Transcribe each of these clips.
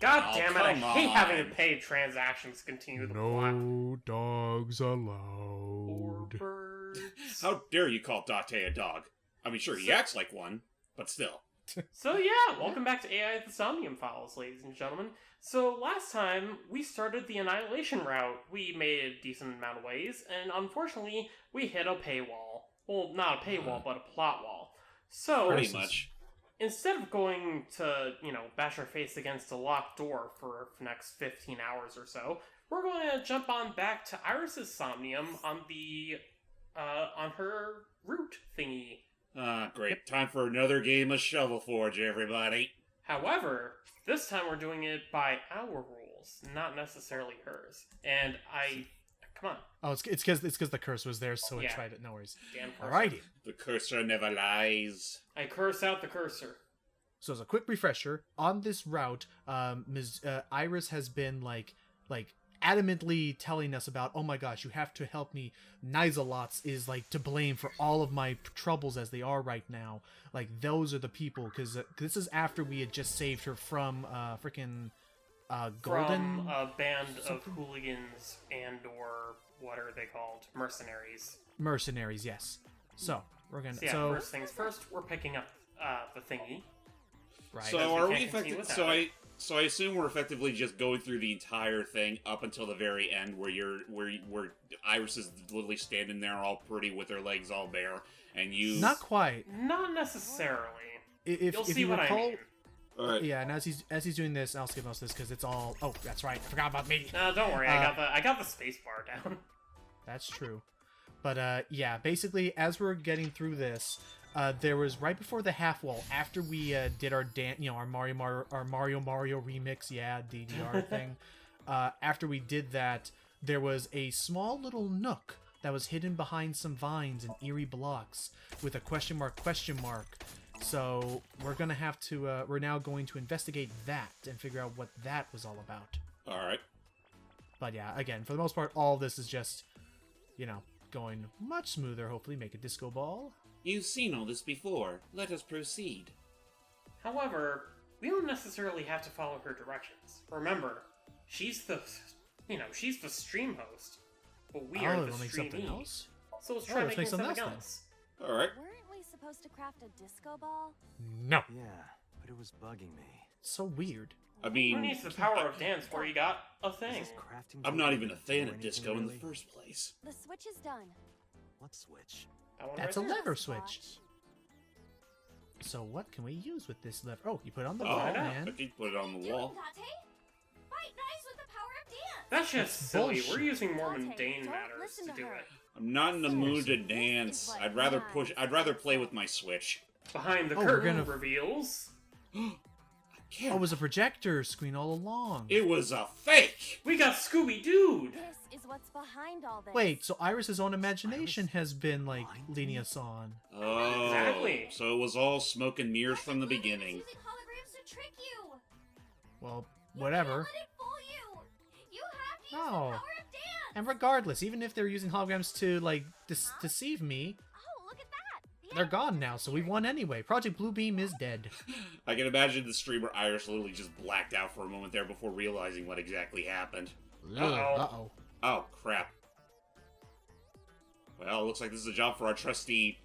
God damn it, I hate having to pay transactions to continue the plot. No dogs Or allowed. birds. How dare you call Date a dog? I mean, sure, he acts like one, but still. So yeah, welcome back to AI the Somnium Files, ladies and gentlemen. So last time, we started the Annihilation route. We made a decent amount of ways, and unfortunately, we hit a paywall. Well, not a paywall, but a plot wall. So, Pretty much. instead of going to, bash our face against a locked door for the next 15 hours or so, we're going to jump on back to Iris's Somnium on her root thingy. Great. Time for another game of Shovel Forge, everybody. However, this time we're doing it by our rules, not necessarily hers. And come on. Oh, it's because the curse was there, so it Yeah. tried it. No worries. Damn cursor. Alrighty. The cursor never lies. I curse out the cursor. So as a quick refresher, on this route, Ms. Iris has been like adamantly telling us about, oh my gosh, you have to help me. Nizalots is like to blame for all of my troubles as they are right now. Like those are the people, because this is after we had just saved her from freaking Golden. From a band of hooligans and or what are they called? Mercenaries, yes. So we're gonna. So yeah, first things first, we're picking up the thingy. Right. So are we can't continue effective? without So I assume we're effectively just going through the entire thing up until the very end, where Iris is literally standing there all pretty with her legs all bare, and you. Not quite. Not necessarily. If see you what recall, I mean. All right. Yeah, and as he's doing this, I'll skip most of this because it's all. Oh, that's right. I forgot about me. No, don't worry. I got the space bar down. That's true. But yeah, basically, as we're getting through this, there was right before the half wall, after we did our our Mario remix, DDR thing. After we did that, there was a small little nook that was hidden behind some vines and eerie blocks with a question mark. So we're gonna have to. We're now going to investigate that and figure out what that was all about. All right. But yeah, again, for the most part, all this is just, going much smoother. Hopefully, make a disco ball. You've seen all this before. Let us proceed. However, we don't necessarily have to follow her directions. Remember, she's the stream host, but we are the make something streamee. else. So let's try let's making make something something else else. All right. Weren't we supposed to craft a disco ball? No, Yeah, but it was bugging me. so weird. I Who mean, needs the power of dance where you got a thing? Is this crafting I'm table not even a gonna fan do of anything disco in the really? first place. The switch is done. What switch? That one That's right a there. lever switch. So what can we use with this lever? Oh, you put it on the Oh, wall, I know. I man. could put it on the wall. Fight nice with the power of dance. That's just That's silly. bullshit. We're using more Dante, mundane don't matters listen to to do her. it. I'm not in the mood to This dance. is what I'd rather play with my Switch. Behind the Oh, we're curtain gonna- reveals. Oh, it was a projector screen all along. It was a fake! We got Scooby Dude! This is what's behind all this. Wait, so Iris's own imagination has been leading us on. Oh, Exactly. So it was all smoke and mirrors from the beginning. Using holograms to trick you. Well, You whatever. can't let it fool you. You have to use No. the power of dance. And regardless, even if they're using holograms to deceive me, Oh, look at that. The they're gone now. So we've won anyway. Project Bluebeam is dead. I can imagine the streamer Iris literally just blacked out for a moment there before realizing what exactly happened. Uh-oh. Oh, crap. Well, looks like this is a job for our trusty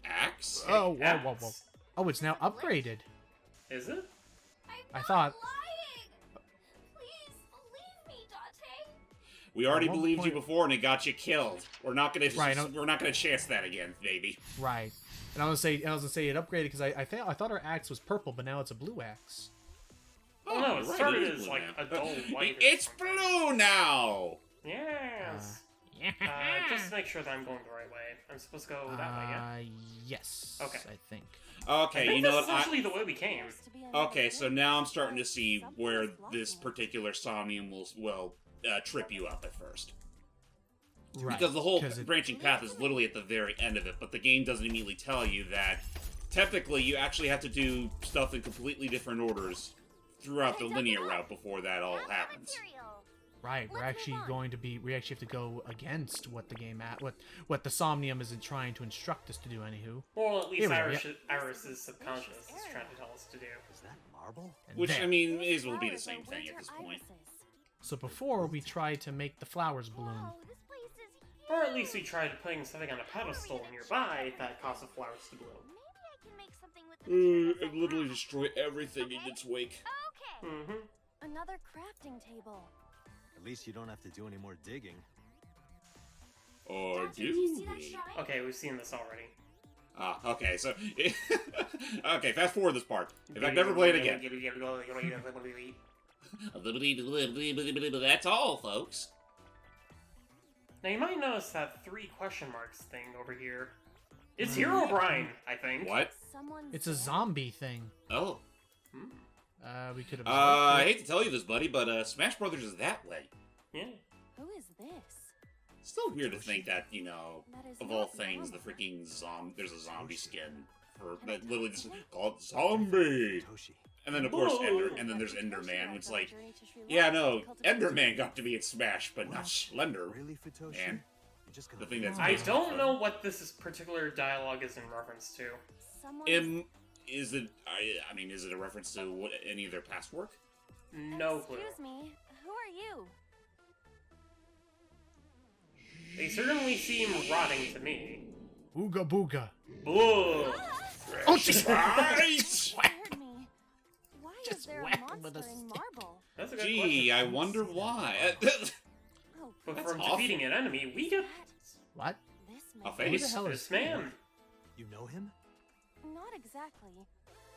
axe. Oh, whoa. Oh, it's now upgraded. Is it? I thought. lying. Please believe me, Dante. We already At one believed you point- before and it got you killed. We're not gonna Right, we're not gonna chance that again, baby. Right. And I was gonna say it upgraded because I thought our axe was purple, but now it's a blue axe. Oh, no, it right, started is as, blue like, now. a dull white or It's something. blue now! Yes. Just to make sure that I'm going the right way. I'm supposed to go that way, yeah? Yes. Okay. I think. I Okay, think you know this is what? actually the way we came. Okay, so now I'm starting to see where this particular Somnium will trip you up at first. Right. Because the whole 'cause it- branching path is literally at the very end of it, but the game doesn't immediately tell you that technically you actually have to do stuff in completely different orders throughout the linear route before that all happens. Right, we're Let's actually move on. going to be. We actually have to go against what the game what the Somnium isn't trying to instruct us to do. Anywho, Well, at least Here we go, Iris's subconscious is trying to tell us to do. Is that marble? and Which, there. I mean, may These as well be the flowers same are thing winter at this point. irises. So before we tried to make the flowers bloom. Whoa, this place is huge. Or at least we tried putting something on a pedestal nearby that causes flowers to bloom. Maybe I can make something with the materials It I literally have. destroy everything in its wake. Okay. Mm-hmm. Another crafting table. At least you don't have to do any more digging. Or Dante, do you see that we? shrine? Okay, we've seen this already. Okay, so... okay, fast forward this part. If I've never played again. That's all, folks. Now you might notice that 3 question marks thing over here. It's Herobrine, I think. What? Someone's It's a dead. zombie thing. Oh. We could have. I hate to tell you this, buddy, but Smash Brothers is that way. Yeah. Who is this? Still weird to think that, you know, That is of all not things, the normal. freaking there's a zombie skin for that literally just called Zombie. Toshi. And then of course Whoa. and then there's Enderman, which like, Journey to Sri yeah, Lanka no, to cultivate Enderman tea. got to be in Smash, but not Slender. Really, Futoshi? Man. You're just gonna The thing that's I based don't off of- know what this particular dialogue is in reference to. Someone's Is it? I mean, is it a reference to what, any of their past work? No clue. Excuse me. Who are you? They certainly seem rotting to me. Ooga booga. Ugh. Oh, just Right! Scared me. Why is Just there whack a him with monster a in stick. marble? That's a good Gee, question. I wonder why. Oh, But That's from awful. defeating an enemy, we get What? this A man. face? Who the hell is this man. You know him? Not exactly.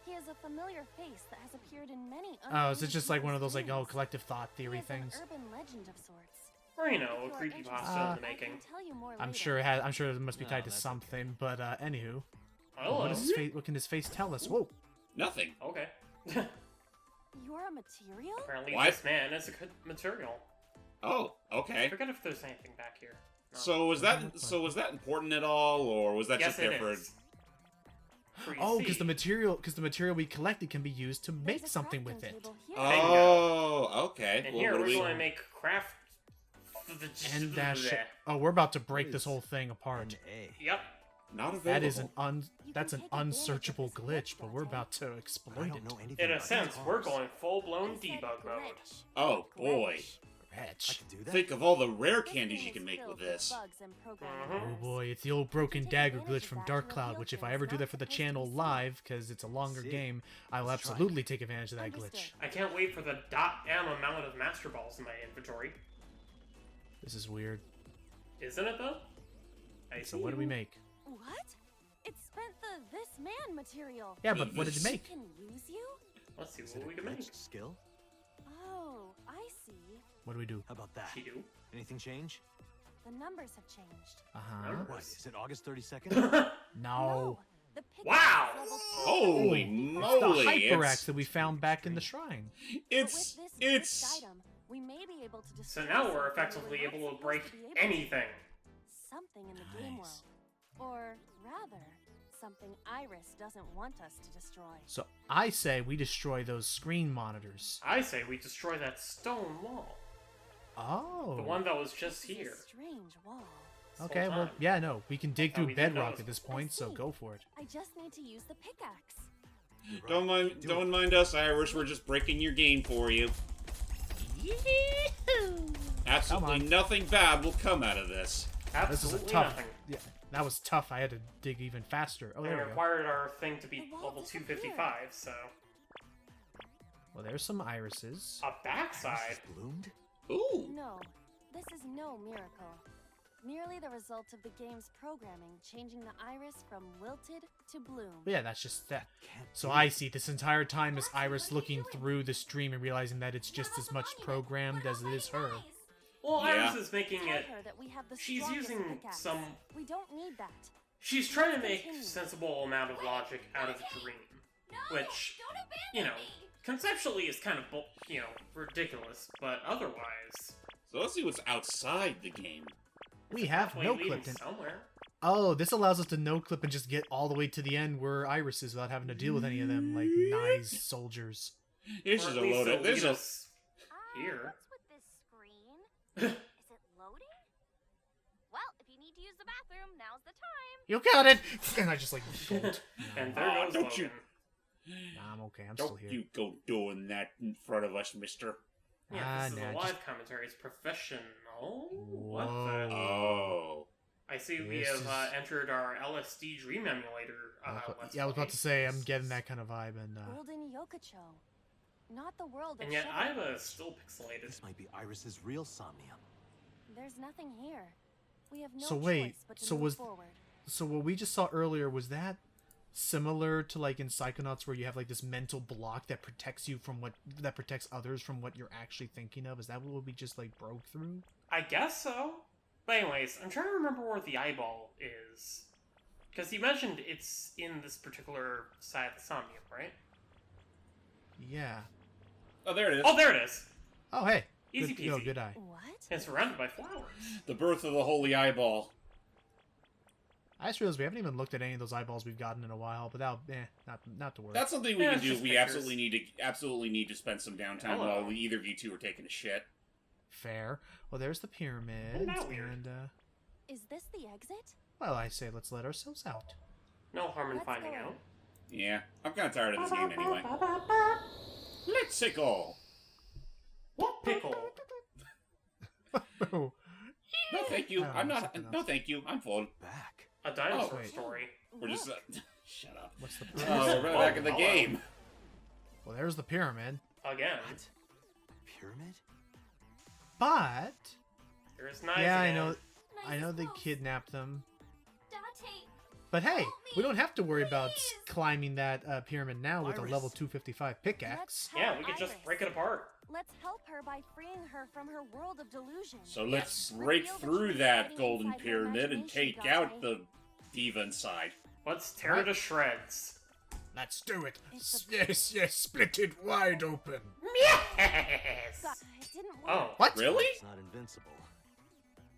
He is a familiar face that has appeared in many. Oh, is it just like one of those like games. collective thought He theory is an things? urban legend of sorts. Or, you know, If a you are creepypasta interested, in I the making. can tell you more I'm later. sure it has. I'm sure it must be No, tied to that's something. But anywho, Hello. what is his face? What can his face tell us? Whoa. Nothing. Okay. You're a material? Apparently What? this man is a good material. Oh, I okay. forget if there's anything back here. No. So was that important at all, or was that yes, just there it for? is. For you Oh, see- because the material we collected can be used to There's make a something crafting with it. table here. Oh, okay. And Well, here what we're do we- going to make craft. And dash. Oh, we're about to break this whole thing apart. A. Yep. Not available. That is an You that's can an take advantage of unsearchable this glitch, glitch, but we're Dante. about to But I exploit don't it. know anything In a about sense, guitars. we're going full-blown I said debug mode. glitch, Oh, not boy. glitch. I Wretch. could do that. Think of all the rare This candies game you can is make filled with this. bugs and programming Mhm. Oh errors. boy, it's the old broken Take dagger advantage glitch of from that Dark to Cloud, reveal which if I things ever do not that for the supposed to channel be seen. live, because it's a longer See. game, I will Let's try. absolutely take advantage of that glitch. Understood. I can't wait for the .m amount of Master Balls in my inventory. This is weird. Isn't it, though? I So see what do we you. make? What? It spent the this man material. Yeah, but what did you This- make? Can use you? Let's see Is what it we a can make. glitched skill? Oh, I see. What do we do? How about that? She do. Anything change? The numbers have changed. Uh-huh. Numbers. What, is it August 32nd? No. The pickaxe Wow! level Holy It's the moly! hyperaxe that we found back in the shrine. It's But with this it's glitched item, we may be able to So destroy now we're something effectively we were not able to supposed break be able to. anything. Something in the game world. Nice. Or rather, something Iris doesn't want us to destroy. So I say we destroy those screen monitors. I say we destroy that stone wall. Oh. The one that was just This is a here. strange wall. this Okay, whole well, time. yeah, no, we can dig Oh, through we did bedrock those. at this point, so see. go for it. I just need to use the pickaxe. You're right. Do don't it. mind us, Irish. We're just breaking your game for you. Absolutely Come on. nothing bad will come out of this. This is a Absolutely tough. nothing. Yeah, that was tough. I had to dig even faster. Oh, And it there we go. required our thing to be The wall level disappeared. 255, so... Well, there's some irises. A backside? Iris has bloomed? Ooh. No, this is no miracle. Merely the result of the game's programming, changing the iris from wilted to bloom. But yeah, that's just that. Can't So be. I see this entire time is Iris looking through the stream and realizing that it's just as much programmed as it is her. Well, Yeah. Iris is making Tell it... her that we have the She's strongest using pickaxe. some... We don't need that. She's trying to make Continue. sensible amount of logic out of a dream. Which, you know, conceptually is kind of, ridiculous, but otherwise... So let's see what's outside the game. We have Halfway no leading clip. In- somewhere. oh, this allows us to no clip and just get all the way to the end where Iris is without having to deal with any of them like nice soldiers. Here's Or just at a least load it'll of there's lead a us here. What's with this screen? Is it loading? Well, if you need to use the bathroom, now's the time. You got it! And I just like bolt. And there Oh, goes don't Logan. Nah, I'm okay. I'm still Don't here. you go doing that in front of us, mister. Yeah, this is nah, a live commentary. It's professional. What the? Whoa. Oh. I see we This have is- entered our LSD Dream Emulator. Let's Yeah, I was about play. to say, I'm getting that kind of vibe, and Golden Yokocho. Not the world of And yet, I have a Chevrolet. still pixelated. This might be Iris's real Somnium. There's nothing here. We have no So wait, choice but to so move was- forward. so what we just saw earlier, was that similar to like in Psychonauts where you have like this mental block that protects you from that protects others from what you're actually thinking of? Is that what we just like broke through? I guess so. But anyways, I'm trying to remember where the eyeball is. Because you mentioned it's in this particular side of the Somnium, right? Yeah. Oh, there it is. Oh, there it is! Oh hey. Easy Good, yo, peasy. good eye. What? And surrounded by flowers. The birth of the holy eyeball. I just realized we haven't even looked at any of those eyeballs we've gotten in a while, but that'll not to worry. That's something we Yeah, can it's do. just We pictures. absolutely need to spend some downtime Hello. while either of you two are taking a shit. fair. Well, there's the pyramid, Isn't that weird? and Is this the exit? well, I say let's let ourselves out. No harm in Let's finding go. out. Yeah, I'm kind of tired of this game anyway. Let's go. What pickle? Oh, No, thank you. I don't I'm know, not. something No, else. thank you. I'm full. Back. A dinosaur wait. story. We're just. Look, Shut up. what's the? Oh, we're back in the hello. game. Well, there's the pyramid, Again. Pyramid? but There's knives yeah, again. I know they Nice kidnapped them. Dante, But hey, Help we me, don't have to worry about please. climbing that pyramid now with a Iris. level 255 pickaxe. Let's Yeah, help we could just Iris. break it apart. Let's help her by freeing her from her world of delusion. So let's Yes. break Reveal that through she's that hiding golden inside her pyramid and imagination, take out Dante. the diva inside. Let's tear it to shreds. Let's do it. It's a- Yes, split it wide open. Yes! God, it didn't work. Oh, What? Really? It's not invincible.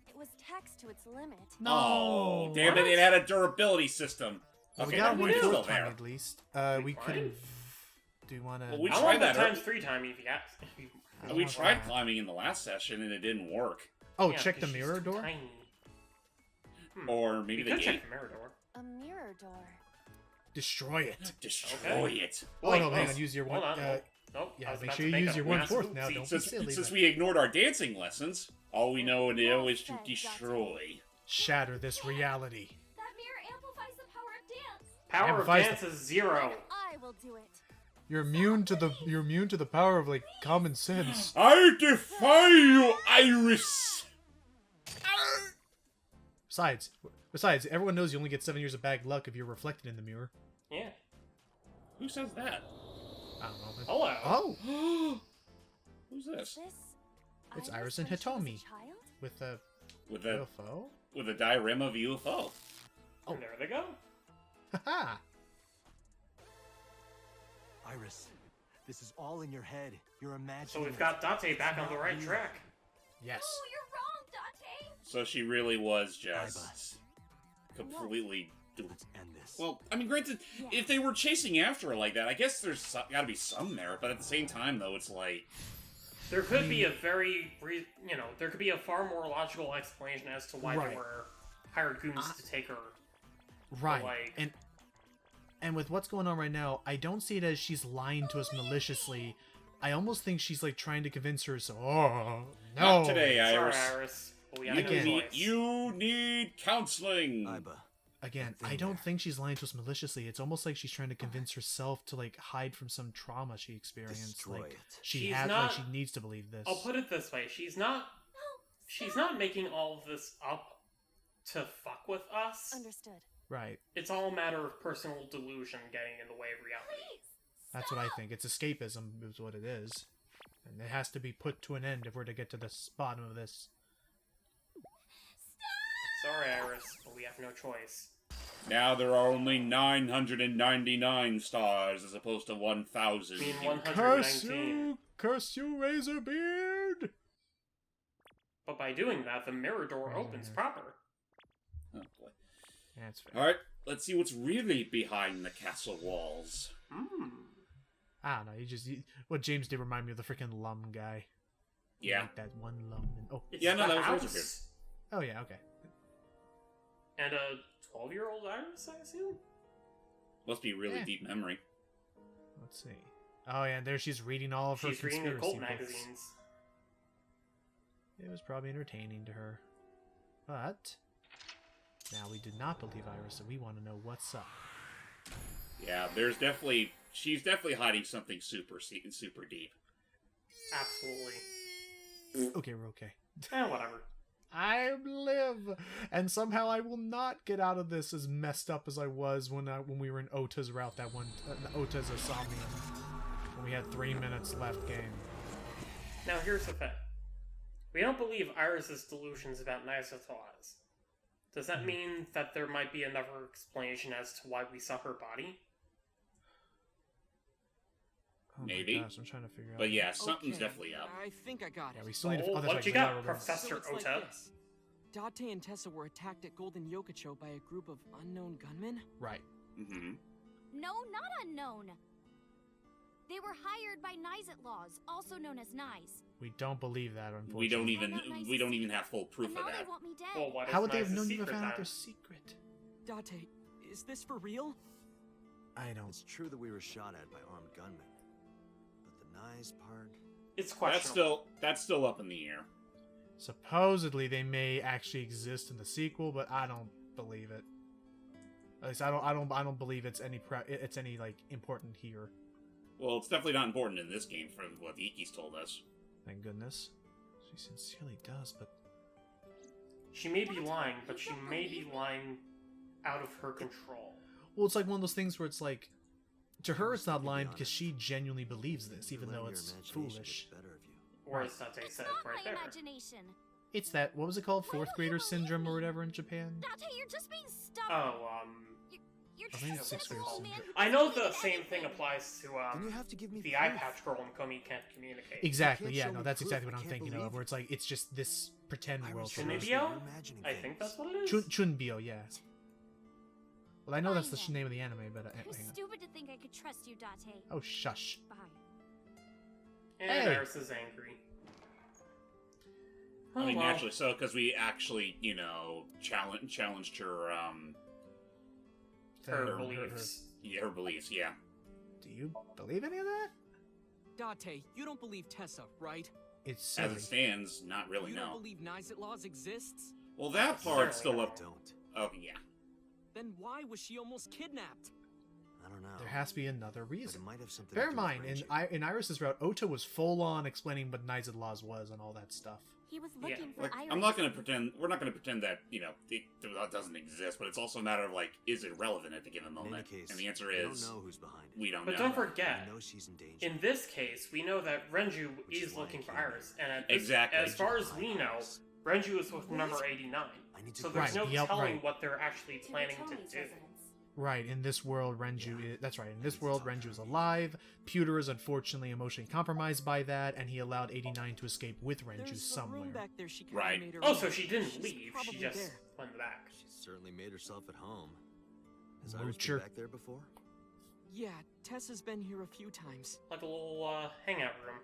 It was taxed to its limit. No. Oh, damn it! It had a durability system. Well, Okay, we got then one it's still fourth time there. at least. We We tried? couldn't. Do you want to? Well, we I tried want the that times 3 time if you ask. We tried climbing in the last session and it didn't work. Oh, Yeah, check the 'cause she's mirror door. Tiny. Or We maybe the could gate. check the mirror door. A mirror door. Destroy it. Destroy it. Oh Wait, no, hang wait. on. Use your Hold one. on. Nope. yeah, I was make about sure to you make use a your massive 1/4 now. oopsie. Don't be Since, silly. since then. we ignored our dancing lessons, all we know now is to Well said, destroy. Shatter this reality. That mirror amplifies the power of dance. Power of Amplifies dance is 0. I will do it. You're immune to the power of like common sense. I defy you, Iris! Besides, everyone knows you only get 7 years of bad luck if you're reflected in the mirror. Yeah. Who says that? I don't know. But... Hello. Oh, Who's Is this? this It's Iris Iris and when she was a Hitomi. child? with a With a UFO. with a diorama of a UFO. And there they go. Haha. Iris, this is all in your head. You're imagining. So we've it. got Dante back It's on the not right real. track. Yes. Oh, you're wrong, Dante. So she really was Bye-bye. just completely. Let's end this. Well, I mean, granted, if they were chasing after her like that, I guess there's got to be some merit. But at the same time, though, it's like There could be a there could be a far more logical explanation as to why Right. they were hired goons to take her. Right. like- And with what's going on right now, I don't see it as she's lying to us maliciously. I almost think she's like trying to convince her. So, oh no, not today, Sorry, Iris. Iris. But we have You no Again. need, choice. you need counseling. Iba. Again, That I thing don't there. think she's lying to us maliciously. It's almost like she's trying to convince herself to like hide from some trauma she experienced. Destroy Like it. she She's has, not- like she needs to believe this. I'll put it this way: she's not making all of this up to fuck with us. Understood. Right. It's all a matter of personal delusion getting in the way of reality. Please. That's what I think. It's escapism is what it is. And it has to be put to an end if we're to get to the bottom of this. Sorry, Iris, but we have no choice. Now there are only 999 stars as opposed to 1,000. I mean, You- 119. Curse you, Razorbeard! But by doing that, the mirror door opens proper. Oh, boy. That's fair. All right, let's see what's really behind the castle walls. Hmm. I don't know. What James did remind me of the freaking Lum guy. Yeah. Like that one lone. Oh. It's Yeah, no, the that was house. Rosa Oh yeah. Okay. And a 12-year-old Iris, I assume? Must be really Yeah. deep memory. Let's see. Oh yeah, and there she's reading all of her She's reading conspiracy occult books. magazines. It was probably entertaining to her. But now we do not believe Iris, so we want to know what's up. Yeah, she's definitely hiding something super deep. Absolutely. Okay, we're okay. Whatever. I live, and somehow I will not get out of this as messed up as I was when we were in Ota's route that one, Ota's Somnium, when we had 3 minutes left game. Now here's the thing. We don't believe Iris's delusions about Nicetas. Does that mean that there might be another explanation as to why we saw her body? Oh Maybe. My gosh, I'm trying to figure out. But yeah, something's Okay, definitely up. I think I got Yeah, it. we still need to. Oh, that's what right, you we gotta got, remember. Professor So it's like Ota? this. Date and Tessa were attacked at Golden Yokocho by a group of unknown gunmen? Right. Mm-hmm. No, not unknown. They were hired by Laws, also known as Nyes. We don't believe that, unfortunately. We don't even have full proof And of now that. they want me dead. Well, what How is would they have Nice's known you ever secret found out then? their secret? Date, is this for real? I don't. It's true that we were shot at by armed gunmen. But the Nyes part... It's questionable. That's still up in the air. Supposedly they may actually exist in the sequel, but I don't believe it. At least I don't believe it's any like important here. Well, it's definitely not important in this game from what Ikki's told us. Thank goodness. She sincerely does, but She may be lying, but she may be lying out of her control. well, it's like one of those things where it's like, to her it's not To be lying because honest, she genuinely believes this, even You're though letting it's your imagination foolish. get the better of you. Or as Date It's said not right my there. imagination. It's that, what was it called, Why fourth don't grader you believe syndrome or me? whatever in Japan? Date, you're just being stubborn. Oh, You're I think just it's a sixth grade cynical syndrome. man. I know Who the believes same thing anything. applies to, Then you have to give me the proof. eye patch girl and Komi can't communicate. Exactly, can't yeah, show no, me that's proof, exactly I what I'm can't thinking of, believe where it. it's like, it's just this pretend world. Iris, for Shouldn't us. it be you're out? imagining I think things. that's what it is. Chunbyo, yeah. Well, I know that's the Fine then. name of the anime, but You're hang on. stupid to think I could trust you, Date. Oh, shush. Bye. And Hey. Iris is angry. I mean, well. naturally so, because we actually, challenged her, Her beliefs. her beliefs, yeah. Do you believe any of that? Date, you don't believe Tessa, right? It's As silly. it stands, not really, You no. don't believe Laws exists? Well, that part's still Certainly up. Don't. Oh, yeah. Then why was she almost kidnapped? I don't know. There has to be another But reason. it might have something Bear to in do with mind, Renji. in Iris's route, Ota was full on explaining what Knights of Laws was and all that stuff. He was Yeah, looking for Like, Iris. I'm not gonna pretend, we're not gonna pretend that, that doesn't exist, but it's also a matter of, like, is it relevant at the given In moment? any case, And the answer we is, don't know who's behind it. we don't But know. don't forget, We know she's in danger. in this case, we know that Renju Which is is why looking I for came Iris, here. and at this, Exactly. as far as we know, Iris. Renju is with number 89. I need to So go. there's Right, no yep, telling right. what they're actually To planning to Hitomi's do. residence. Right, in this world, Renju is... That's right, in this world, Renju is alive. Pewter is unfortunately emotionally compromised by that, and he allowed 89 to escape with Renju There's a somewhere. room back there she kinda Right. made her Oh, own. so she didn't She's leave, she probably just there. went back. She certainly made herself at home. Has Iris Moocher. been back there before? Yeah, Tessa's been here a few times. Like a little, hangout room.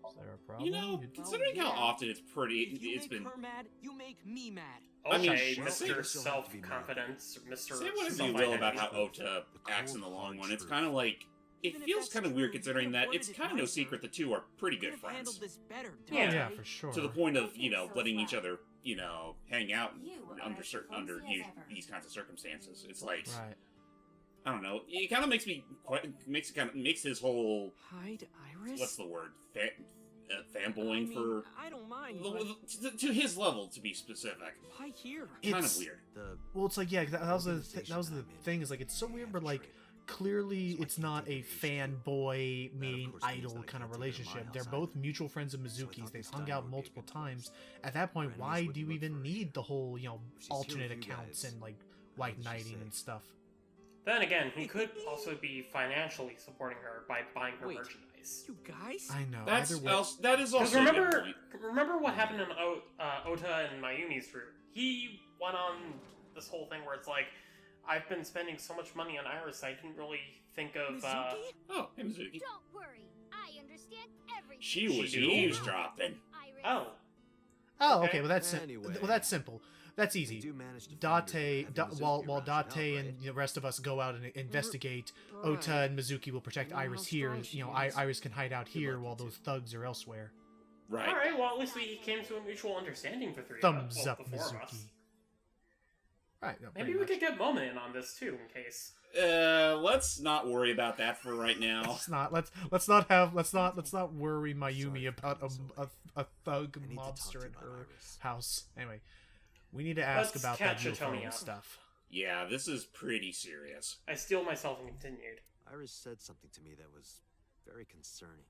Is there a problem? Considering how yeah. often it's If you it's make been... her mad, you make me mad. I mean, Okay, sure. Mr. She'll have to be mad. Self-confidence, or Mr. Say whatever you will about how self-identity. Ota The acts in the cold, long hard one. It's truth. kind of like... It Even if feels that's kind of true, weird you considering could've that worded it's it kind of no nicer. secret the two are pretty You good could've friends. handled this better, Yeah. Yeah, Dante. for sure. To the point I of, think so as letting each well. other, hang out You are under as under clumsy as ever. these kinds of circumstances. It's like, Right. I don't know. It kind of makes his whole, Hide Iris? what's the word, I fanboying mean, for I don't mind, but to his level, to be specific. why here? Kind It's- of weird. The Well, it's like, yeah, that was the organization that was the I'm in, thing. Is like, it's so they weird, have but like, trade. clearly So I it's can't not take a it seriously. fanboy That, of main course, means idol that I kind of can't take her to my relationship. They're house both either. mutual friends of So I Mizuki's. thought They've this hung time out would be a multiple good place. times. At that point, Rennies why wouldn't do you look even for need shit. the whole, If she's here alternate with you accounts guys, and like what white does she knighting say? and stuff? Then again, he could also be financially supporting her by buying her Wait. merchandise. You guys? I know. That is either way, also Because a good remember, point. remember what happened in Ota and Mayumi's route? He went on this whole thing where it's like, I've been spending so much money on Iris, I didn't really think of, Mizuki? Oh, hey, Mizuki. Don't worry. I understand everything. She was She do? eavesdropping. Iris Oh. Oh, Okay. okay. Well, that's Anyway, well, that's simple. That's we easy. do manage to find her. Date, Having Mizuki while around should Date help, and right? the rest of us go out and investigate, Alright. Ota and Mizuki will protect I know Iris how here. strong she You know, is. Iris can hide out Good here luck, while you those two. thugs are elsewhere. Right. Alright, well, at least we came to a mutual understanding for three Thumbs of us. up, Well, the four of us. Mizuki. Right. No, Maybe pretty we much. could get Moma in on this too, in case. Let's not worry about that for right now. Let's not worry Mayumi Sorry about for being so a thug I need to talk mobster to you in about her Iris. house. Anyway, we need to ask Let's about that catch Hitomi UFO up. stuff. Yeah, this is pretty serious. I steel myself and continued. Iris said something to me that was very concerning.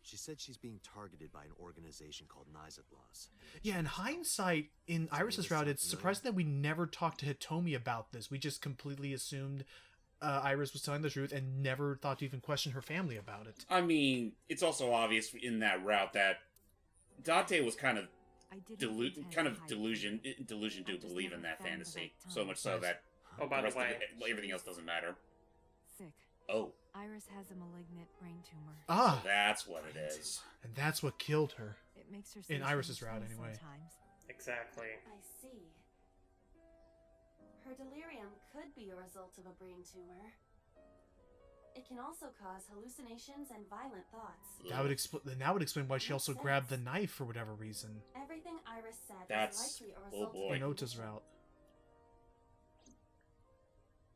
She said she's being targeted by an organization called Nizatlas. Yeah, in hindsight, in Does any of Iris's this route, sound it's familiar? surprising that we never talked to Hitomi about this. We just completely assumed Iris was telling the truth and never thought to even question her family about it. I mean, it's also obvious in that route that Dante was kind of delusion to believe in that fantasy. So much so that Oh, by the the rest of way, it, everything else doesn't matter. Sick. Oh, Iris has a malignant brain tumor. Ah, that's what it is. and that's what killed her. It makes her In say Iris's things route, funny anyway. Sometimes. exactly. I see. Her delirium could be a result of a brain tumor. It can also cause hallucinations and violent thoughts. That would explain why she also grabbed the knife for whatever reason. Everything Iris said That's- was likely a oh result boy. of In a Ota's condition. route.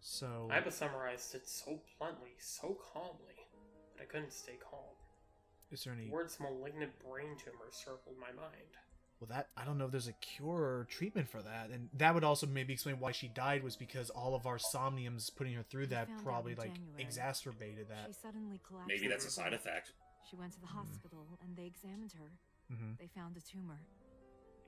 So I summarized it so bluntly, so calmly, that I couldn't stay calm. is there any? The words malignant brain tumor circled my mind. Well, that I don't know if there's a cure or treatment for that, and that would also maybe explain why she died was because all of our somniums putting her through We that found out probably in like January. exacerbated that. She suddenly collapsed. Maybe that's a on side her bed. effect. She went to the hospital and they examined her. Mm-hmm. They found a tumor.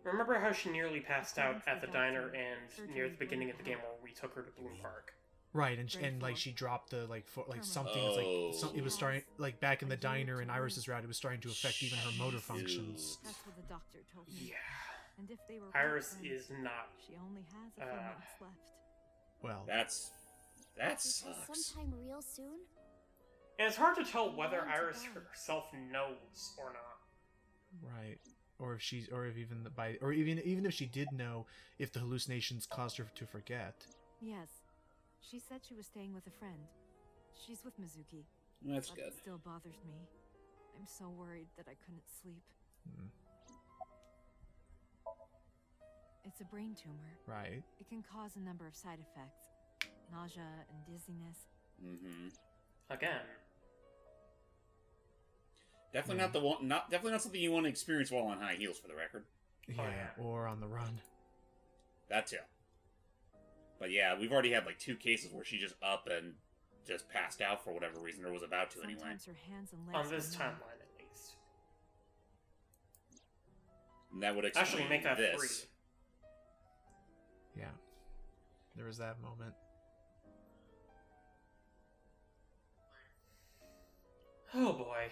Remember how she nearly passed out at the diner and Surgery near the beginning of the wouldn't game where we took her to Bloom Park? Right, and Grade like four. she dropped the like Terminal. something. It's Oh. like it was starting like back in the A year diner in to Iris's live. route. It was starting to affect even her motor functions. That's what the doctor told me. Yeah. And if they were Iris right, then is not. She only has a few months left. Well, That Is this sucks. sometime real soon? And it's hard to tell whether Long to Iris die. herself knows or not. right, or if she's, or if even or even if she did know, if the hallucinations caused her to forget. Yes. She said she was staying with a friend. She's with Mizuki. That's But good. it still bothers me. I'm so worried that I couldn't sleep. Hmm. It's a brain tumor. Right. It can cause a number of side effects. Nausea and dizziness. Mm-hmm. Again. Definitely not the one. Definitely not something you want to experience while on high heels, for the record. Yeah, yeah. or on the run. That too. But yeah, we've already had like 2 cases where she just up and just passed out for whatever reason, or was about to anyway. Sometimes her hands and legs On this go numb. timeline, at least. And that would explain Actually, make that this. 3. Yeah. There was that moment. Oh boy.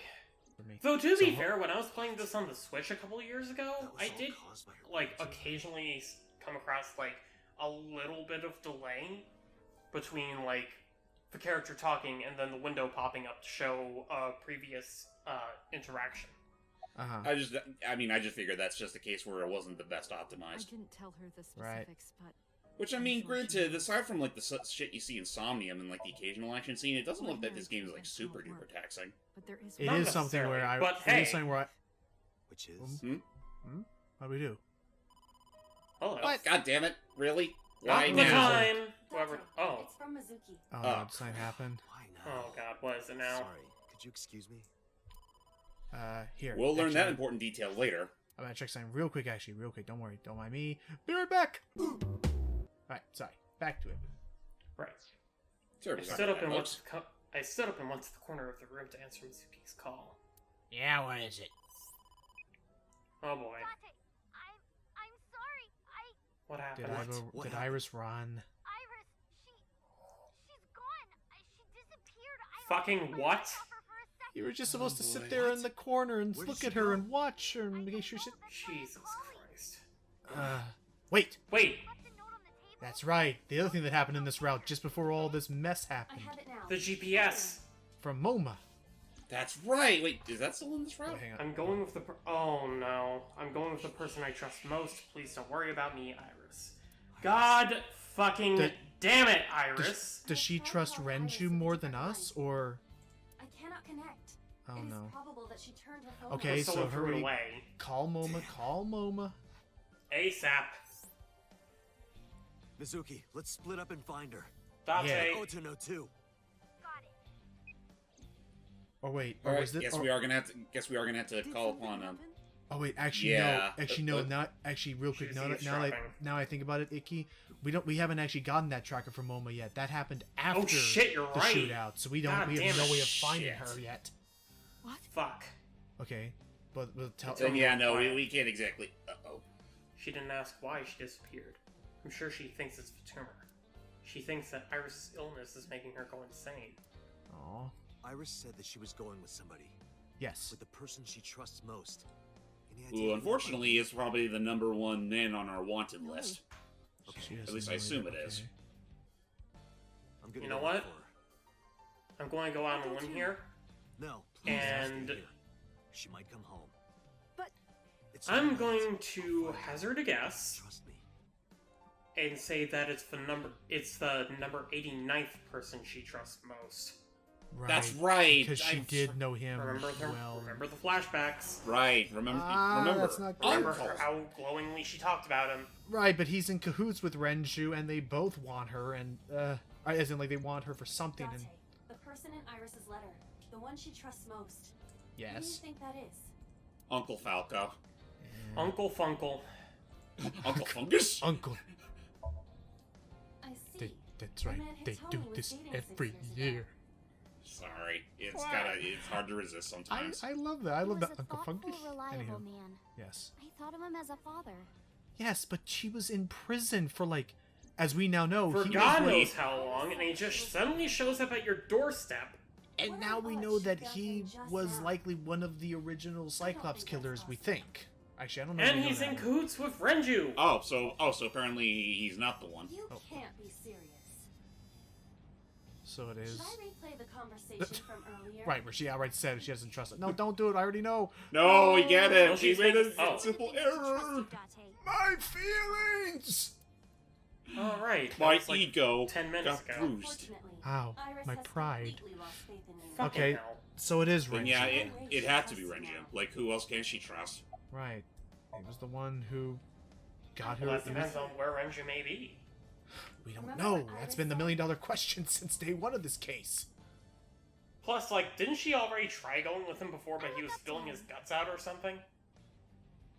For me. Though, to So be ho- fair, when I was playing this on the Switch a couple of years ago, That was I all did, caused by her like, brain tumor. occasionally come across, like, a little bit of delay between, like, the character talking and then the window popping up to show a previous interaction. Uh-huh. I just figured that's just a case where it wasn't the best I optimized. didn't tell her the Right. specifics, but Which, I mean, granted, aside from like the shit you see in Somnium and like the occasional action scene, it doesn't look that this game is like super duper taxing. but there is It Not is something where I. necessarily, but it hey. is something where I. Which is What do we do? Hello. What? God damn it! Really? Not Why the now? time. Whoever. Dante, Oh. It's from Mizuki. Oh, Oh. no, did something happen? why now? Oh god, what is it now? Sorry, could you excuse me? Here. We'll learn that actually, important detail later. I'm gonna check something real quick, actually. Real quick. Don't worry. Don't mind me. Be right back! Alright, sorry. Back to it. Right. Sure, I stood up and went to the corner of the room to answer Mizuki's call. Yeah, what is it? Oh boy. Dante, I'm sorry. What Did, happened? What did happened? Iris run? Iris, she's gone. She disappeared. Fucking what? You were just supposed to sit boy. there What? in the corner and Where did look she at her go? and watch her and make sure she... Jesus Christ. Wait! Wait, That's right. The other thing that happened in this route just before all this mess I happened. have it now. the GPS. From MoMA. That's right. Wait, is that still in this route? Oh, hang on. I'm going with the oh no. I'm going with the person I trust most. Please don't worry about me, Iris. God fucking damn it, Iris. Does she trust Renju more than us, or? I cannot connect. Oh It is no. probable that she turned her phone Okay, off. so Someone threw it hurry. away. Call Moma. ASAP. Mizuki, let's split up and find her. Date. Yeah. Otono too. Got it. Or wait, All or right. was it? Guess or- we are gonna have to. Guess we are gonna have to Did call something upon happen? Oh wait, actually Yeah. no. Actually no. Not actually. Real quick. She's Now eavesdropping. I think about it, Ikki. We haven't actually gotten that tracker from Moma yet. That happened after Oh shit, you're the right. shootout, so we God have damn no it. way of finding Shit. her yet. What? Fuck. Okay, but we'll tell. Then yeah, no, we can't exactly. Uh-oh. She didn't ask why she disappeared. I'm sure she thinks it's the tumor. She thinks that Iris' illness is making her go insane. Aw. Iris said that she was going with somebody. Yes. With the person she trusts most. Any idea Who, who that unfortunately, might is probably the #1 man on our wanted list. Okay. She has At least no I idea. assume it is. Okay. I'm gonna You know go look what? for her. I'm going to go out on a limb here. No, please stay And- here. She might come home. But It's I'm alright. going to I'll find her. hazard a guess Trust me. and say that it's the number 89th person she trusts most. Right. That's right. Because she did know him Remember well. the flashbacks. Right. Remember. remember. that's not good. Remember Uncle. how glowingly she talked about him. Right, but he's in cahoots with Renju, and they both want her, and as in like they want her for something. And Date, the person in Iris's letter, the one she trusts most. Who do you yes. think that is? Uncle Falco. Uncle Funkle. Uncle Fungus. Uncle. I see. That's right. The man They Hitomi do was this dating every 6 years ago. year. Sorry, it's What? it's hard to resist sometimes. I love that. I He love was that a Uncle thoughtful, Fungus. reliable Anywho, man. yes. I thought of him as a father. Yes, but she was in prison for like, as we now know, For he God was like, knows how long, and he just suddenly shows up at your doorstep. and now we know that he was likely one of the original Cyclops killers. We think. Actually, I don't know. if And we know he's that. in cahoots with Renju. So apparently he's not the one. You Oh. can't be serious. So it Should is. I replay the conversation from earlier? Right, where she outright said she doesn't trust it. No, don't do it. I already know. No, we get Well, it. She she's made a making- oh. simple Everything error. trusted Date. My feelings. Alright. that My was like ego 10 minutes got ago. bruised. Unfortunately, Ow, Iris my has pride. completely lost faith in you. Fucking Okay. hell. So it is Then Renju. yeah, it had to be Renju. Like, who else can she trust? Right. He was the one who got her. Well, that it was- depends on where Renju may be. We don't Remember know. what That's Iris been the said? million-dollar question since day one of this case. Plus, like, didn't she already try going with him before, but he was spilling his guts out or something?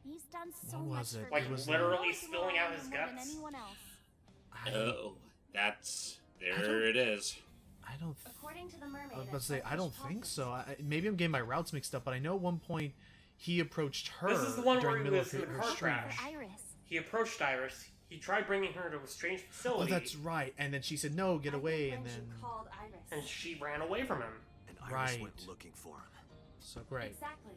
He's done so What much was it? for Like, me. was literally He knows spilling more out than his more than guts? anyone else. Oh, that's I don't- there. It is. I don't. According to the mermaid, I was at about to say I don't Sunfish think Pockets, so. Maybe I'm getting my routes mixed up, but I know at one point he approached her This is the one during where the he middle was of in the her car stream. crash. For Iris. He approached Iris. He tried bringing her to a strange Oh, facility. that's right. And then she said, "No, get I away." think And Renju then called Iris. And she ran away from him. And Iris Right. went looking for him. so great. Exactly.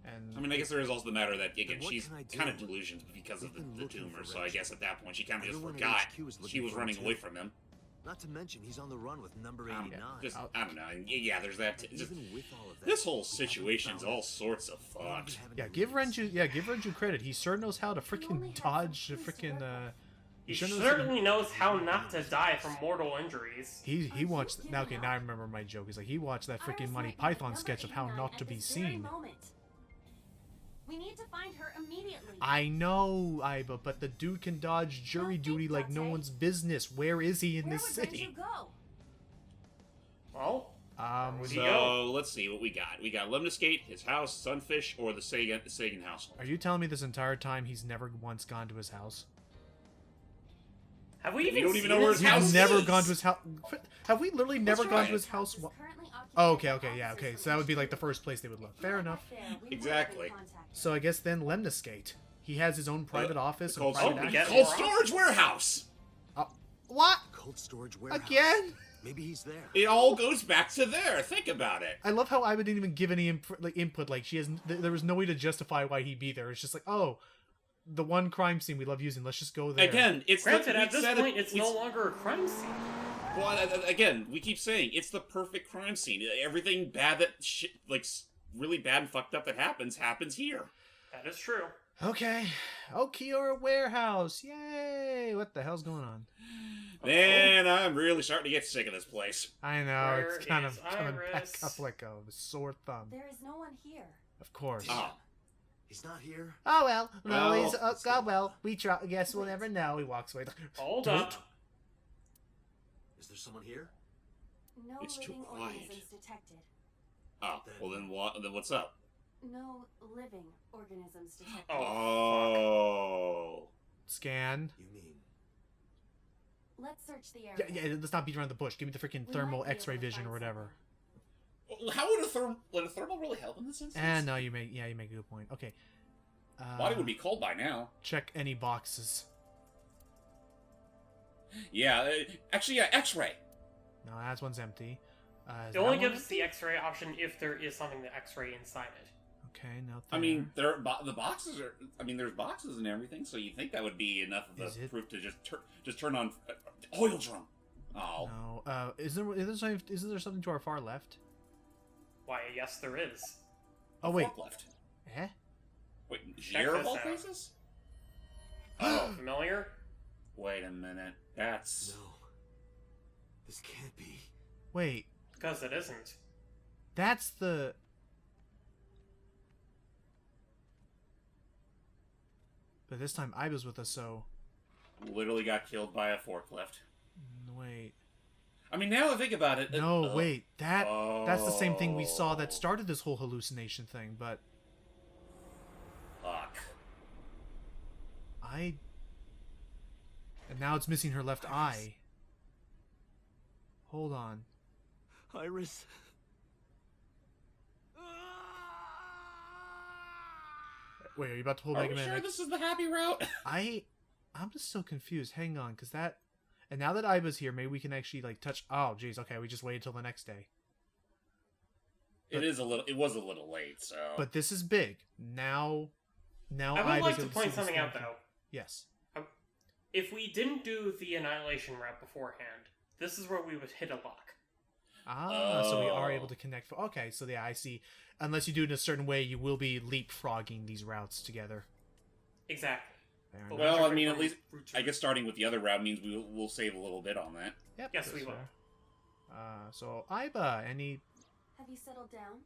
And I mean, I guess there is also the matter that again Then what she's can I do? kind of delusioned because of We've been the looking tumor. for So I Renju. guess at that point she kind of just Everyone at forgot HQ is she looking was for him, running too. away from him. Not to mention, he's on the run with number 89. Just I don't know. And yeah, there's that. Just, Even with all of that, this whole we haven't situation's found all him. sorts of All we've fucked. been having yeah, to give do is- Renju credit. He sure knows how to only freaking had some dodge the clues to freaking. work with. He sure knows certainly knows how not to die from mortal injuries. He watched. Now okay, now I remember my joke. He's like he watched that freaking Iris Monty might be Python number sketch of how 89 not at to be this very seen. moment. We need to find her immediately. I know, Iba, but the dude can dodge jury Don't duty think, like no Date. one's business. Where is he in Where this would city? Renju go? Well, Would he So go? let's see what we got. We got Lemniscate, his house, Sunfish, or the Sagan household. Are you telling me this entire time he's never once gone to his house? have we We even don't even seen know where his his house He's is. never gone to his house. Have we literally never gone right. to his house? Is currently occupied Oh, okay, by okay, yeah, officers okay. from So that would be like the HQ. first place they would look. If we Fair are enough. not there, we will be Exactly. contacted. So I guess then Lemniscate. He has his own private office and Cold, private we access. get cold more storage warehouse. What? Cold storage warehouse. Again? Maybe he's there. It all goes back to there. Think about it. I love how Iba didn't even give any input. Like she has, there was no way to justify why he'd be there. It's just like, oh, the one crime scene we love using. Let's just go there. Again, it's Granted, we at this said point, it, it's we no longer a crime scene. Well, again, we keep saying it's the perfect crime scene. Everything bad that really bad and fucked up that happens here. That is true. Okay. Okiura Warehouse. Yay! What the hell's going on? Man, I'm really starting to get sick of this place. I know, Where it's kind of is coming back Iris? up like a sore thumb. There is no one here. Of course. Oh. He's not here. Oh well, no, Well, he's God. Well, we try. Guess we'll never know. He walks away. Hold Don't. up. Is there someone here? No It's too living quiet. organisms detected. Oh, well then what? Then what's up? No living organisms detected. Oh. Scan. You mean Let's search the Yeah, area. yeah. Let's not beat around the bush. Give me the freaking We thermal might be X-ray able to vision or find whatever. How would a thermal really help in this instance? And no, you make a good point. Okay. Body would be cold by now. Check any boxes. Yeah, actually, yeah, X-ray. No, that one's empty. Is It only that one gives the X-ray option if there is something to X-ray inside it. Okay, no. I mean, the boxes are. I mean, there's boxes and everything, so you think that would be enough of Is the it? proof to just turn on oil drum. Oh, no. Isn't there something to our far left? Why, yes, there is. Oh wait. forklift. Eh? Wait, Check here of this all out. places? Oh, familiar? Wait a minute. That's no? This can't be. Wait. Because it isn't. That's the. But this time I was with us, so. literally got killed by a forklift. Wait. I mean, now I think about it. No, wait. That's the same thing we saw that Oh. started this whole hallucination thing, but Fuck. and now it's missing her left eye. Hold on. Iris. Wait, are you about to pull Are Mega we Man? sure this is the happy route? I'm just so confused. Hang on, because that. And now that Iba's here, maybe we can actually like touch. Oh, jeez. Okay, we just waited till the next day. It was a little late, so. But this is big. Now I would Iba like to goes point the something out, smoking- though. Yes. If we didn't do the Annihilation route beforehand, this is where we would hit a lock. So we are Oh. able to connect. Okay, so yeah, I see. Unless you do it in a certain way, you will be leapfrogging these routes together. Exactly. Fair But enough. Well, I whichever mean, at route least to I guess starting with the other route means we'll save a little bit on that. Yep, Yes, that's we will. fair. So Iba, any? Have you settled down?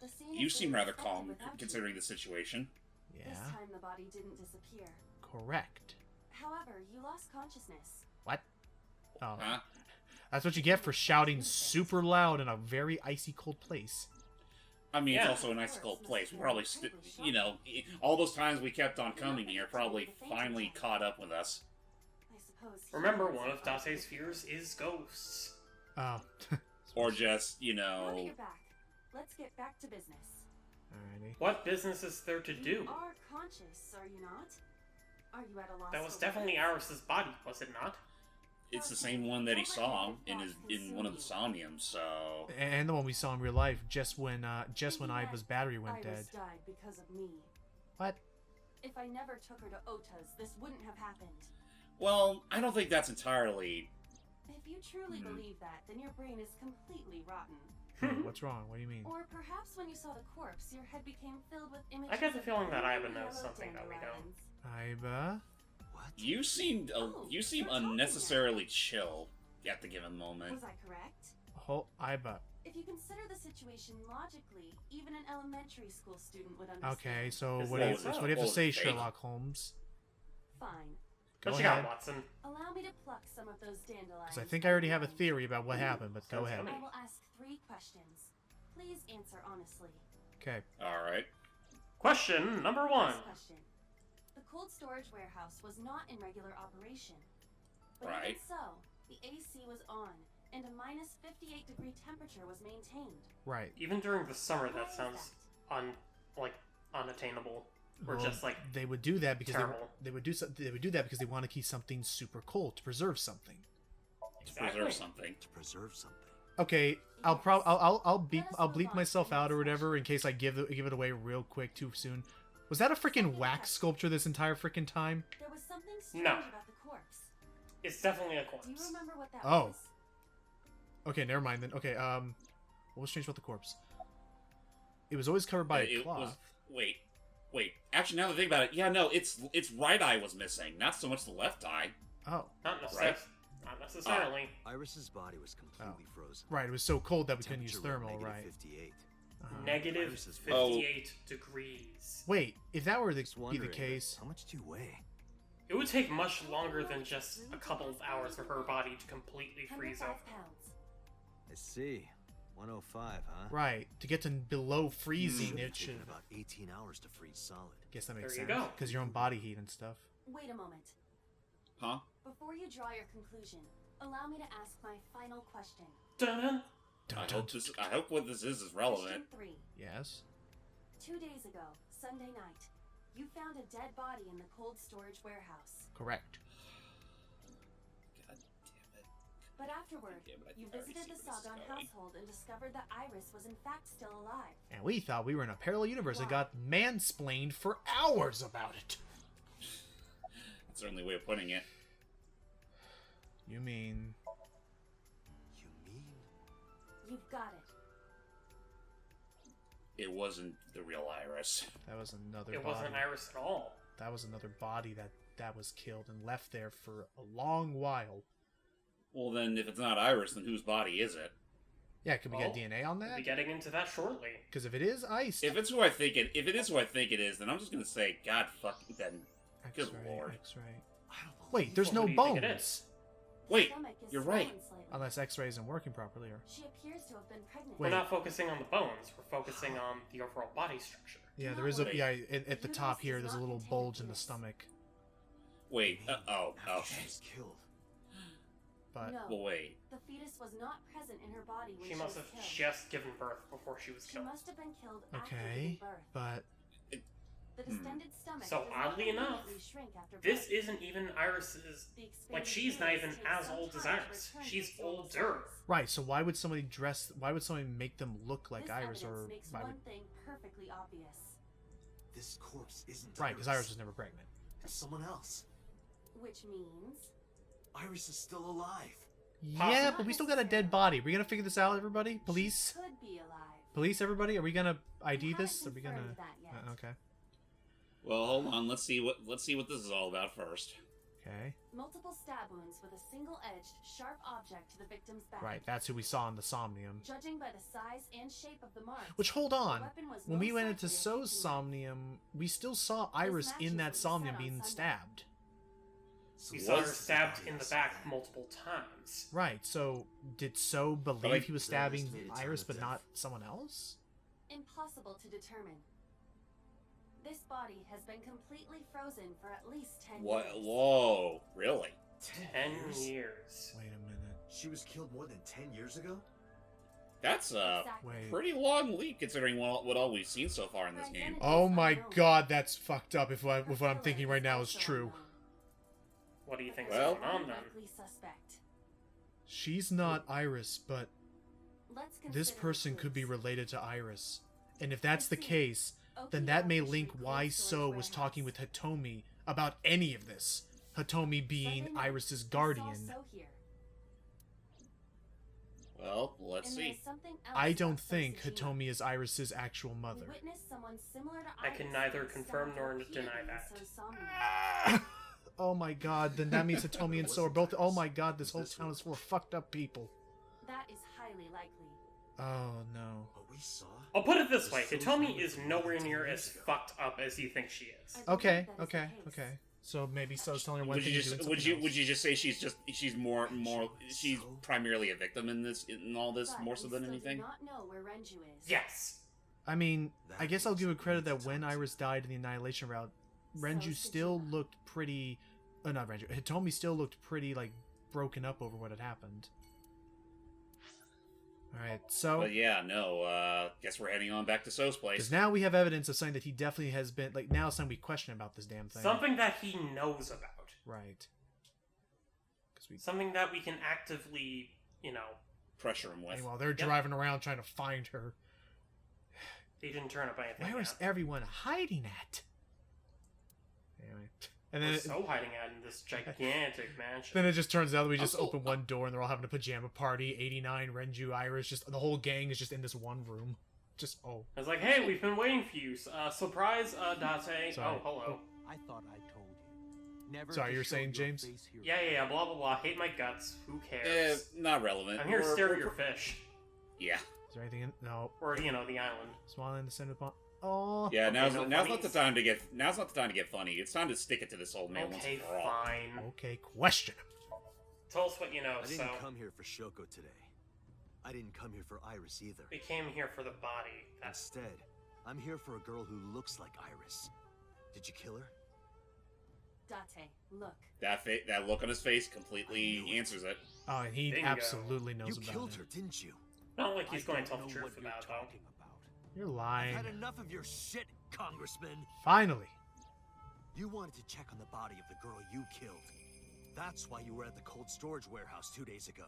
The scene You is seem being rather expected calm without you. considering the situation. This Yeah, time the body didn't disappear. correct. However, you lost consciousness. What? Oh, Huh? that's what you get for shouting super loud in a very icy cold place. I mean, Yeah. it's also a nice cold place. We probably, all those times we kept on coming here probably finally caught up with us. I suppose. Remember, humans one of are Dase's fears is ghosts. Oh. Or just, Now that you're back, let's get back to business. Alrighty. What business is there to You do? are conscious, are you not? Are you at a loss? That was for definitely words? Iris's body, was it not? it's the same one that he saw in one of the Somniums, so... And the one we saw in real life, just when Iba's battery went dead. Iris died because of me. What? If I never took her to Ota's, this wouldn't have happened. Well, I don't think that's entirely... If you truly believe that, then your brain is completely rotten. What's wrong? What do you mean? Or perhaps when you saw the corpse, your head became filled with images. I get the of feeling that glowing Iba knows yellow something that we don't. dandelions. Iba? What? You seem you're talking unnecessarily chill at the given moment. Was I correct? Iba. If you consider the situation logically, even an elementary school student would understand. Okay, so Is what do you, that so? what do you have to Oh, say, fake. Sherlock Holmes? Fine. Go What you ahead. got, Watson? Allow me to pluck some of those dandelions. Because I think I already have a theory about what happened, but go Sounds ahead. yummy. I will ask 3 questions. Please answer honestly. Okay. Alright. Question number 1. First question. The cold storage warehouse was not in regular operation. But Right. even so, the AC was on, and a minus 58-degree temperature was maintained. Right. Even during the summer, Why that is sounds unattainable. Or Well, just like they would do that because terrible. they would do that because they want to keep something super cold to preserve something. To preserve something. To preserve something. Okay, I'll Let us move bleep on myself to the out or next whatever in case I give it away real quick too soon. Was that a freaking wax sculpture this entire freaking time? There was something strange No. about the corpse. It's definitely a corpse. Do you remember what that Oh. was? Okay, never mind then. Okay, what was strange about the corpse? It was always covered by a cloth. Wait. Actually, now that I think about it, yeah, no, its right eye was missing, not so much the left eye. Oh. Not necessarily. Iris's body was completely frozen. Right, it was so cold that we couldn't use Temperature thermal, went right? -58. Negative Iris's 58 degrees. Wait, if that were Just be the wondering, case... how much do you weigh? It would take much longer than just a couple of hours for her body to completely freeze 105 over. pounds. I see. 105, huh? Right, to get to below freezing, Should've it taken should... about 18 hours to freeze solid. Guess that makes There you sense. go. Because your own body heat and stuff. Wait a moment. Huh? Before you draw your conclusion, allow me to ask my final question. Dun-dun. I hope what this is relevant. Question 3. Yes? 2 days ago, Sunday night, you found a dead body in the cold storage warehouse. Correct. God damn it. But afterward, Yeah, but I you think I already visited the see where this is Sagan going. household and discovered that Iris was in fact still alive. And we thought we were in a parallel universe and Why? got mansplained for hours about it. That's the only way of putting it. You mean... You mean? You've got it. It wasn't the real Iris. That was another It body. wasn't Iris at all. That was another body that was killed and left there for a long while. Well, then, if it's not Iris, then whose body is it? Yeah, can we get Well, DNA on We'll that? be getting into that shortly. Because if it is iced... If it's who I think it is, then I'm just gonna say, God fuck, then. Good X-ray, lord. X-ray. I don't believe Wait, there's Well, no who do you think it bones! is? Wait, Stomach is you're right. swollen slightly. Unless X-ray isn't working properly. Or... She appears to have been pregnant. We're not focusing on the bones. We're focusing on the overall body structure. Yeah, there is a... Wait. Yeah, at the top here, there's a little bulge in the stomach. Wait, oh, after she okay. was killed. But... No, Well, wait. the fetus was not present in her body when She she must was have killed. just given birth before she was She killed. must have been killed after Okay, giving birth. but... The distended stomach So, does not oddly enough, immediately shrink after This birth. isn't even Iris's... The expanded Like, she's not fetus even takes as some old as time to Iris. return to She's its normal older. size. Right, so why would somebody dress... Why would somebody make them look like This Iris, or... evidence makes Why would... one thing perfectly obvious, This corpse isn't Right, because Iris was never pregnant. It's someone else. which means Iris is still alive. Yeah, but we still got a dead body. Are we gonna figure this out, everybody? Police? she could be alive. Police, everybody? Are we gonna ID We this? Are haven't we gonna... confirmed that yet. Okay. Well, hold on. Let's see what this is all about first. Okay. Multiple stab wounds with a single-edged, sharp object to the victim's back. Right, that's who we saw in the Somnium. Judging by the size and shape of the marks, Which, hold the on. weapon was When we most went into likely a So's kitchen Somnium, we still saw Iris matches in that what you Somnium said on being Sunday. stabbed. So We saw her was stabbed the in the body back outside? multiple times. Right, so did So believe like, he was the Iris stabbing made it to Iris the but death. not someone else? Impossible to determine. This body has been completely frozen for at least 10 What? years. Whoa, really? 10 years. Wait a minute. She was killed more than 10 years ago? That's a Exactly. Wait. pretty long leap considering what all we've seen so far in this game. Oh my god, that's fucked up if what I'm thinking right now is true. What do you think's Well- going on then? Likely suspect. She's not Iris, but Let's this consider person the could be clues. related to Iris. And if that's the I see. case, then Okie that may dokie link cold why storage So was talking with warehouse. Hitomi about any of this. Hitomi being Sunday night, Iris's we saw guardian. So here. Well, let's And see. there's something else I about don't So think Tsushima. Hitomi is Iris's actual We mother. witnessed someone similar to I can Iris neither being confirm stabbed nor repeatedly deny in that. So's Somnium. Oh my god, then that means Hitomi and So are both. Oh my god, this whole town is full of fucked up people. That is highly likely. Oh no. What we saw? I'll put it this way, Hitomi is nowhere near as fucked up as you think she is. I believe Okay, that is the okay, case. okay. So maybe So's telling her one Would thing you and doing just something else. would you just say she's more she's primarily a victim in all this But more we so than still anything? Do not know where Renju is. Yes. I mean, I That guess I'll means give her we credit need that to when talk to Iris died in the Annihilation route, Renju So still Tsushima. looked pretty... not Renju. Hitomi still looked pretty, like, broken up over what had happened. Alright, so... But yeah, no. Guess we're heading on back to So's place. Because now we have evidence of something that he definitely has been... Like, now it's time we question about this damn thing. Something that he knows about. Right. 'Cause we... Something that we can actively, Pressure him with. Hey, while they're Yep. driving around trying to find her, they didn't turn up anything where is yet. everyone hiding at? Anyway. And then We're so hiding out in this gigantic mansion. then it just turns out that we just Also- open one door and they're all having a pajama party. 89, Renju, Iris, just the whole gang is just in this one room. Just It's like, hey, we've been waiting for you. Surprise, Date. Sorry. Oh, hello. I thought I told you. Never Sorry, to you were show saying, your James? face here. Yeah, blah, blah, blah. Hate my guts. Who cares? Not relevant. I'm here to We're- stare at we're- your fish. Yeah. Is there anything in? No. Or, you know, the island. Small in the center of the pond. Oh. Yeah, now's no not funnies? the time to get funny. It's time to stick it to this old man once Okay, and for all. fine. Okay, question. Tell us what you know, I so... didn't come here for Shoko today. I didn't come here for Iris either. We came here for the body. That's... Instead, I'm here for a girl who looks like Iris. Did you kill her? Date, look. That look on his face completely I knew it. answers it. Oh, and he Bingo. absolutely knows You about killed it. her, didn't you? Not like he's I going to don't tell the know truth what you're about, though. talking about. You're I've lying. had enough of your shit, Congressman. Finally. You wanted to check on the body of the girl you killed. That's why you were at the cold storage warehouse 2 days ago.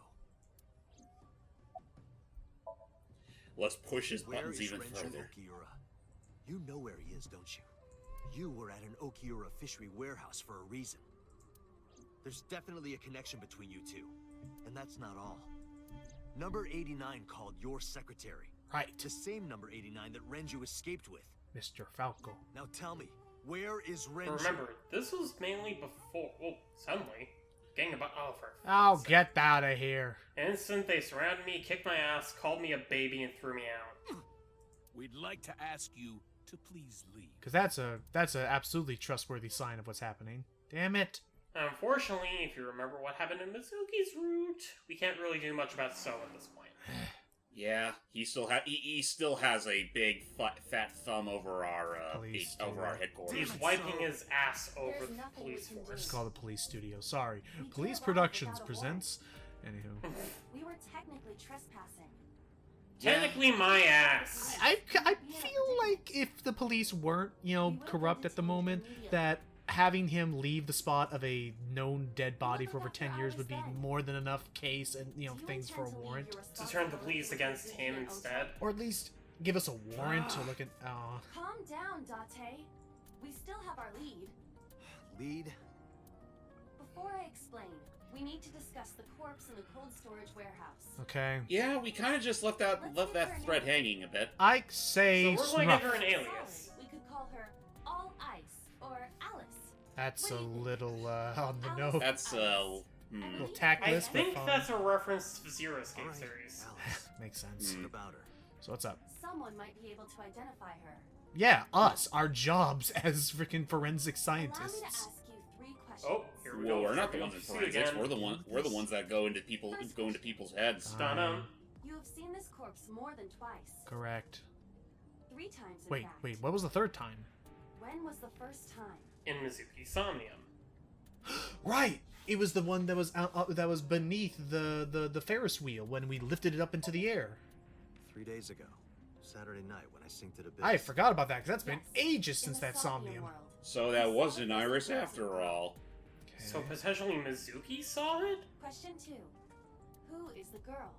Let's push his Where buttons is even Renju further. Okiura? You know where he is, don't you? You were at an Okiura fishery warehouse for a reason. There's definitely a connection between you two. And that's not all. Number 89 called your secretary. Right. The same number 89 that Renju escaped with. Mr. Falco. Now tell me, where is But Renju? remember, this was mainly before... Well, suddenly. Gang about... Oh, for... Oh, get out of here. Instant, they surrounded me, kicked my ass, called me a baby, and threw me out. We'd like to ask you to please leave. Because that's a absolutely trustworthy sign of what's happening. Damn it. Unfortunately, if you remember what happened in Mizuki's route, we can't really do much about So at this point. Yeah, he still has a big fat thumb over our Police over our studio. headquarters. He's Damn it, wiping So. his ass over There's the nothing police we can do. force. It's called the police studio. Sorry. We could Police have Productions without a presents. Anywho. We were technically trespassing. Technically, my ass. I feel like if the police weren't, corrupt at the moment, that having him leave the spot of a known dead body for over 10 years would be more than enough case and, things for a warrant. To turn the police against him instead. Or at least give us a warrant to look at... Calm down, Date. We still have our lead. Lead? Before I explain, we need to discuss the corpse in the cold storage warehouse. Okay. Yeah, we kind of just left that thread hanging a bit. I say So we're going to give her an Snuff. alias. We could call her All Ice or Alice. That's What a do you think? little on the nose. That's little I tactless, but think fun. that's a reference to Zero Escape All right, series. Alice. Makes sense. What about her? So what's up? Someone might be able to identify her. Yeah, us. Our jobs as freaking forensic Allow me to scientists. ask you 3 questions. Oh, here we Well, go. we're not the Here we ones in go. See forensics. again. We're the ones that go into people's heads. Stunum. You have seen this corpse more than twice. Correct. 3 times, in Wait, fact. wait. What was the third time? When was the first time? In Mizuki Somnium. Right. It was the one that was beneath the Ferris wheel when we lifted it up into the air. 3 days ago. Saturday night when I synced it a bit. I forgot about that because that's been Yes, ages in since the that Somnium. world. So that was an Iris after all. So potentially Mizuki saw it? Question 2. Who is the girl?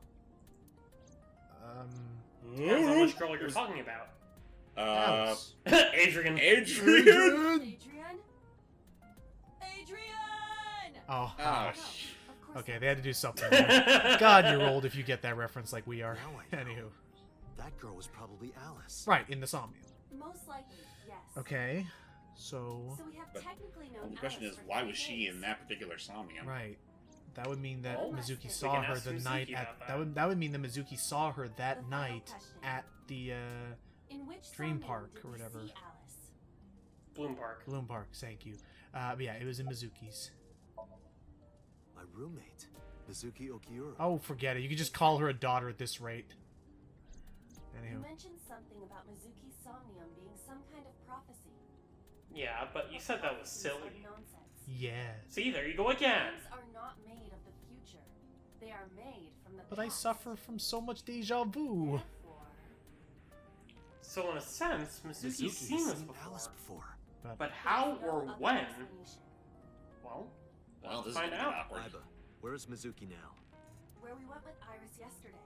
Depends on which girl you're talking about. Alice. Adrian. Adrian. Adrian? Adrian! Oh, Oh, No, sh- of course okay. not. They had to do something. There. God, you're old if you get that reference like we are. Now I know. Anywho, That girl was probably Alice. right in the Somnium. Most likely, yes. Okay, so So we have But technically known the question Alice is, for why 3 was she days. in that particular Somnium? right, that would mean that Well, Mizuki we saw can her ask the Mizuki night at about that. that would mean that Mizuki saw her that The final night question. at the In which Dream Somnium Park did or we whatever. see Alice? Bloom Park. Bloom Park. Thank you. But yeah, it was in Mizuki's. My roommate, Mizuki Okiura. Oh, forget it. You could just call her a daughter at this rate. You Anywho, mentioned something about Mizuki's Somnium being some kind of prophecy. Yeah, but you said that was Prophecies silly. are nonsense. yes. See, there you go again. Things are not made of the future. They are made from the But I past. suffer from so much deja vu. Therefore, So in a sense, Mizuki's Mizuki's seen this Alice before. before. But how there's no or other when? explanation. Well, Well, let's this find is gonna out. get awkward. Iba, where is Mizuki now? Where we went with Iris yesterday,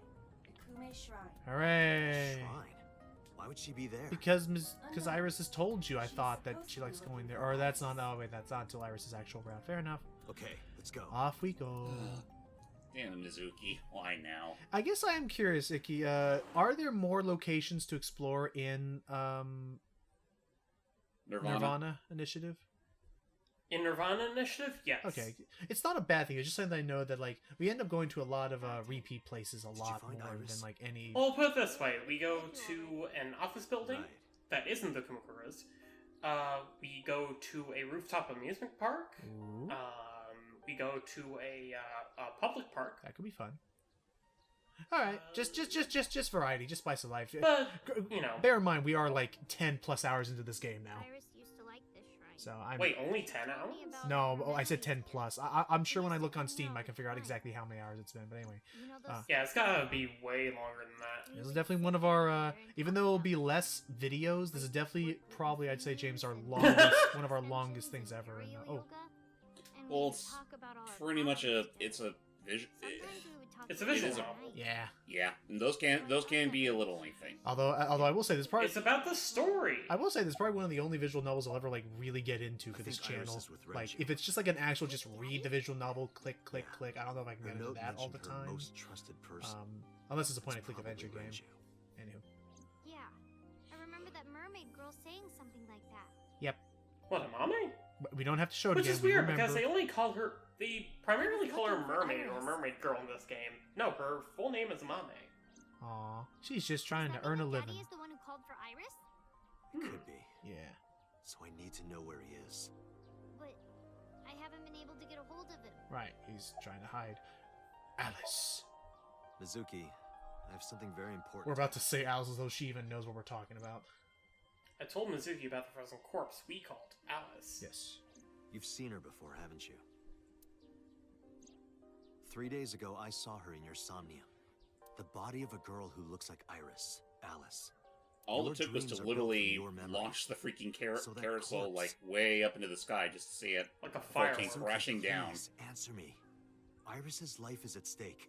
the Kume Shrine. Hooray. Shrine. Why would would she be there? Because Iris has told you, I thought, that she likes going there. Or that's not, oh wait, that's not until Iris's actual route. Fair enough. Okay, let's go. Off we go. Damn, Mizuki. Why now? I guess I am curious, Ikki. Are there more locations to explore in Nirvana Initiative? In Nirvana Initiative, yes. Okay, it's not a bad thing. It's just something I know that like we end up going to a lot of repeat places a lot more than like any. Well, put it this way: we go to an office building Right. that isn't the Kumakura's. We go to a rooftop amusement park. Ooh, We go to a public park. that could be fun. All right, just variety, just spice of life. But you know, Bear in mind, we are like 10+ hours into this game now. Iris used to like this shrine. So I'm wait, only 10 hours? no, I said 10+. I'm sure when I look on Steam, I can figure out exactly how many hours it's been. But anyway, You know those Yeah, it's gotta be way longer than that. this is definitely one of our. Even though it'll be less videos, this is definitely probably I'd say James our longest, one of our longest things ever. And, oh, Well, it's pretty much it's a vision. It's a visual It is a- novel. yeah. And those can be a little lengthy. Although I will say this probably. It's about the story. I will say this is probably one of the only visual novels I'll ever like really get into for I this think Iris channel. is with Like Renji. if it's just like an actual just read the visual novel, click, click, Yeah. click. I don't know if I can Her get into note that all the mentioned her time. most trusted person. Unless it's a point It's and click adventure probably game. Renji. Anywho. Yeah, I remember that mermaid girl saying something like that. Yep. What, a mame? But we don't have to show it Which again. is we weird, remember. because they only call her... They primarily call her Looking for mermaid or Iris. mermaid girl in this game. No, her full name is Mame. Aw, she's just trying Does to that earn a mean that living. Daddy is the one who called for Iris? It could be. Yeah. So I need to know where he is. But I haven't been able to get a hold of him. Right. He's trying to hide. Alice. Mizuki, I have something very important. We're about to say Alice as though she even knows what we're talking about. I told Mizuki about the frozen corpse we called Alice. Yes. You've seen her before, haven't you? 3 days ago, I saw her in your Somnium. The body of a girl who looks like Iris, Alice. All Your it took was dreams to are built literally from your memories. launch the freaking So that carousel corpse- like way up into the sky just to see it Like a before it came firework. crashing down. Please answer me. Iris's life is at stake.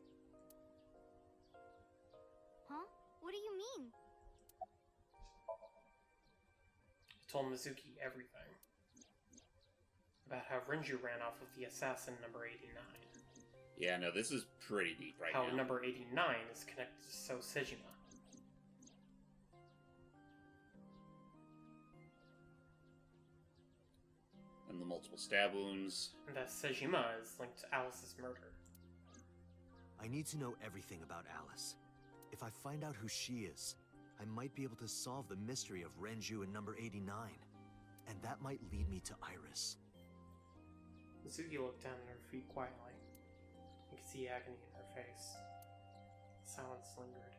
Huh? What do you mean? I told Mizuki everything. About how Renju ran off with the assassin number 89. Yeah, no, this is pretty deep right How now. number 89 is connected to So Sejima. And the multiple stab wounds. And that Sejima is linked to Alice's murder. I need to know everything about Alice. If I find out who she is, I might be able to solve the mystery of Renju and number 89. And that might lead me to Iris. Mizuki looked down at her feet quietly. You could see agony in her face. Silence lingered.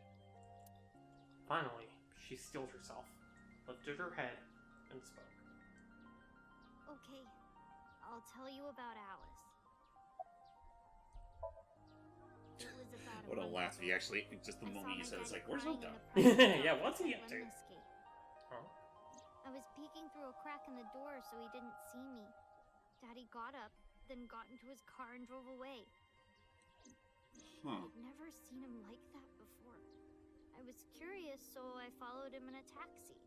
Finally, she steeled herself, lifted her head, and spoke. Okay, I'll tell you about Alice. It was about What a month laugh ago. he actually, just the I saw moment he my said it's daddy like, where's crying Oda? in the private Yeah, cell what's he so up I to? couldn't escape. Huh? I was peeking through a crack in the door so he didn't see me. Daddy got up, then got into his car and drove away. Huh. I'd never seen him like that before. I was curious, so I followed him in a taxi.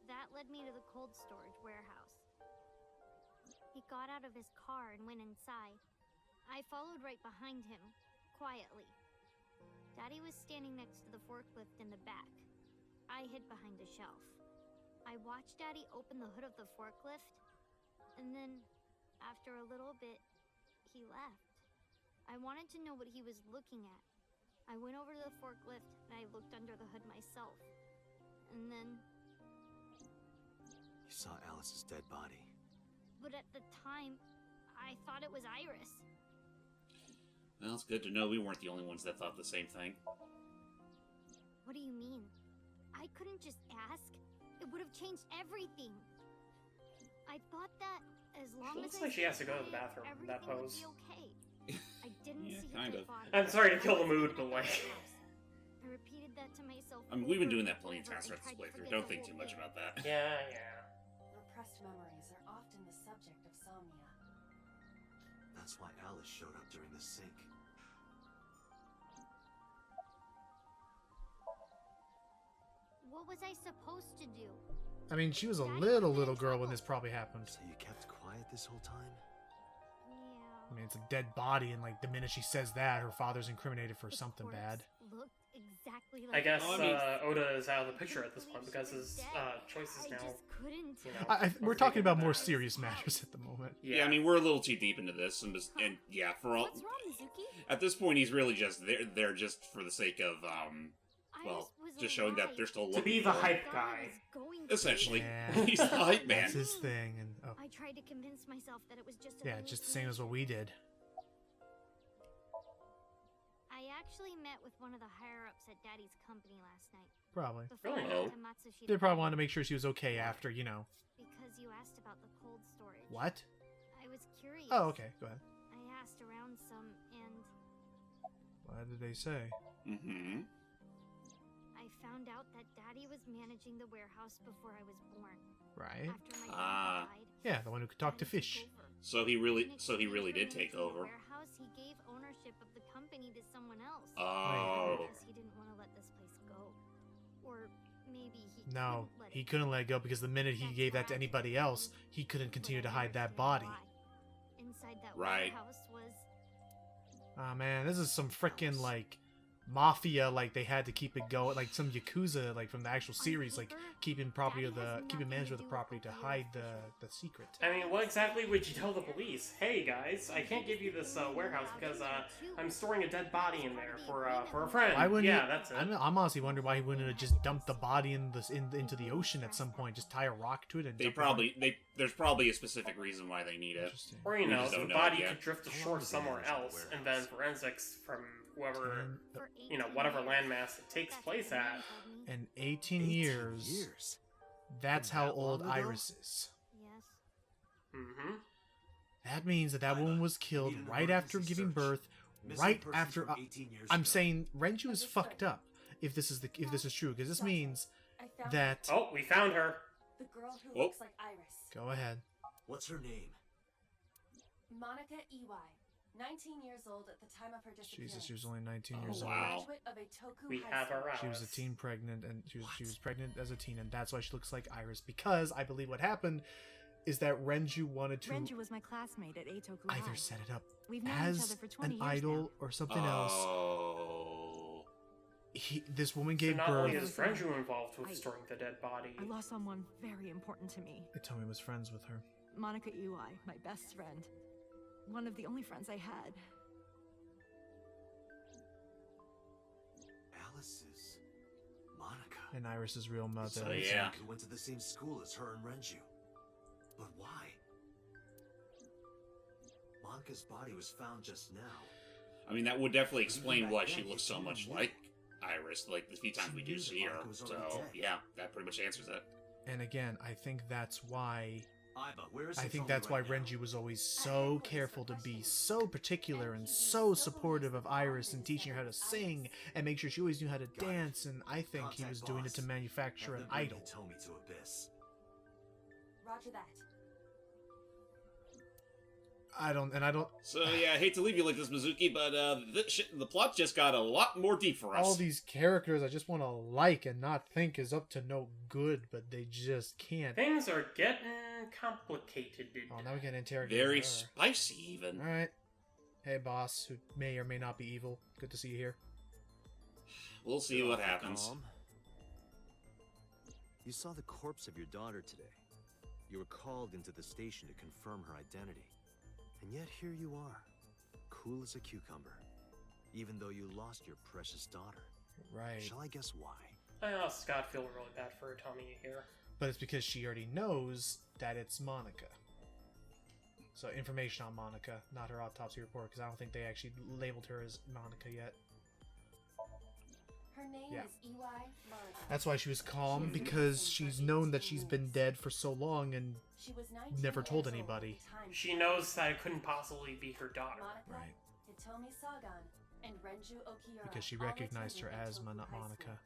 That led me to the cold storage warehouse. He got out of his car and went inside. I followed right behind him, quietly. Daddy was standing next to the forklift in the back. I hid behind a shelf. I watched Daddy open the hood of the forklift, and then, after a little bit, he left. I wanted to know what he was looking at. I went over to the forklift and I looked under the hood myself. And then, You saw Alice's dead body. but at the time, I thought it was Iris. Well, it's good to know we weren't the only ones that thought the same thing. What do you mean? I couldn't just ask. It would have changed everything. I thought that as long She as looks I like she has to stayed go to the quiet, bathroom in that everything would pose. be okay. I didn't Yeah, see kind her of. dead body. I'm sorry to kill I the mood, was but like... in the house. I repeated that to myself. I mean, we've been over doing and that plenty of over times and throughout this tried to playthrough. forget Don't the think whole too much thing. about that. Yeah. Repressed memories are often the subject of somnia. That's why Alice showed up during the sync. What What was I supposed to do? I mean, she was a little girl when this probably happened. So you kept quiet this whole time? I mean, it's a dead body, and like the minute she says that, her father's incriminated for something bad. Looked exactly I guess Oda is out of the picture at this point because his choices now. You know, We're talking about more serious matters at the moment. Yeah, I mean, we're a little too deep into this, and yeah, for all. What's wrong, Mizuki? At this point, he's really just there just for the sake of well, just showing that they're still looking to be the for him. hype guy. Essentially, Yeah. he's the hype man. That's his thing, and I tried to convince myself that it was just a yeah, just the same as what we did. I actually met with one of the higher-ups at Daddy's company last night. Probably. Before I Really? went to Matsushita They probably Bay, wanted to make sure she was okay after, you know. Because you asked about the cold storage. What? I was curious. Oh, okay. Go ahead. I asked around some, and What did they say? Mm-hmm. I found out that Daddy was managing the warehouse before I was born. Right. After my dad died, Yeah, the one who could talk to Daddy fish. took over. So he really In exchange for did take managing the over. warehouse, he gave ownership of the company to someone else. Oh. Because he didn't want to let this place go. Or maybe he No, couldn't let he it couldn't go. let it go because the minute he That's gave that to tragic. anybody else, he couldn't continue to But I hide that understood body. why. Inside that Right. warehouse was Oh man, this is some frickin' like mafia, like they had to keep it going, like some yakuza, like from the actual series, like keeping property of the keeping management of the property to hide the secret. I mean, what exactly would you tell the police? Hey guys, I can't give you this warehouse because I'm storing a dead body in there for a friend. Why wouldn't yeah, he, that's it. I'm honestly wondering why he wouldn't have just dumped the body into the ocean at some point, just tie a rock to it and They dump probably there's probably a specific reason why they need it. Interesting. Or you We know, just the don't know body it yet. could drift How long ashore have they somewhere managed the else, and then warehouse? forensics from whoever for you know 18 whatever years. landmass it takes That's place what at. Daddy told me. And 18 18 years. years. That's From how that old long ago? Iris is. Yes. Mm-hmm. That means that woman was killed Need an right after emergency giving search. birth, Missing right persons after. from 18 years I'm ago. saying Renju is fucked up. If this is true, because this means I found that. Oh, we found her. the girl who Oh. looks like Iris. Go ahead. What's her name? Monica EY. 19 years old at the time of her disappearance. Jesus, she was only 19 years Oh, old. wow. Graduate of a Toku We high have school. our hours. She was a teen pregnant, and she was pregnant as a teen, and that's why she looks like Iris. Because I believe what happened is that Renju wanted to Renju was my classmate at Eitoku either High. set it up We've known each other as for 20 an years idol now. or something else. Oh. This woman So gave not only birth. is Renju involved with I- storing the dead body. I lost someone very important to me. Hitomi was friends with her. Monica Iwai, my best friend. One of the only friends I had. Alice's Monica. And Iris's real mother. So, yeah. Who went to the same school as her and Renju. But why? Monica's body was found just now. I mean, that would definitely explain Back why then, she you looks so didn't much know. like Iris, like the few times She we do knew see her. Monica was So, already dead. yeah, that pretty much answers it. And again, I think that's why. Aiba, where is I think Hitomi that's why right now? Renju was always so careful to be so particular and so supportive of Iris and teaching her how to sing and make sure she always knew how to dance. And I think he Contact was doing it to boss. manufacture Have an them bring idol. Hitomi to Abyss. Roger that. I don't. So, yeah, I hate to leave you like this, Mizuki, but the plot just got a lot more deep for us. All these characters I just want to like and not think is up to no good, but they just can't. Things are getting complicated. Oh, now we can interrogate. Very her. spicy, even. All right. Hey, boss, who may or may not be evil. Good to see you here. We'll see what happens. Calm. You saw the corpse of your daughter today. You were called into the station to confirm her identity. And yet here you are, cool as a cucumber, even though you lost your precious daughter. Right. Shall I guess why? I know Scott feel really bad for Hitomi here. But it's because she already knows that it's Monica. So information on Monica, not her autopsy report, because I don't think they actually labeled her as Monica yet. Her name Yeah. is EY Monica. That's why she was calm, because she's known that she's been dead for so long and She was 19 never told years old anybody. at the time She knows that it couldn't possibly be her daughter. Monica, Right. Hitomi Sagan, and Renju Okiura. Because she all recognized her attended as Toku High Monica. School.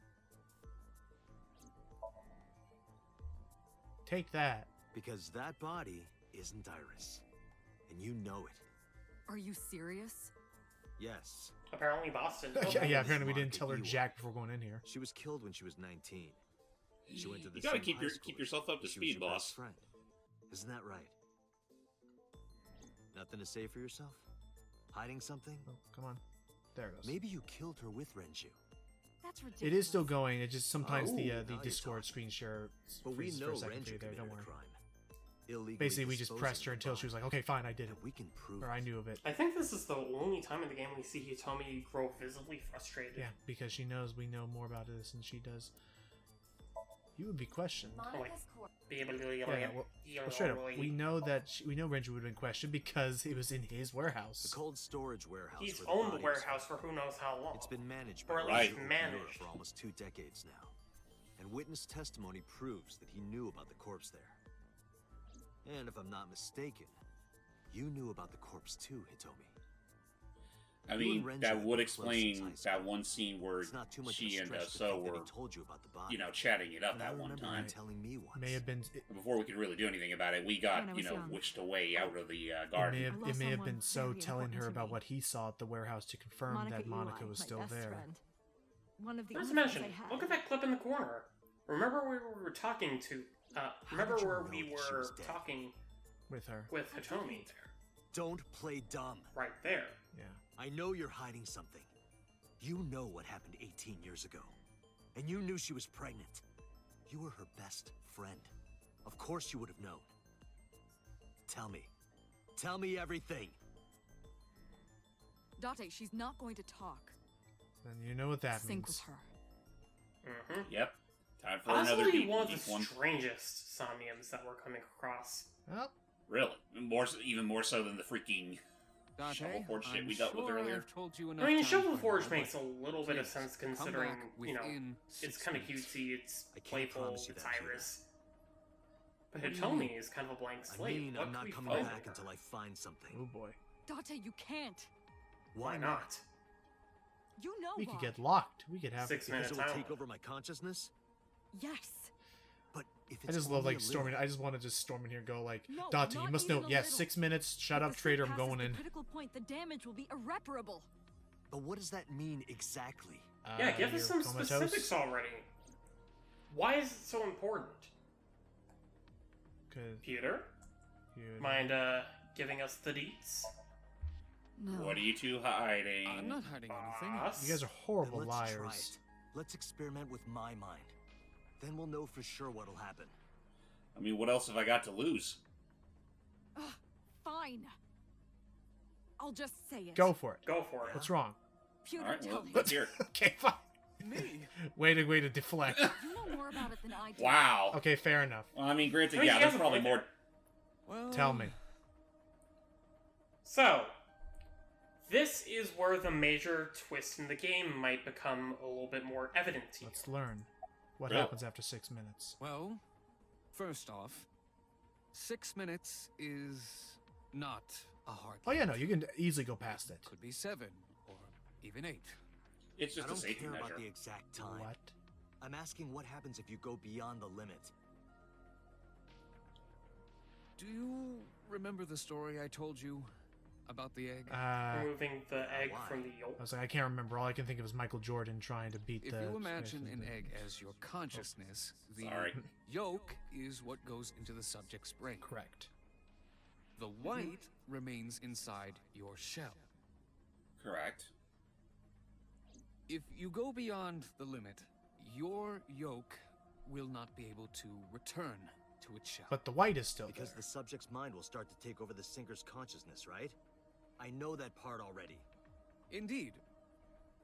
Take that. Because that body isn't Iris. And you know it. Are you serious? Yes. Apparently Boston. Yeah, Okay. apparently we didn't Monica tell her Iwai. jack before going in here. She was killed when she was 19. She went to the You gotta same keep high school keep yourself up to she was speed, your boss. best friend. Isn't that right? Nothing to say for yourself? Hiding something? Oh, come on. There it goes. Maybe you killed her with Renju. That's ridiculous. It is still going. It just sometimes Oh, the now you're Discord talking. screen share But we freezes know for a second for Renju you there. committed Don't a worry. crime. Illegally Basically, we just disposing pressed her of the until she was body. like, "Okay, fine, I did it," And we can prove or I knew of it. I think this is the only time in the game we see Hitomi grow visibly frustrated. Yeah, because she knows we know more about this than she does. You would be questioned. Monica's corpse. Yeah, well, straight up, we know that we know Renju would have been questioned because it was in his The warehouse. cold storage warehouse. He's where owned the body was warehouse found. for who knows how long. It's been managed Or by at least Renju managed. for almost 2 decades now. And witness testimony proves that he knew about the corpse there. And if I'm not mistaken, you knew about the corpse too, Hitomi. I You mean, and Renju that have would been close explain since high that school. one scene where It's not too much she of a and stretch to So think that were, he told you about the body. you know, chatting it up And I that one remember time. him telling me once. May have been. Before we could really do anything about it, we When got, I you was know, young. wished away out of the It may garden. have, I it lost may have someone been so very telling her important to about me. what he saw at the warehouse to confirm that Monica Iwai, was my still best there. friend. One of the Not to only friends mention, I had. look at that clip in the corner. Remember where we were talking to? Remember did you where know we that she were was dead? talking With her. with Hitomi? Don't play dumb. Right there. Yeah. I know you're hiding something. You know what happened 18 years ago. And you knew she was pregnant. You were her best friend. Of course you would have known. Tell me. Tell me everything. Date, she's not going to talk. Then you know what that Sync means. with her. Mm-hmm. Yep. Time for another Possibly deep, one of deep the one. strangest Somniums that we're coming across. Well, Really. Even more so than the freaking Date, shovelboard shit I'm we dealt with sure earlier. I've told you I enough mean, times Shovel by Forge now, makes but a little bit of please, sense come considering, back you know, within it's 6 kind of minutes. cutesy, it's I can't playful, promise you it's that, Kira. Iris. But What do you Hitomi mean? is kind of a blank I slate. mean, What I'm could not we coming find back in her? until I find something. oh boy. Date, you can't. Why not? You know We why. could get locked. We could have. 6 Because minutes it will out. take over my consciousness? Yes. But if I it's just love only like a storming. little- I just want to just storm in here and go like, No, Dante, you not must know. even a Yes, little. 6 minutes. Shut If up, the traitor. sync I'm passes going the in. critical point, the damage will be irreparable. But what does that mean exactly? Yeah, give you're us some comatose? specifics already. Why is it so important? Good. Peter? Good. Mind, giving us the deets? No. What are you two hiding? I'm not hiding anything. Boss? You guys are Then horrible let's try liars. it. Let's experiment with my mind. Then we'll know for sure what'll happen. I mean, what else have I got to lose? Ugh, fine. I'll just say it. Go for it. Go for it. What's wrong? Pewter, All right, tell well, him. let's hear it. Okay, fine. Me? way to deflect. You know more about it than I do. Wow. Okay, fair enough. Well, I mean, granted, I mean, yeah, she there's has a probably point more. Well, Tell me. So, this is where the major twist in the game might become a little bit more evident to you. Let's learn what Really? happens after 6 minutes. Well, first off, 6 minutes is not a hard. Oh yeah, no, you can easily go past it. Could be 7 or even 8. It's I just a don't safety care measure. about the exact time. What? I'm asking what happens if you go beyond the limit. Do you remember the story I told you about the egg? Removing the egg why? from the yolk. I was like, I can't remember. All I can think of is Michael Jordan trying to beat If the. you imagine an egg as your consciousness, the Sorry. yolk is what goes into the subject's brain. Correct. The white remains inside your shell. Correct. If you go beyond the limit, your yolk will not be able to return to its shell. But the white is still Because there. the subject's mind will start to take over the sinker's consciousness, right? I know that part already. Indeed,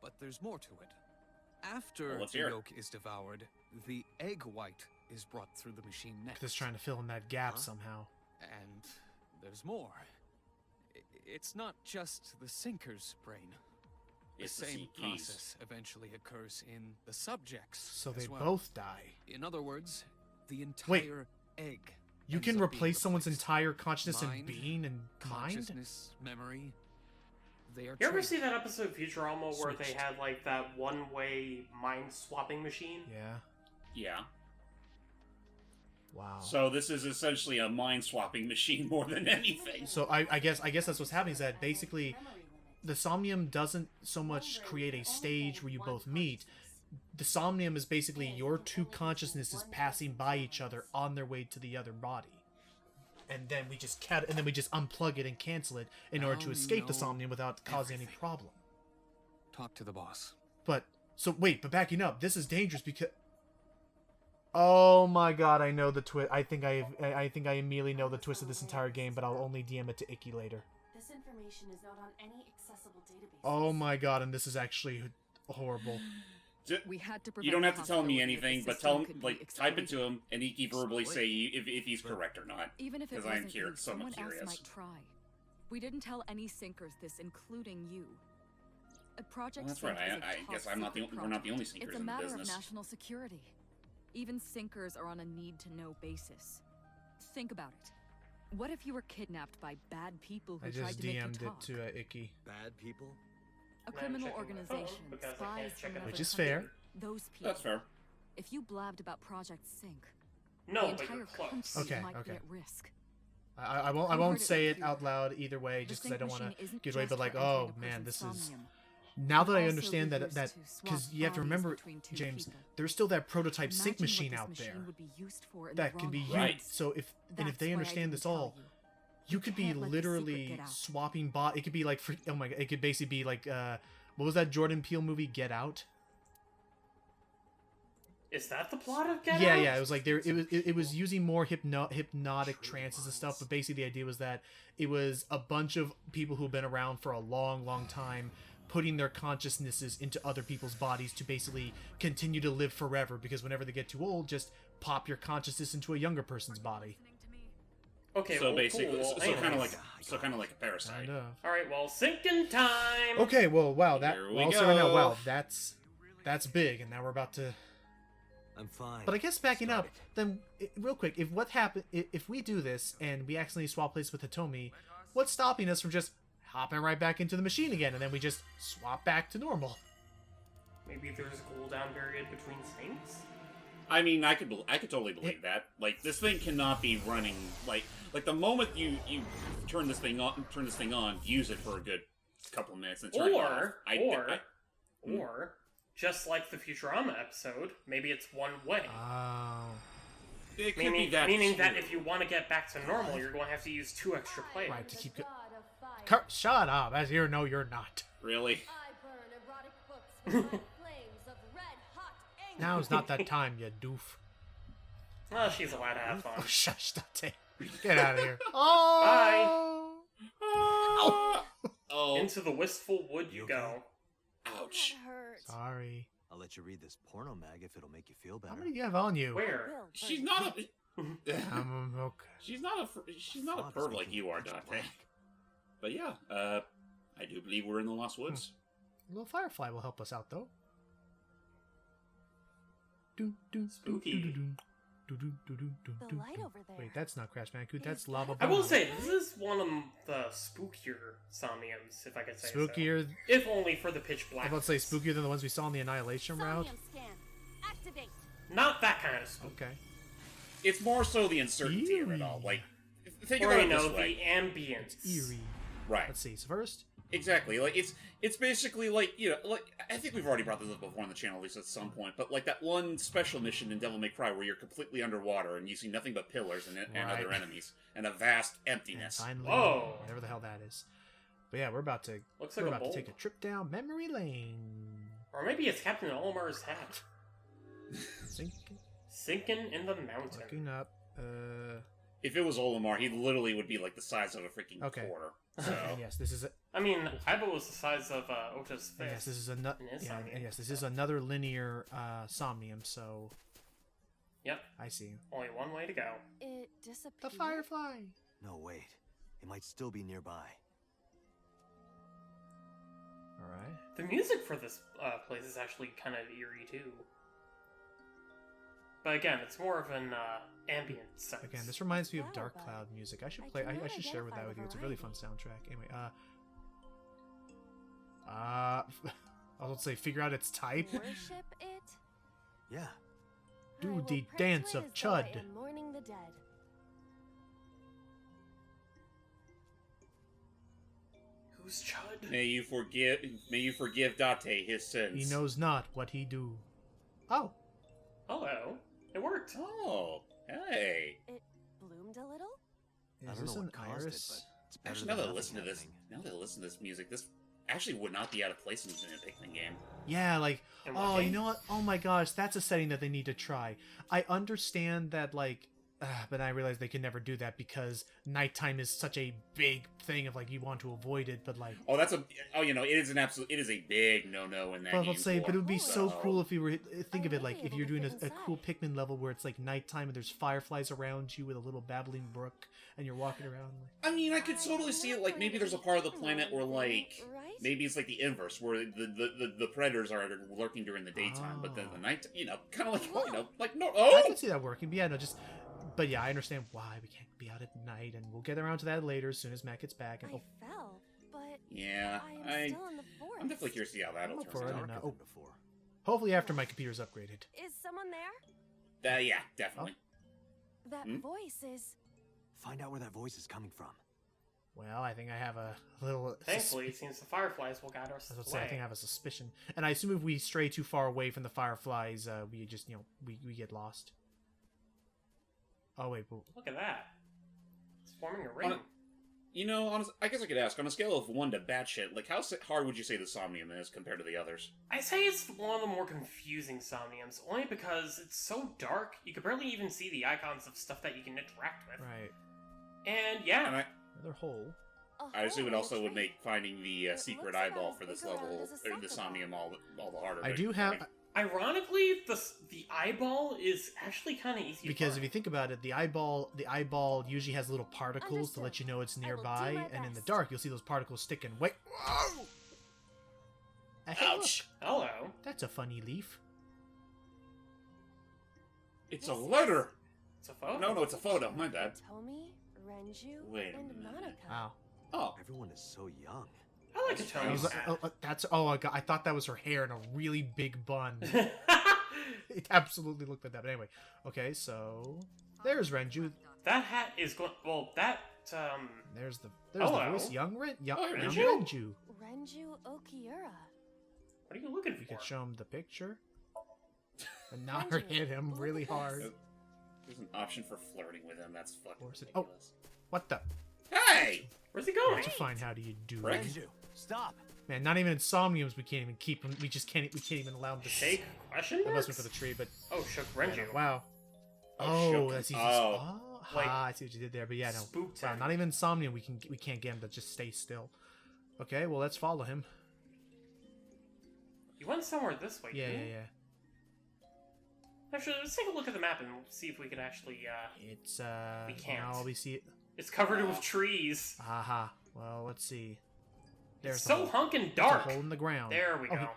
but there's more to it. After Well, let's the hear it. yolk is devoured, the egg white is brought through the machine next. Just trying to fill in that gap Huh? somehow. And there's more. It's not just the sinker's brain. It's the the same CPs. process eventually occurs in the subjects. So as they well. both die. In other words, the Wait, entire egg. You ends can up being replace someone's replaced. entire consciousness Mind, and being and mind? Consciousness, memory. They are You ever traded. see that episode of Futurama where they Switched. had like that one-way mind-swapping machine? Yeah. Yeah. Wow. So this is essentially a mind swapping machine more than anything. So I guess that's what's happening is that basically the Somnium doesn't so much create a stage where you both meet. the Somnium is basically your two consciousnesses passing by each other on their way to the other body. And then we just unplug it and cancel it in order to escape the Somnium without causing any problem. Talk to the boss. But backing up, this is dangerous because... Oh my god, I know the twist. I think I immediately know the twist of this entire game, but I'll only DM it to Ikki later. This information is not on any accessible database. Oh my god, and this is actually horrible. We had to You don't have to tell me anything, but tell him, type it to him, and Ikki verbally say if he's correct or not. Even if it Because I'm wasn't you, somewhat someone else curious. might try. We didn't tell any sinkers this, including you. A project Well, that's right. Sync is a I guess top I'm not the secret we're not the only project. sinkers It's a in the matter business. of national security. Even sinkers are on a need-to-know basis. Think about it. What if you were kidnapped by bad people who I tried just to make you DM'd it talk? to Ikki. Bad people? A I'm criminal checking my phone organization, because I spies can't check from it. another Which is country. fair. Those people. That's fair. If you blabbed about Project Sync, No, the but you're entire close. country Okay, might be okay. at risk. I You won't heard say it it out loud either way, The just because I sync don't want machine to isn't give away. just But like, for entering oh a man, person's this is somnium. now that I Also understand be that used to because swap you have to bodies remember, between two James, people. there's still that prototype sync Imagine what machine this out machine there would be used for in that the can be wrong used. Right. So if That's they why I understand didn't this tell all, you. you could be can't let the secret literally get out. swapping bot. It could be like, oh my god, it could basically be like, what was that Jordan Peele movie, Get Out? Is that the plot of Get Yeah, Out? yeah. It was like it was using more hypnotic trances and stuff, but basically the idea was that it was a bunch of people who've been around for a long, long time putting their consciousnesses into other people's bodies to basically continue to live forever. Because whenever they get too old, just pop your consciousness into a younger person's body. Okay, So well, basically, cool. so kind of Anyways. like a parasite. Kind of. All right, well, sinking time. Okay, well, wow, that Here we well, I'll say right now, go. wow, that's big, and now we're about to. I'm fine. But I guess backing Start up, then real quick, if we do this and we accidentally swap places with Hitomi, what's stopping us from just hopping right back into the machine again, and then we just swap back to normal? Maybe there's a cooldown period between syncs. I mean, I could totally believe that. Like, this thing cannot be running like the moment you turn this thing on, use it for a good couple of minutes and turn it off. Or just like the Futurama episode, maybe it's one way. Oh. It could be Meaning that true. if you want to get back to normal, you're going to have to use 2 extra players. Right, to keep shut up, as you're no, you're not. Really? I burn erotic books with my flames of red hot anger. Now's not that time, you doof. Well, she's allowed to have fun. Oh, shush, Dante. Get out of here. Oh. Oh. Into the wistful wood you go. Ouch. That hurts. Sorry. I'll let you read this porno mag if it'll make you feel better. How many do you have on you? Where? Will She's burn. not a. Okay. She's not a Father's perv like making you are, pitch Dante. black. But yeah, I do believe we're in the Lost Woods. A little firefly will help us out, though. Spooky. The light over there. Wait, that's not Crash Bandicoot. That's Is Lava I will Bubble. say, this is one of the spookier Somniums, if I could say so. Spookier. If only for the pitch I black. was about to say spookier than the ones we saw on the Annihilation route. Somnium scan. Activate. Not that kind of spook. Okay. It's more so the uncertainty of it all. Like, think Or, about you it know, this way. the ambience. Eerie. Right. Let's see. So first, Exactly. Like it's basically like, you know, like I think we've already brought this up before on the channel, at least at some point. But like that one special mission in Devil May Cry where you're completely underwater and you see nothing but pillars and Right. other enemies and a vast and emptiness. finally, Whoa. whatever the hell that is. But yeah, we're about to Looks we're like a about to bowl. take a trip down memory lane. Or maybe it's Captain Olimar's hat. Sinking, Sinking in the mountain. looking up. If it was Olimar, he literally would be like the size of a freaking Okay. quarter. So And yes, this is a, I mean, Aiba was the size of Ota's fist. and yes, this is another. in his Yeah, Somnium. and yes, this is another linear Somnium. So Yep, I see only one way to go. It the disappeared. firefly. No, wait. It might still be nearby. All right. The music for this place is actually kind of eerie too. But again, it's more of an ambient sense. Again, this reminds me of Dark Lullaby. Cloud music. I should I play. I cannot should share with that identify with you. the It's a really fun variety. soundtrack. Anyway, I was say figure out its type. Worship it. Yeah. Do I will the pray dance to of it as though I Chud. am mourning the dead. Who's Chud? may you forgive Date his sins. He knows not what he do. Oh. Hello. It worked. Oh, hey. It bloomed a little? I don't know what caused it, but it's better Actually, than now that I nothing listen to this, happening. now that I listen to this music, this actually would not be out of place in a Pikmin game. Yeah, like, In what oh, you game? know what? Oh my gosh, that's a setting that they need to try. I understand that, like, but I realize they can never do that because nighttime is such a big thing of, like, you want to avoid it, but, like... Oh, it is a big no-no in that Well, game. let's say, but it would be so So- cool if you were... Think of it like, I'd be if able you're to doing fit a cool inside. Pikmin level where it's, like, nighttime and there's fireflies around you with a little babbling brook, and you're walking around, like... I mean, I could totally see it, like, maybe there's a part of the planet where, like... Maybe it's like the inverse, where the predators are lurking during the daytime, but then the night, kind of like, like, no, I can see that working, but yeah, no, just... But yeah, I understand why we can't be out at night, and we'll get around to that later as soon as Matt gets back. And, I fell, but Yeah, I am still in the forest. I'm definitely curious to see how that'll I'm up for turn it, out. and, Darker than before. hopefully after my computer's upgraded. Is someone there? Yeah, definitely. That Hmm? voice is... Find out where that voice is coming from. Well, I think I have a little... Thankfully, it seems the fireflies will guide us I was about to away. say, I think I have a suspicion. And I assume if we stray too far away from the fireflies, we just, we get lost. Oh, wait, but... Look at that. It's forming a ring. Honestly, I guess I could ask, on a scale of 1 to batshit, like, how hard would you say the Somnium is compared to the others? I say it's one of the more confusing Somniums, only because it's so dark, you could barely even see the icons of stuff that you can interact with. Right. And yeah, And Another hole. I assume it hole also in a would tree. make finding the It secret looks about eyeball as for this big around level, as a or the soccer Somnium, all the harder. I to do have... find. ironically, the eyeball is actually kind of easy Because to if you find. think about it, the eyeball usually has little particles to let you know it's I will do nearby, my and in the best. dark, you'll see those particles sticking. Wait! Whoa! Hey, look, Ouch! Hello. that's a funny leaf. It's a letter! It's a photo. No, it's a photo. My bad. Hitomi, Renju, Wait a and minute. Monica. Wow. Oh, Everyone is so young. I like I was Hitomi's like, that's... Oh, my God, I thought that was her hair in a really big bun. hat. It absolutely looked like that. But anyway, okay, so... There's Renju. That hat is going... Well, that, There's the Hello. voice. Young Renju? Renju. Renju Okiura. What are you looking We for? could show him the picture. And not her Renju, hit him look really at this. hard. there's an option for flirting with him. That's fucking Or is it- oh. ridiculous. What the? Hey! Where's he going? To find how do you do Rick? it? Renju, stop! Man, not even in Somniums we can't even keep him. We can't even allow him to Shake? Question That must be marks? for the tree, but Oh, shook yeah, Renju. no, wow. Oh, Oh, shook that's him. easy. Oh. Like, I see what you did there, but yeah, no. spooked Wow, him. not even in Somnium we can't get him to just stay still. Okay, well let's follow him. You went somewhere this way, Yeah, didn't yeah, you? yeah. Actually, let's take a look at the map and see if we can actually, It's We can't. now we see it. It's covered with trees. Haha. Well, let's see. There's It's the so hole. hunkin' There's dark. a hole in the ground. There we Oh, go.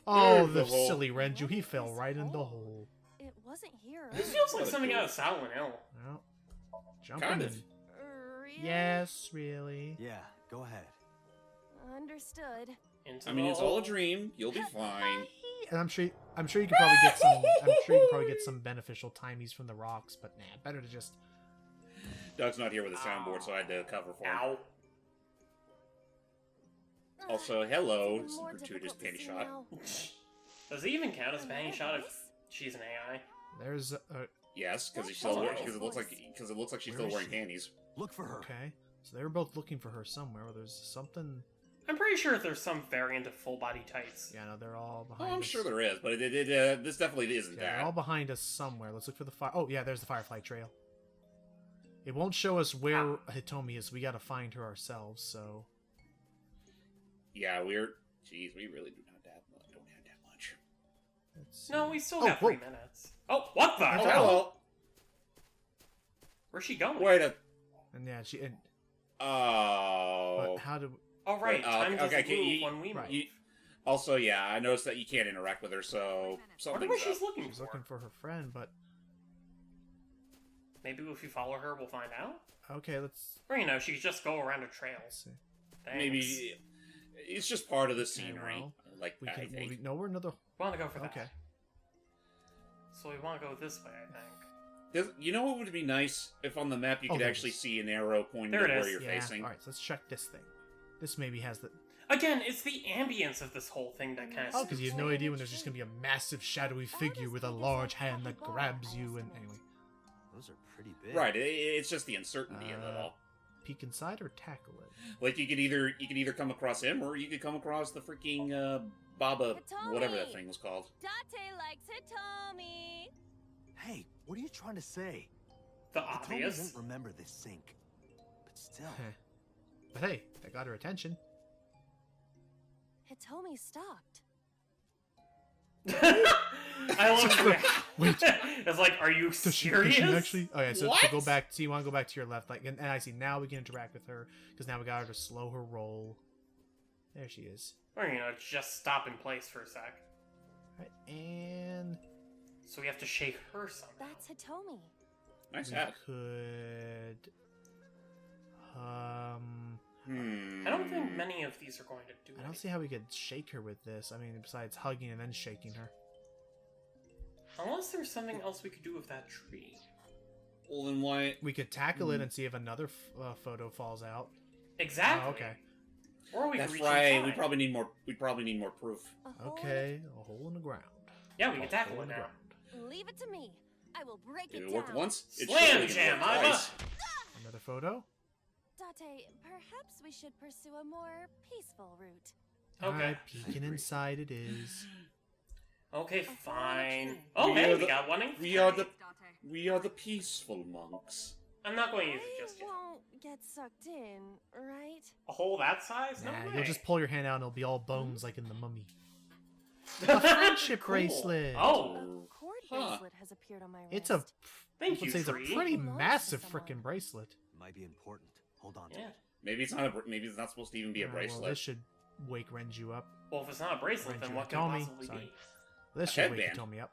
Oh, There's the the hole. silly Renju. He What fell is right in the hole? hole. It wasn't here. This earlier. feels like something out of Silent Hill. Well, jump Kind in. of. Really? Yes, really. Yeah, go ahead. Understood. Into I mean, the it's all hole. a dream. You'll be fine. And I'm sure you could probably get some. I'm sure you could probably get some beneficial timies from the rocks, but nah, better to just. Doug's not here with the soundboard, so I had to cover for him. Ow. Also, hello, It's even more gratuitous difficult to panty see shot. now. Does it even count as a panty Another shot if voice? she's an AI? There's Yes, because That's she's still fine. because it looks like she's Where still is wearing she? panties. Look for her. okay. So they were both looking for her somewhere. There's something. I'm pretty sure there's some variant of full body tights. Yeah, no, they're all Oh, behind. I'm us. sure there is, but this definitely isn't Yeah, they're that. all behind us somewhere. Let's look for the fire. Oh, yeah, there's the firefly trail. It won't show us where Hitomi is. We got to find her ourselves. So Yeah, Jeez, we really don't have that much. let's see. No, we still Oh, got 3 whoa. minutes. Oh, what the Oh, Oh, hell? hello. Where's she going? Wait a. And yeah, she. And, Oh. but how do? Oh, right. Wait, Time doesn't okay, move you- when we right. move. Also, yeah, I noticed that you can't interact with her, so I wonder something's what she's up. looking She's for. looking for her friend, but Maybe if we follow her, we'll find out? okay, let's Or, she could just go around a trail. see. Thanks. Maybe it's just part of the scenery. well, like We I can. think. No, we're another. We want to go for that. Okay. So we want to go this way, I think. You know what would be nice if on the map you Oh, could there it actually is. see an arrow pointing There to it where is. you're Yeah. facing. All right, so let's check this thing. This maybe has the. Again, it's the ambience of this whole thing that kind of. Oh, because you have no idea when there's just gonna be a massive shadowy figure with a large hand that grabs you. And anyway, Those are pretty big. Right, it's just the uncertainty of it all. Peek inside or tackle it. Like you could either come across him or you could come across the freaking Baba, whatever that thing was called. Date likes Hitomi. Hey, what are you trying to say? The Hitomi obvious. won't remember this sink. But still. But hey, that got her attention. Hitomi stopped. I love it. Wait. It's like, are you Does she serious? actually? Oh yeah, so What? to go back, so you want to go back to your left, like, and I see now we can interact with her because now we got her to slow her roll. There she is. Or, just stop in place for a sec. Right, and So we have to shake her somehow. That's Hitomi. Nice we hat. could. I don't think many of these are going to do I don't see how we could shake her with this. I mean, besides hugging and then shaking her. Unless there's something else we could do with that tree. Well, then why? We could tackle it and see if another photo falls out. Exactly. Oh, okay. Or we That's could reach right. inside. We probably need more. We probably need more proof. Okay, a hole in the ground. Yeah, we can A tackle hole it in the now. ground. Leave it to me. I will break Did it it down. work once? It Slam surely can jam, work Iva! twice. Another photo. Date, perhaps we should pursue a more peaceful route. Okay. Alright, peeking inside it is. Okay, fine. tree. Oh, We hey, are we the- got one in. We are the peaceful monks. I'm not going to use it I just yet. won't get sucked in, right? A hole that size? No Nah, way. you'll just pull your hand out and it'll be all bones like in the mummy. A friendship Cool. bracelet. Oh, A cord Huh. bracelet has appeared on my wrist. It's a. thank I would you, say it's a tree. pretty Belongs to massive someone. freaking bracelet. Might be important. Hold on to Yeah. it. Maybe it's not. Maybe it's not supposed to even be a Alright, bracelet. Well, this should wake Renju up. Well, if it's not a bracelet, then Renju what could it Hitomi. possibly Sorry. be? This A should wake headband. Hitomi up.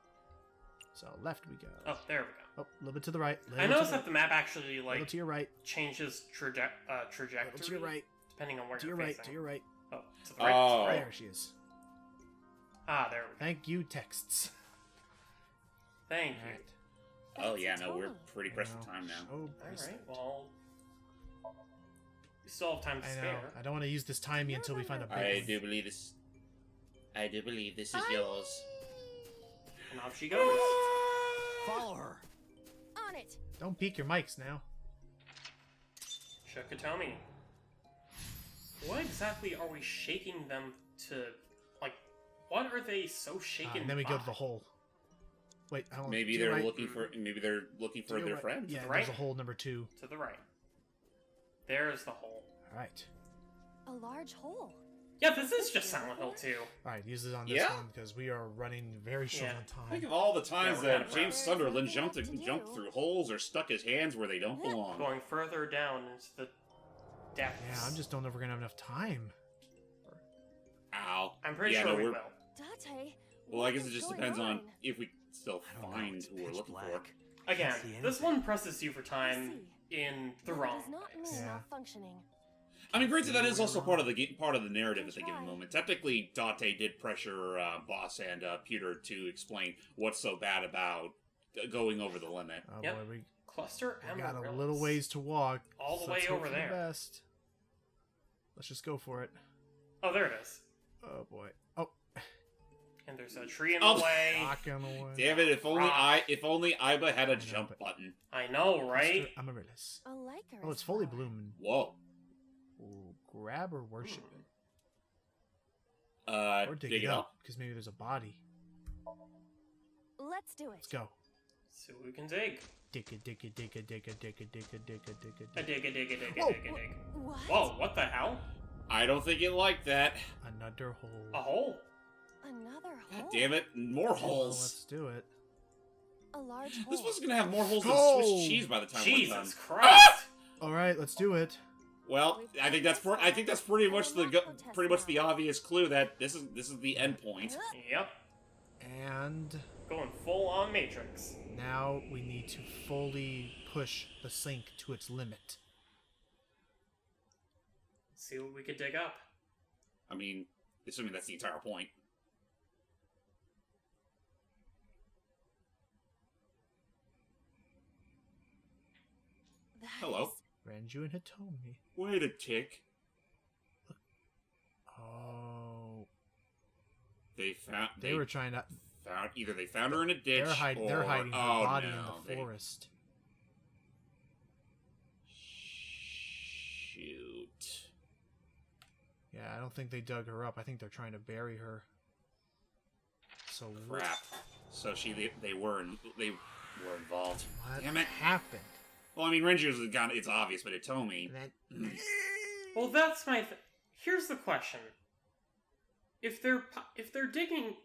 So left we go. Oh, there we go. Oh, a little bit to the right. I noticed that the map actually, little like, to your right. changes trajectory. Little to your right. Depending on where To you're your right. facing. To your right. Oh, to the right. Oh. To the right. There she is. Ah, there we go. Thank you, texts. Thank you. Alright. Oh yeah, no, we're Hitomi. pretty pressed for time now. Oh, Alright, well... We still have time to I know. spare. I don't want to use this timey until we find a big I one. do believe this. I do believe this is yours. And off she goes. Follow her. On it. Don't peek your mics now. Shokatomi. What exactly are we shaking them to... Like, what are they so shaken And then we go to by? the hole. Wait, I don't. Maybe to your they're right. looking for. Maybe they're looking To for your their right. friend. Yeah, the there's a right. hole number 2. To the right. There's the hole. All right. A large hole. Yeah, this is just Silent Hill 2. All right, use it on this Yeah? one because we are running very short Yeah. on time. Think of all the times Yeah, we're that gonna James try. Sunderland There's nothing left to jumped do. through holes or stuck his hands where they don't belong. Going further down into the depths. Yeah, I just don't know if we're gonna have enough time. Ow. I'm pretty Yeah, sure no, we we're- will. Date. Well, I what guess it is just going depends on on? if we still I don't know, find it's who we're pitch looking for. black. Again, Can't see this anything. one presses you for time in the That wrong does not ways. mean Yeah. malfunctioning. I mean, granted, that is also part of the part of the narrative at the given moment. Technically, Date did pressure Boss and Peter to explain what's so bad about going over the limit. Oh Yep. boy, we Cluster got a Amaryllis. little ways to walk. All the so way let's hope over for the there. Best. Let's just go for it. Oh, there it is. Oh boy. Oh, And there's a tree in Oh. the way. rock on the way. Damn it! If only Rock. if only Iba had a know, jump but- button. I know, right? Mr. Amaryllis. A Lycanus Oh, it's fully flower. blooming. Whoa. Ooh, grab or worship Hmm. it. Or Dig dig it up. because maybe there's a body. Let's do it. Let's go. See what we can dig. Dig it, dig it, dig it, dig it, dig it, dig it, dig it, dig it, A dig it. dig, a dig, a dig, a Whoa. dig, a dig. What? Whoa, what the hell? I don't think it liked that. Another hole. A hole? Another God hole. damn it! More Well, holes. let's do it. A large hole. This was gonna have more holes than Oh. Swiss cheese by the time we're done. Jesus Christ! All right, let's do it. Well, I think that's pretty much the obvious clue that this is the end point. Yep. And Going full on Matrix. now we need to fully push the sink to its limit. See what we could dig up. I mean, assuming that's the entire point. That Hello. is- Renju and Hitomi. Wait a tick. Oh Oh. They were trying to... Either they found her in a ditch, They're hiding her body in the forest. Shoot. Yeah, I don't think they dug her up. I think they're trying to bury her. So crap. So they were involved. What Damn it. happened? Well, I mean, Renju's gone. It's obvious, but Hitomi. Well, that's my. Here's the question: if they're digging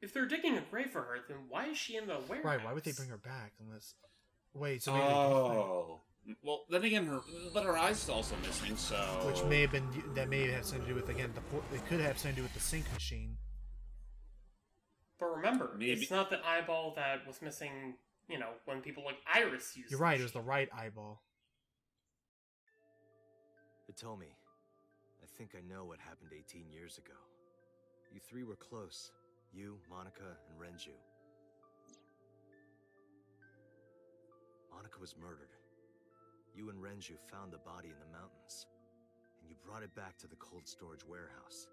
a grave for her, then why is she in the warehouse? Right? Why would they bring her back unless? Wait. So maybe well, then again, her eyes is also missing. So which may have something to do with it could have something to do with the sync machine. But remember, it's not the eyeball that was missing. You know, when people like Iris used. You're right. It was the right eyeball. Hitomi, I think I know what happened 18 years ago. You three were close. You, Monica, and Renju. Monica was murdered. You and Renju found the body in the mountains, and you brought it back to the cold storage warehouse.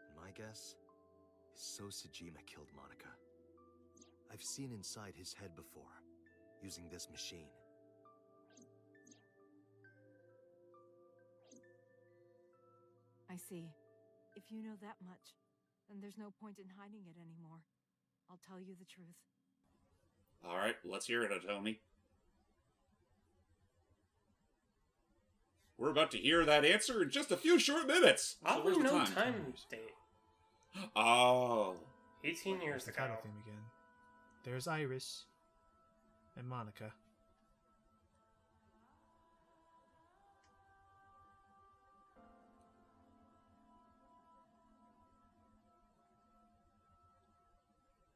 And my guess is So Sejima killed Monica. I've seen inside his head before, using this machine. I see. If you know that much, then there's no point in hiding it anymore. I'll tell you the truth. all right, let's hear it, Hitomi. We're about to hear that answer in just a few short minutes. I'll where's the no time? time date. Oh. 18 years The ago. title theme again. There's Iris and Monica.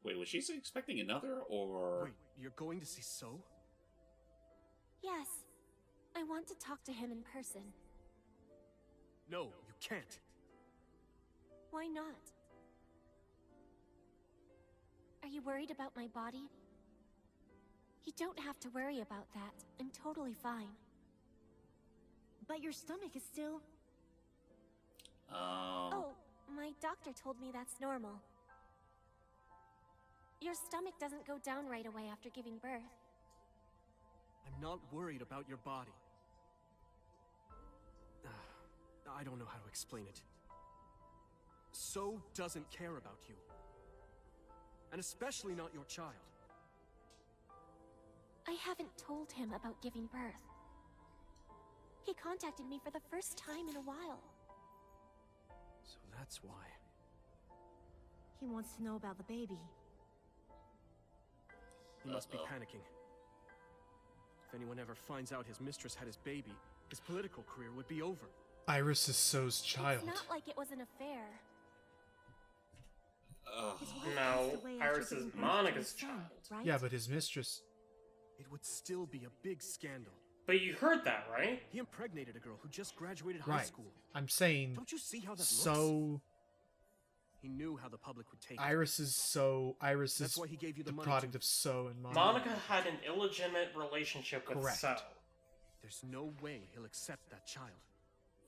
Wait, was she expecting another, or... Wait, you're going to see So? Yes. I want to talk to him in person. No, you can't. Why not? Are you worried about my body? You don't have to worry about that. I'm totally fine. But your stomach is still... Oh, my doctor told me that's normal. Your stomach doesn't go down right away after giving birth. I'm not worried about your body. I don't know how to explain it. So doesn't care about you. And especially not your child. I haven't told him about giving birth. He contacted me for the first time in a while. So that's why. He wants to know about the baby. He must be panicking. If anyone ever finds out his mistress had his baby, his political career would be over. Iris is So's child. It's not like it was an affair. No, Iris is Monica's child. Right? Yeah, but his mistress... It would still be a big scandal. But you heard that, right? He impregnated a girl who just graduated high school. I'm saying... Don't you see how that So... looks? He knew how the public would take Iris is So... Iris That's is why he gave you the money product to... of So and Monica. Monica had an illegitimate relationship with Correct. So. There's no way he'll accept that child.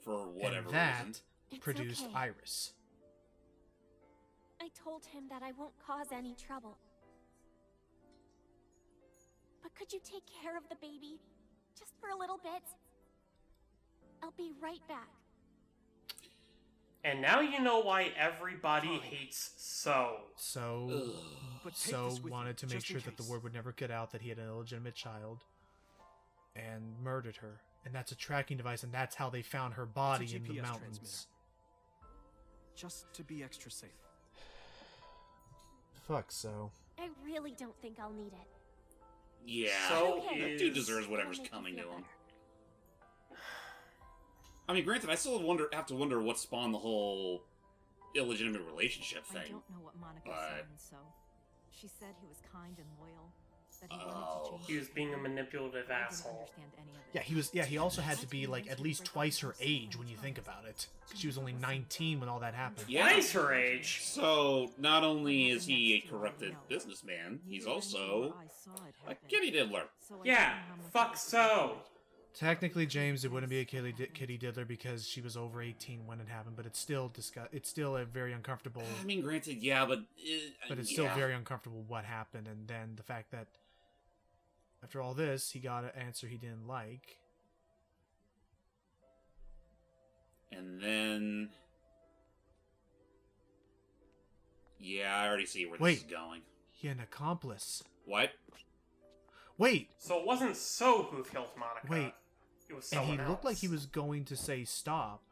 For whatever and that reason. produced okay. Iris. I told him that I won't cause any trouble. But could you take care of the baby? Just for a little bit? I'll be right back. And now you know why everybody hates So. So But take So this with wanted you, to make just in sure that the case. word would never get out that he had an illegitimate child. And murdered her. And that's a tracking device, and that's how they found her body It's a in the GPS mountains. transmitter. Just to be extra safe. Fuck So. I really don't think I'll need it. Yeah. So that is... dude deserves whatever's It'll make coming you to feel him. better. I mean, granted, I still have to wonder what spawned the whole illegitimate relationship I thing. don't know what Monica But- said, so she said he was kind and loyal, that he wanted to change. He was being a manipulative I didn't asshole. understand any of it. Yeah, he was. Yeah, he also had to be like at least twice her age when you think about it. 'Cause she was only 19 when all that happened. Yeah. Twice her age. So, not only is he a corrupted businessman, he's also a kitty diddler. So I Yeah, don't know how much fuck of it So. Technically, James, it wouldn't be a kitty diddler because she was over 18 when it happened, but it's still it's still a very uncomfortable. I mean, granted, yeah, but it's still very uncomfortable what happened, and then the fact that after all this, he got an answer he didn't like, and then yeah, I already see where this is going. He had an accomplice. What? Wait. So it wasn't So who killed Monica. Wait. It was and someone he else. looked like he was going to say stop.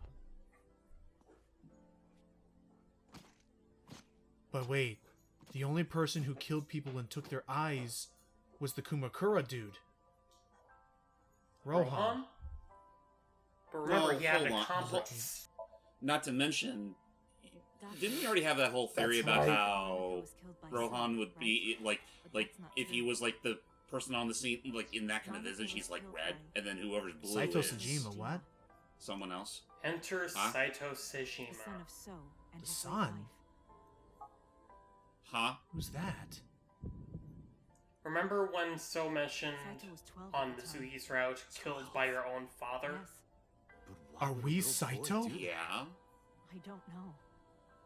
But wait, the only person who killed people and took their eyes was the Kumakura dude. Rohan. But remember, he had hold an on. accomplice. Not to mention, didn't we already have that whole theory about how Rohan would be like if he was like the person on the scene, like in that kind of visage, he's like red, and then whoever's blue Saito is Sejima, what? Someone else. Enter Saito Sejima. The son of So and The his son? wife. Huh? Who's that? Remember when So mentioned Saito was 12 on at the time. Mitsuhi's route, killed by your own father? Yes. But why Are would a we little boy Saito? do that? Yeah. I don't know.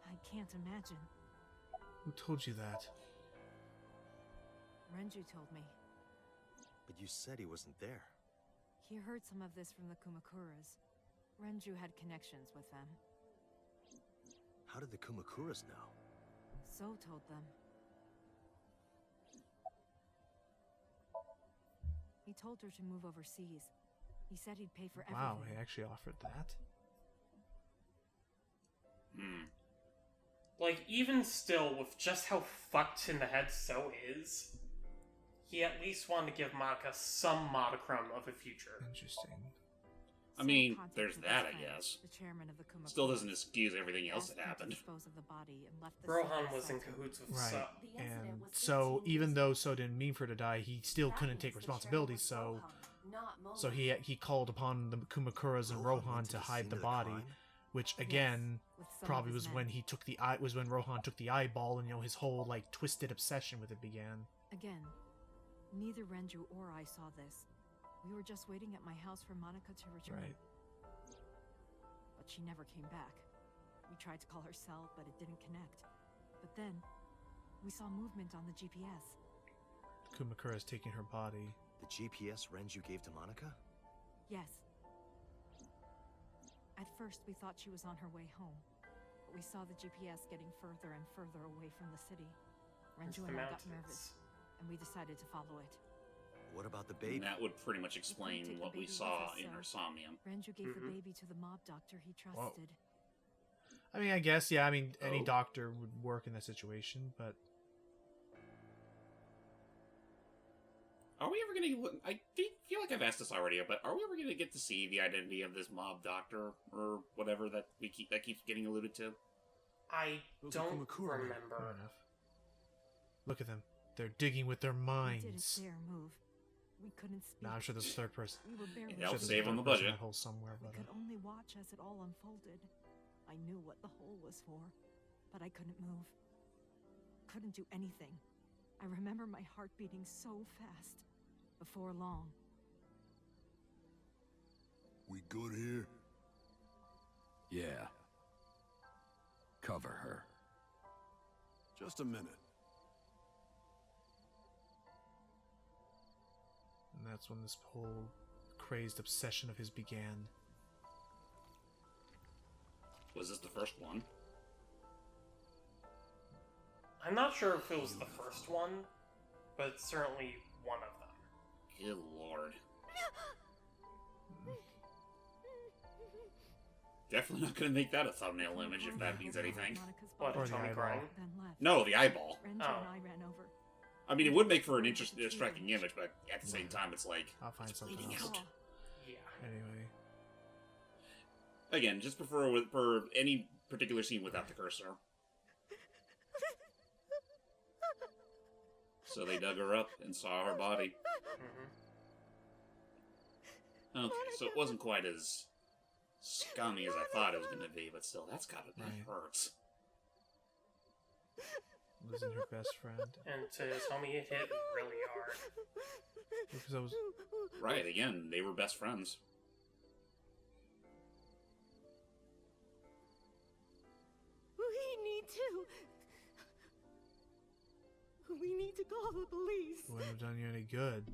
I can't imagine. Who told you that? Renju told me. But you said he wasn't there. He heard some of this from the Kumakuras. Renju had connections with them. How did the Kumakuras know? So told them. He told her to move overseas. He said he'd pay for Wow, everything. he actually offered that? Hmm. Like, even still, with just how fucked in the head So is, he at least wanted to give Monica some modicum of a future. Interesting. I mean, contacted there's his that, I friend, guess. the chairman of the Kumakuras, Still doesn't excuse everything else asked that him to happened. dispose of the body and left the Rohan son was in Saito. cahoots with Right. So. The incident And was so, 15 even years though ago. So didn't mean for her to die, he still That couldn't means take the responsibility, chairman was so... Rohan, not Momo. So he called upon the Kumakuras and Rohan Rohan went to the hide scene the of body, crime? which Yes, again with some of probably his was men. when he took the eye was when Rohan took the eyeball, and his whole like twisted obsession with it began. Again, neither Renju or I saw this. We were just waiting at my house for Monica to return. Right. But she never came back. We tried to call her cell, but it didn't connect. But then, we saw movement on the GPS. Kumakura's taking her body. The GPS Renju gave to Monica? Yes. At first, we thought she was on her way home. But we saw the GPS getting further and further away from the city. It's Renju the and I got mountains. nervous, and we decided to follow it. What about the And baby? that would pretty much take explain the what we baby with saw us, in so- her Somnium. Renju gave Mhm. the baby to the mob doctor he trusted. I mean, I guess yeah. I mean, any Oh. doctor would work in that situation, but Are we ever gonna? I feel like I've asked this already, but are we ever gonna get to see the identity of this mob doctor or whatever that keeps getting alluded to? I Those are don't Kumakura. fair remember. enough. Look at them. They're digging with their We minds. didn't dare move. We couldn't speak. Now I'm sure there's a third person. We were barely Yeah, I'll I'm sure there's a save third on the person in budget. that hole somewhere, We but could only watch as it all unfolded. I knew what the hole was for, but I couldn't move. Couldn't do anything. I remember my heart beating so fast. Before long, We good here? Yeah. Cover her. Just a minute. and that's when this whole crazed obsession of his began. Was this the first one? I'm not sure if it was the first one, but it's certainly one of them. Good lord. Definitely not gonna make that a thumbnail image if that means anything. Monica's What, body, Or the Hitomi eyeball. crying? then left. No, the eyeball. Renju Oh. and I ran over. I mean, it would make for an interesting, striking image, but at the same time, it's like I'll find something bleeding else. out. Yeah. Anyway, Again, just prefer for any particular scene without the cursor. So they dug her up and saw her body. Mhm. Okay, so it wasn't quite as scummy as I thought it was going to be, but still, that Right. hurts. Losing her best friend. And to Hitomi, it hit really hard. Because I was... Right, again, they were best friends. We need to call the police. It wouldn't have done you any good.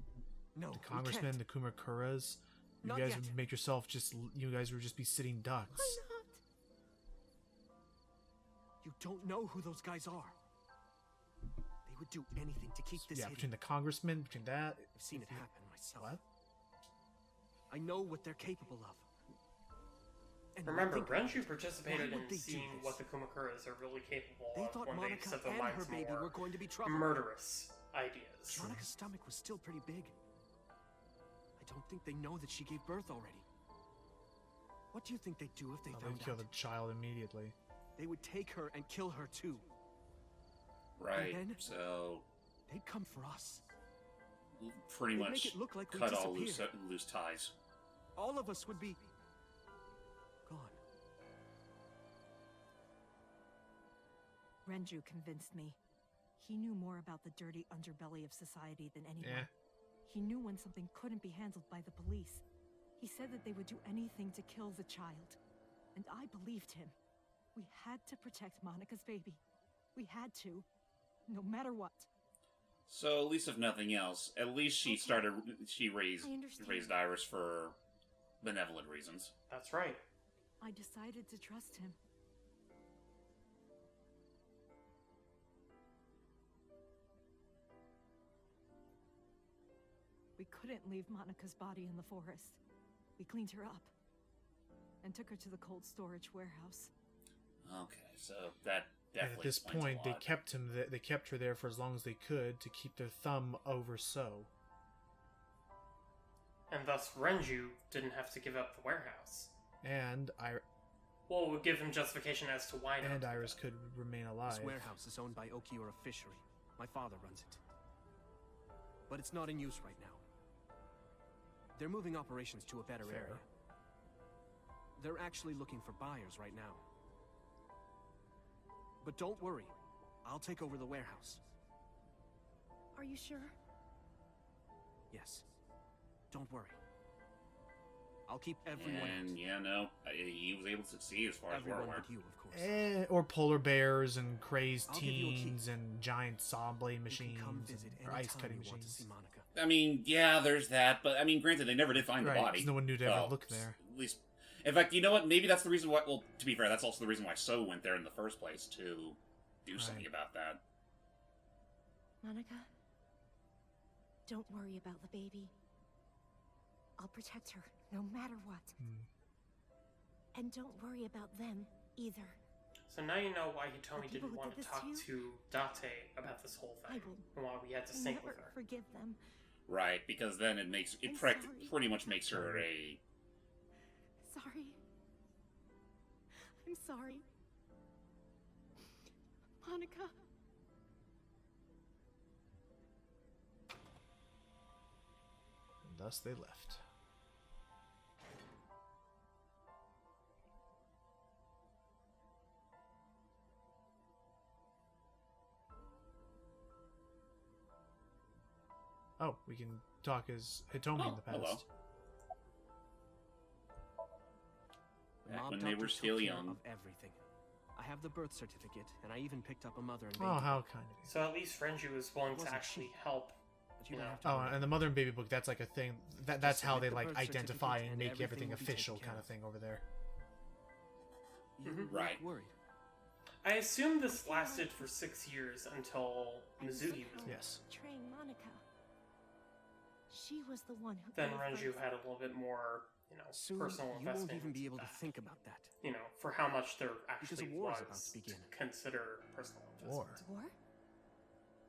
No, The congressman, the Kumakuras, you Not guys yet. would make yourself just... You guys would just be sitting ducks. Why not? You don't know who those guys are. They would do anything to keep this Yeah, hidden. between the congressman, between that... I've seen it happen myself. What? I know what they're capable of. And Remember, think about Renju it. participated Why would in they do seeing this? what the Kumakuras are really capable They of thought when they Monica set their and minds her baby more were going to be trouble. murderous ideas. Monica's stomach was still pretty big. I don't think they know that she gave birth already. What do you think they'd do if they found They'd kill out? the child immediately. They would take her and kill her too. Right, then- so They'd come for us. pretty They'd much make it look like we cut all disappeared. loose ties. All of us would be gone. Renju convinced me. He knew more about the dirty underbelly of society than anyone. Yeah. He knew when something couldn't be handled by the police. He said that they would do anything to kill the child. And I believed him. We had to protect Monica's baby. We had to. No matter what. So at least if nothing else, at least she raised I understand. raised Iris for benevolent reasons. That's right. I decided to trust him. We couldn't leave Monica's body in the forest. We cleaned her up and took her to the cold storage warehouse. Okay, so that And definitely at this explains point, a they lot. kept him. They kept her there for as long as they could to keep their thumb over so. And thus Renju didn't have to give up the warehouse. And Well, it would give him justification as to why not. and Iris could remain alive. This warehouse is owned by Okiura Fishery. My father runs it. But it's not in use right now. They're moving operations to a better Fair. area. They're actually looking for buyers right now. But don't worry. I'll take over the warehouse. Are you sure? Yes. Don't worry. I'll keep everyone And out. yeah, no, he was able to succeed as far as we're Everyone aware. but you, of course. Or polar bears and crazed I'll give you a key. teens and giant saw blade machines You can come visit or ice anytime cutting you want to machines. see Monica. I mean, yeah, there's that, but I mean, granted, they never did find Right, the body. 'cause no one knew to ever Well, look there. At least, in fact, you know what? Maybe that's the reason why. Well, to be fair, that's also the reason why So went there in the first place to do something about that. Monica, don't worry about the baby. I'll protect her, no matter what. And don't worry about them, either. So now you know why Hitomi The people didn't who want did to this talk to you? to Date about this whole I thing, will and why we had to sync never with her. forgive them. Right, because then it makes it I'm prec- sorry. pretty much makes her a. Sorry. I'm sorry. Monica. And thus they left. Oh, we can talk as Hitomi in the past. hello. The Back mob when they doctor were took still care young. of everything. I have the birth certificate, and I even picked up a mother and baby. Oh, how kind of you. So at least Renju was willing to Wasn't actually cheap, help. But you You don't know. have to Oh, worry. and the mother and baby book, that's like a thing. That's how submit they the like birth identify certificate and and make everything everything will be taken official care kind of of. thing over there. You Mhm. look Right. worried. I assume this lasted for 6 years until I'm Mizuhi was somehow Yes. betraying Monica. She was the one who Then gave Renju birth. had a little bit more, Soon, personal you investment. won't even be into able to that. think about that. For how much there actually a war is about was to begin. consider personal War. investment. War?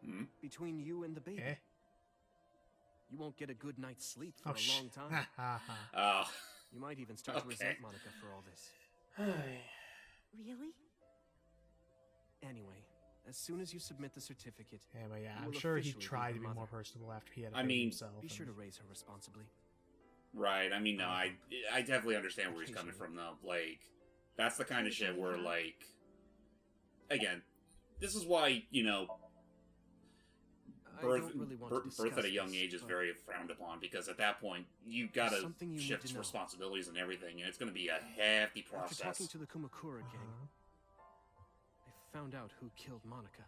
Hmm? Between you and the baby. Eh? You won't get a good night's sleep for Oh, a long time. Ha ha ha. Ah, You might even start to Okay. resent Monica for all this. Really? Anyway, as soon as you submit the certificate, Yeah, but yeah, you I'm will sure he officially be tried her to be more mother. personable after he had a I baby mean, himself. Be sure to and- raise her responsibly. right. I mean, no, I definitely understand where he's coming from, though. Like, that's the kind of shit where, like, again, this is why, you know, I birth, don't really want to birth at a discuss young this, age is but very frowned upon, because at that point, you gotta something you need shift to know. responsibilities and everything, and it's gonna be a hefty After process. talking to the Kumakura gang, I found out who killed Monica.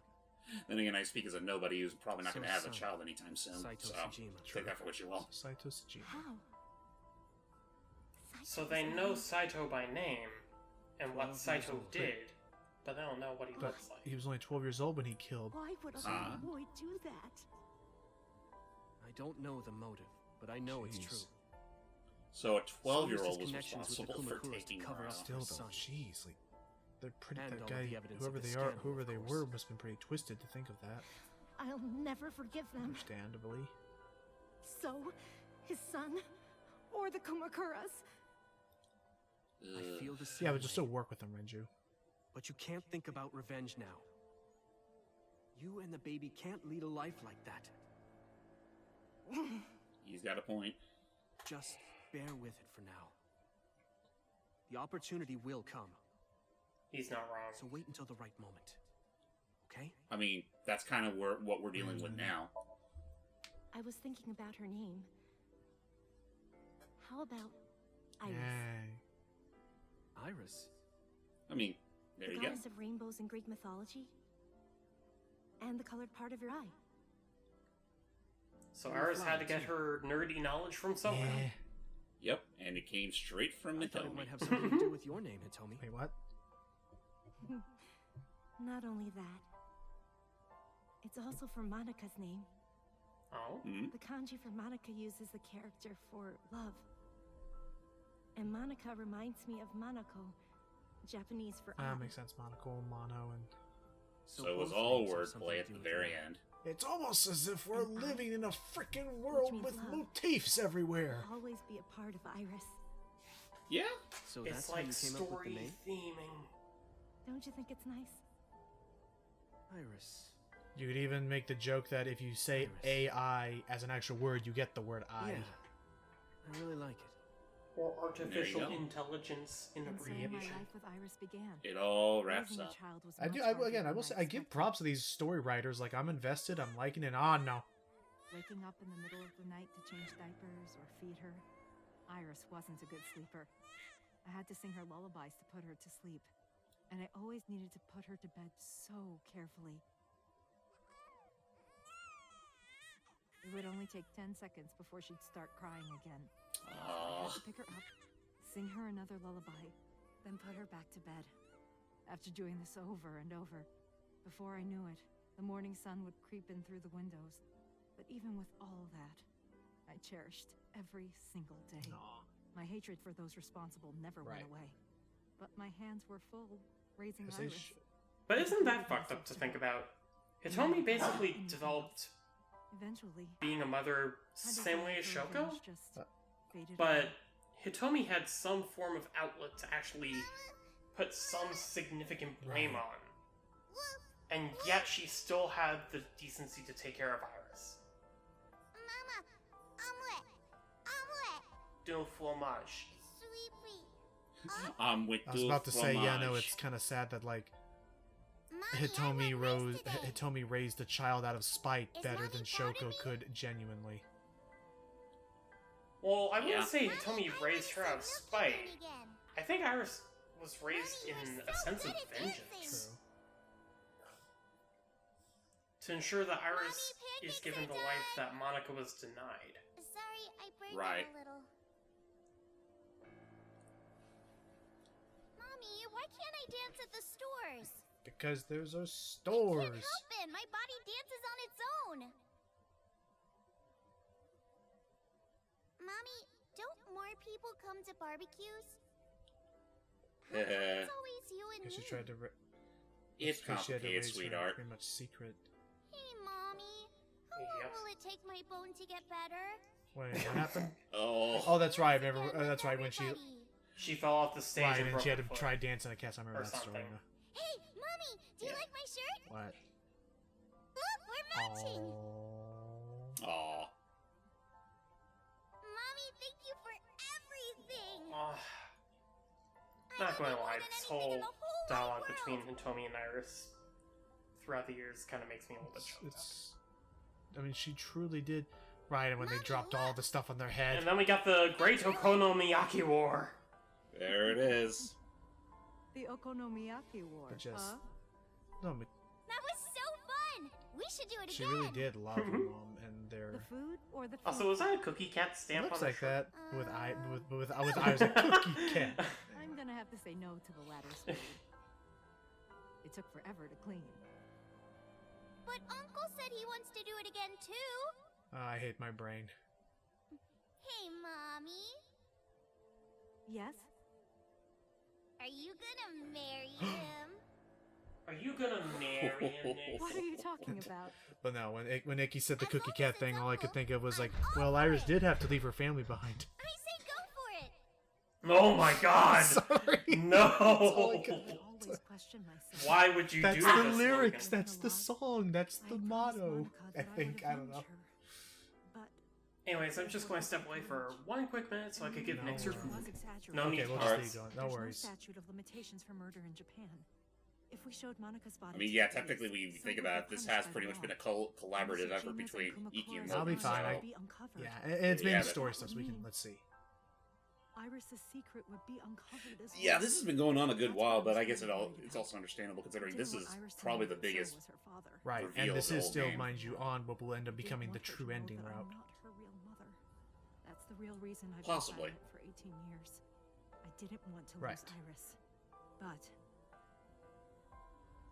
Then again, I speak as a nobody who's probably not So gonna have a son, child anytime soon, Saito so Tsujima. take that for what you will. Saito Tsujima. How? So they know Saito by name and what 12 years Saito old. did, but they don't know what he But looks like. he was only 12 years old when he killed. Why would a Huh? little boy do that? I don't know the motive, but I know it's Jeez. true. So a So used 12-year-old his was connections with the responsible for Kumakuras to taking her cover up out. Still his though, son. jeez, like they're pretty. And That all of guy, the evidence whoever of the they are, scandal, whoever of they course. were, must have been pretty twisted to think of that. I'll never forgive them. Understandably. So, his son, or the Kumakuras. I feel the same Yeah, but just way. still work with them, Renju. But you can't think about revenge now. You and the baby can't lead a life like that. He's got a point. Just bear with it for now. The opportunity will come, He's not wrong. so wait until the right moment. Okay? I mean, that's kind of what we're dealing with now. I was thinking about her name. How about Iris? Yay. Iris. I mean, there The you go. goddess of rainbows in Greek mythology? And the colored part of your eye. So Iris had to get her nerdy knowledge from somewhere. Yeah. Yep, and it came straight from I thought it Hitomi. might have something to do with your name, Hitomi. Wait, what? Not only that, it's also for Monika's name. Oh? Hmm? The kanji for Monica uses the character for love. And Monica reminds me of Monoko, Japanese for eye. Makes sense. Monocle, mono, and So it was both all names have something wordplay to at do the with very your end. it's almost as if we're And I- living in a freaking world means with love. motifs everywhere. Will always be a part of Iris. Yeah. So It's that's how like you came up with the story name? theming. Don't you think it's nice? Iris. You could even make the joke that if you say Iris. AI as an actual word, you get the word I. Yeah. I really like it. Or artificial go. intelligence in And so my abbreviation. life with Iris began. It all wraps Raising a up. child was I much do. harder Again, I than will say I give expected. props to these story writers. Like I'm invested. I'm liking it. Ah, no. Waking up in the middle of the night to change diapers or feed her. Iris wasn't a good sleeper. I had to sing her lullabies to put her to sleep. And I always needed to put her to bed so carefully. It would only take 10 seconds before she'd start crying again. I Aw. had to pick her up, sing her another lullaby, then put her back to bed. After doing this over and over, before I knew it, the morning sun would creep in through the windows. But even with all that, I cherished every single day. My hatred for those responsible never Right. went away. But my hands were full, raising 'Cause they Iris. sh- But isn't that fucked up to think about? Hitomi basically developed Eventually, being a mother I same way as decided Shoko, revenge just faded but away. Hitomi had some form of outlet to actually put some significant blame on. And yet she still had the decency to take care of Iris. Mama, omelet, omelet, Do fromage. sweetie. With I was about to say, yeah, no, fromage. it's kind of sad that like Mommy, Hitomi I went rose today. Hitomi raised the child out of spite Is better Mommy than proud of Shoko me? could genuinely. Well, I wouldn't Yeah. say Mommy, Hitomi I raised her want out of some spite. milk again. I think Iris was raised Mommy, in you're a so sense of good at vengeance. dancing. To ensure that Iris Mommy, is pancakes given are the life done. that Monica was denied. Sorry, I burned Right. it a little. Mommy, why can't I dance at the stores? Because there's those Can't stores. help it. My body dances on its own. Mommy, don't more people come to barbecues? How come it's always you and Because me? she tried to. It's because she had to complicated, raise her sweetheart. Pretty much secret. Hey, Mommy. How long Yep. will it take my bone to get better? Wait, what happened? Oh. Oh, that's right. I've never. Again with That's right. When she. everybody. She fell off the stage Right, and and broke she had her to foot. try dancing. I guess I remember Or that story. something. Hey, Mommy, do you Yeah. like my shirt? What? Look, we're matching. Oh. Aw. Mommy, thank you for everything. Not I love going you to more lie, than this anything in whole the whole wide dialogue world. between Hitomi and Iris throughout the years kind of makes me a little bit choked up. I mean, she truly did. Right, and when they dropped all the stuff on their head. And then we got the Great Okonomiyaki War. There it is. The Okonomiyaki War, But just... huh? No, That was so fun! We should do it she again! really did love her mom and their... The food or the food? Also, was that a cookie cat stamp Looks on like her shirt? that. With I was a cookie cat. I'm gonna have to say no to the latter food. It took forever to clean. But Uncle said he wants to do it again too! I hate my brain. Hey, Mommy. Yes? Are you gonna marry him? Are you gonna marry him, Nick? What are you talking about? But no, when Ikki said the cookie cat thing, all I could think of was like, well, Iris did have to leave her family behind. I say go for it! Oh my god! Sorry. No! Always question myself. Why would you do That's this? the lyrics. Logan? That's the song. That's the motto. I think. I don't know. Anyways, I'm just going to step away for 1 quick minute so I could give Nick your food. No Okay, need we'll to just pause. leave going. No worries. Statute of limitations for murder in Japan. If we showed Monika's body, I mean, yeah, technically, when you think about it, this has pretty much been a collaborative effort between Ikki and I'll be Logan. fine. So. Yeah, and it's mainly Yeah, story stuff, so we can let's see. Iris's secret would be uncovered as Yeah, well. this has been going on a good while, but I guess it's also understandable considering this is probably the biggest Right, reveal and of this the is whole still, game. mind you, on what will end up becoming the true ending route. Not her real mother. That's the real reason I've Possibly. been silent for 18 years. I didn't want to Right. lose Iris,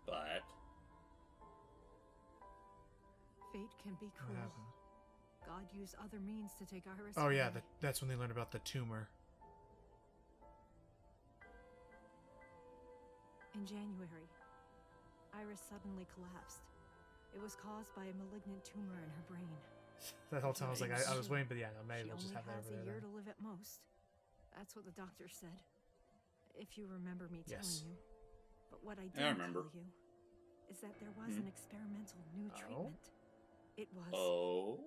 but fate can be What cruel. happened? God used other means to take Iris. Oh yeah, away. that's when they learned about the tumor. In January, Iris suddenly collapsed. It was caused by a malignant tumor in her brain. That whole time I was like, I was waiting, but yeah, no, maybe She we'll just only have that has over a there. year then. to live at most. That's what the doctor said. If you remember me Yes. telling you. But what I I didn't remember. tell you is that there was an experimental new treatment. It was Oh?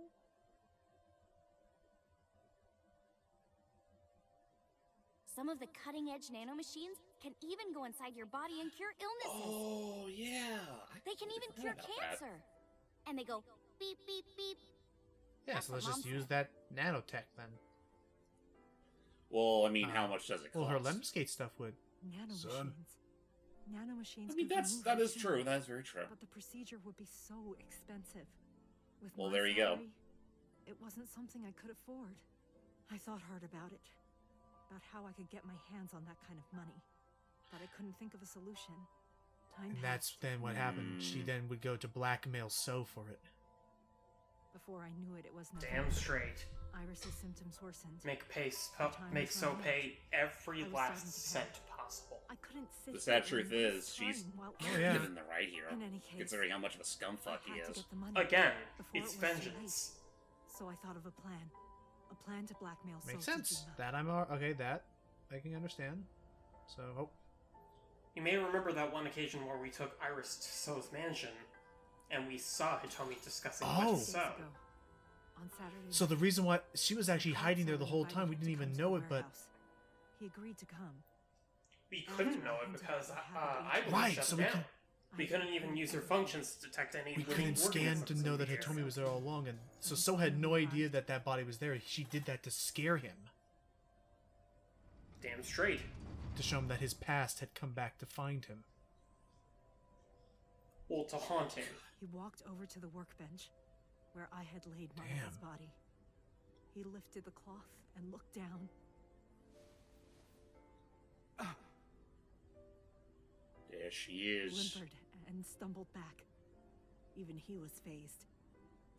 Some of the cutting-edge nanomachines can even go inside your body and cure illnesses. Oh, yeah. They can even cure cancer. And they go beep, beep, beep. Yeah, That's so what let's just Mom use that nanotech then. Well, I mean, how much does it cost? Well, her lemskate stuff would. nanomachines. Nanomachines. I mean, could that remove is the true. tumor, That is very true. But the procedure would be so expensive. With Well, my there you go. salary, it wasn't something I could afford. I thought hard about it. About how I could get my hands on that kind of money. But I couldn't think of a solution. Time And that's passed. then what happened. She then would go to blackmail So for it. Before I knew it, it was Damn November. straight. Iris's symptoms worsened. Make time make was So running out. pay every I was last starting to cent panic. possible. I couldn't sit The sad here truth and waste is, she's time while Oh, yeah. living the right here, In any case, considering how much of a I scumfuck he had to is. get the money Again, before it's it was too late. vengeance. So I thought of a plan. A plan to blackmail Makes Sojima. sense. That okay. That I can understand. So, oh, You may remember that one occasion where we took Iris to So's mansion, and we saw Hitomi discussing Oh. with Days So. ago, on Saturday so the reason why she was actually hiding there the whole time, we didn't even know it, but he agreed to come. We couldn't know it because I Right, shut so down. we can- We couldn't even use her functions to detect any. we living couldn't scan organisms to in know that the air. Hitomi was there all along, and so had no idea that that body was there. She did that to scare him, Damn straight. to show him that his past had come back to find him. Well, to haunt him. He walked over to the workbench where I had laid Monika's body. He lifted the cloth and looked down. There she is. Whimpered and stumbled back. Even he was phased,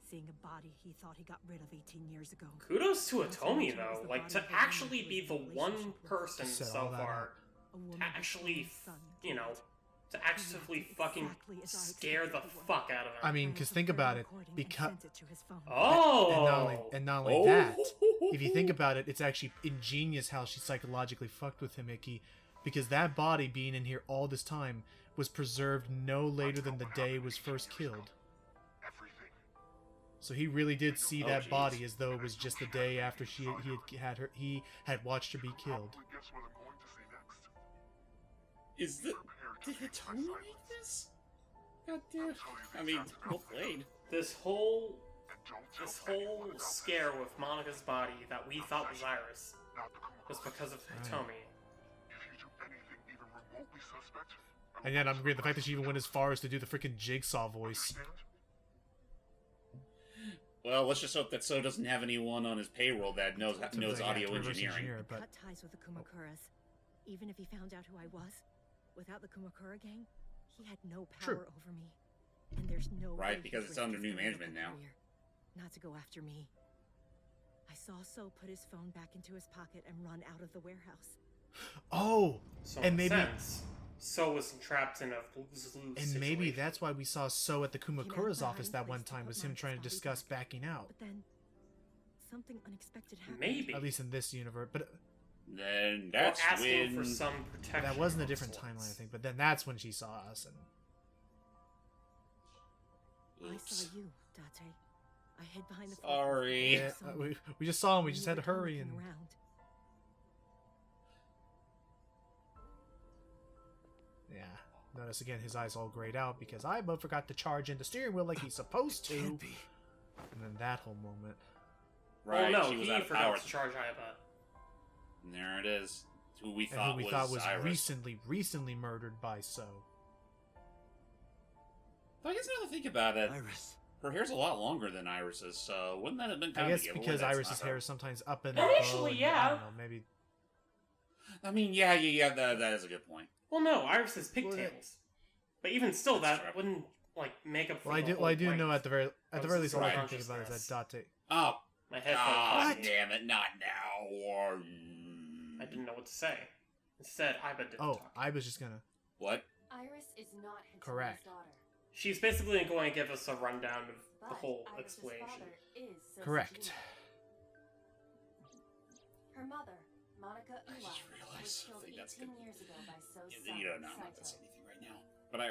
seeing a body he thought he got rid of 18 years ago. Kudos to Not Hitomi, it was though. the Like, body to of a woman actually who be was the in a one relationship with person Set so all that far up. a woman to whose actually, only son you know, died. to actively exactly fucking as I scare the expected he would. fuck out of him. I mean, because think about it, Recording and because sent it to his phone. Oh! and not only Oh. that, if you think about it, it's actually ingenious how she psychologically fucked with him, Ikki, because that body being in here all this time was preserved no later than the day it was first killed. So he really did see Oh, that jeez. body as though it was just the day after he had watched her be killed. Is the... Did Hitomi make this? God damn. I mean, well played. This whole scare with Monika's body that we thought was Iris was because of Hitomi. And yet I'm agreeing the fact that she even went as far as to do the freaking Jigsaw voice. Well, let's just hope that So doesn't have anyone on his payroll that knows audio engineering. I cut ties with the Kumakuras. Even if he found out who I was, without the Kumakura gang, he had no power over me. And there's no right, way because it's under new management now. Not to go after me. I saw So put his phone back into his pocket and run out of the warehouse. Oh, So and maybe So was trapped in a lose-lose situation. maybe that's why we saw So at the Kumakura's office that one time, was him trying to discuss backing out. But then something unexpected happened. Maybe. At least in this universe, but then that's asking when for some protection. that wasn't a of different sorts. timeline, I think. But then that's when she saw us, and I saw you, Date. I hid behind the Sorry. yeah, we just saw him. We just had to hurry and. Around. Yeah. Notice again, his eyes all grayed out because Aiba forgot to charge in the steering wheel like he's supposed to. And then that whole moment. right, no, she was he out of forgot power. to charge Aiba. And there it is. Who we And thought who we was thought was Iris. recently murdered by So. But I guess now that I think about it, Iris. her hair's a lot longer than Iris's, so wouldn't that have been kind I of guess a giveaway? because That's Iris's not hair her. is sometimes up in Well, the actually, bow, yeah. I don't know, maybe. I mean, yeah, that is a good point. Well, no, Iris has pigtails. But even still, That's that true. wouldn't like make up for Well, I the do. whole Well, I do point. know at the very least, all I can think Consciousness. about is that Date. Oh, My head God felt damn it, not now. Or... I didn't know what to say. Instead, Aiba did Oh, talk. I was just gonna. What? Iris is not Hitomi's Correct. daughter. She's basically going to give us a rundown of the But whole Iris's explanation. father is Correct. Sosajima. Her mother, Monica I just Iwai, realized was killed something that's 18 good. years ago by So's son, You don't know, I'm not gonna say Saito. anything right now. But I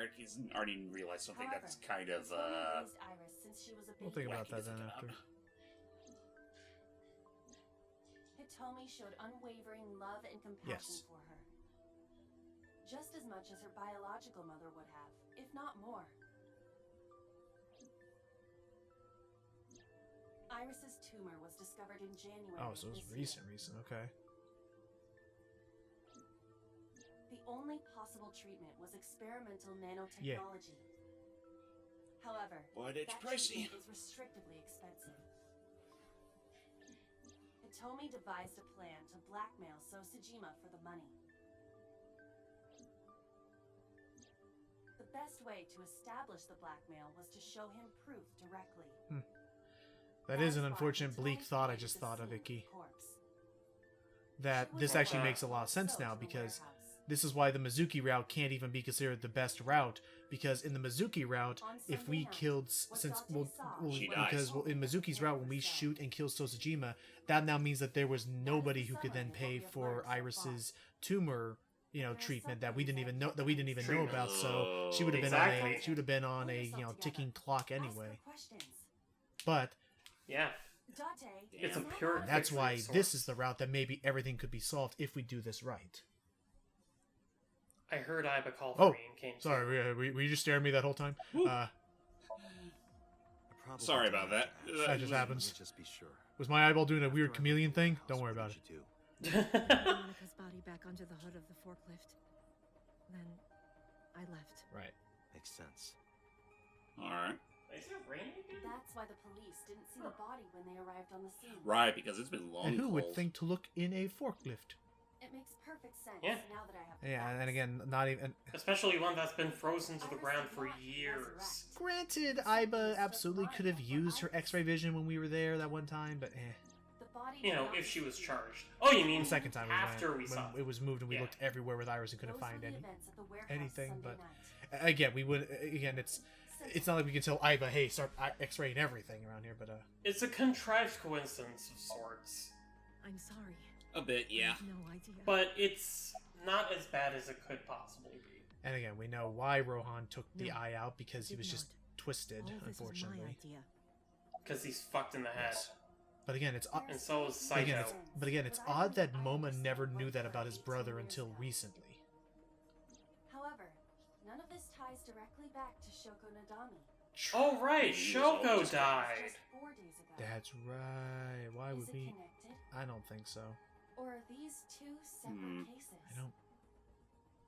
already realized something However, that's kind of, Hitomi raised Iris since she was a We'll baby. think about wacky to that then think after. about. Hitomi showed unwavering love and compassion Yes. for her. Just as much as her biological mother would have, if not more. Iris's tumor was discovered in January. Oh, so of it was this year. recent. Okay. The only possible treatment was experimental nanotechnology. However, But it's that pricey. treatment is restrictively expensive. Hitomi devised a plan to blackmail Sosajima for the money. The best way to establish the blackmail was to show him proof directly. That is an why unfortunate, bleak Hitomi thought I created just the thought of, scene Ikki. the corpse. That She was this actually allowed makes a lot of to sense go now to the because warehouse. this is why the Mizuki route can't even be considered the best route, because in the Mizuki route, On if Sunday we night, killed what since Dante well, saw well, She was dies. because well, in Mizuki's route when we shoot and kill Sosajima, that now means that there was nobody who could then pay for Iris's tumor, treatment that we didn't even know know about. So she would have been Exactly. on a ticking clock anyway. Ask her questions. But Yeah. Date, It's a is that pure- right? that's why Fixed this resource. is the route that maybe everything could be solved if we do this right. I heard Aiba call for Oh, me and came. sorry, were you just staring at me that whole time? Sorry about that. That just happens. Let me just be sure. Was my eyeball doing a weird chameleon thing? Don't worry about it. Monica's body back onto the hood of the forklift. Then I left. Right. Makes sense. Alright. Is it raining again? That's why the police didn't see the body when they arrived on the scene. Right, because it's been long. And who would cold. think to look in a forklift? It makes perfect sense Yeah. now that I have the Yeah, and facts. again, not even. Especially one that's been frozen to the ground for years. Granted, Aiba absolutely could have used her X-ray vision when we were there that one time, but The body You did know, not if she was disappear. charged. Oh, you mean the second time after we we went, saw when it was moved and we Yeah. looked everywhere with Iris and couldn't Those were find the any events at the warehouse anything. Sunday But night. again, we would again. It's not like we can tell Aiba, hey, start X-raying everything around here. But It's a contrived coincidence of sorts. I'm sorry. A bit, I yeah. have no idea. But it's not as bad as it could possibly be. and again, we know why Rohan took the No, eye out because he did was just not. twisted, All this was my unfortunately. idea. Because he's fucked in the head. But again, it's And so is but again, Saito. it's odd that Moma never knew that about his brother until recently. However, none of this ties directly back to Shoko Nadami. Oh right, He was Shoko always died. Just 4 days ago. That's right. Why Is would it we? connected? I don't think so. Or are these two separate cases? I don't.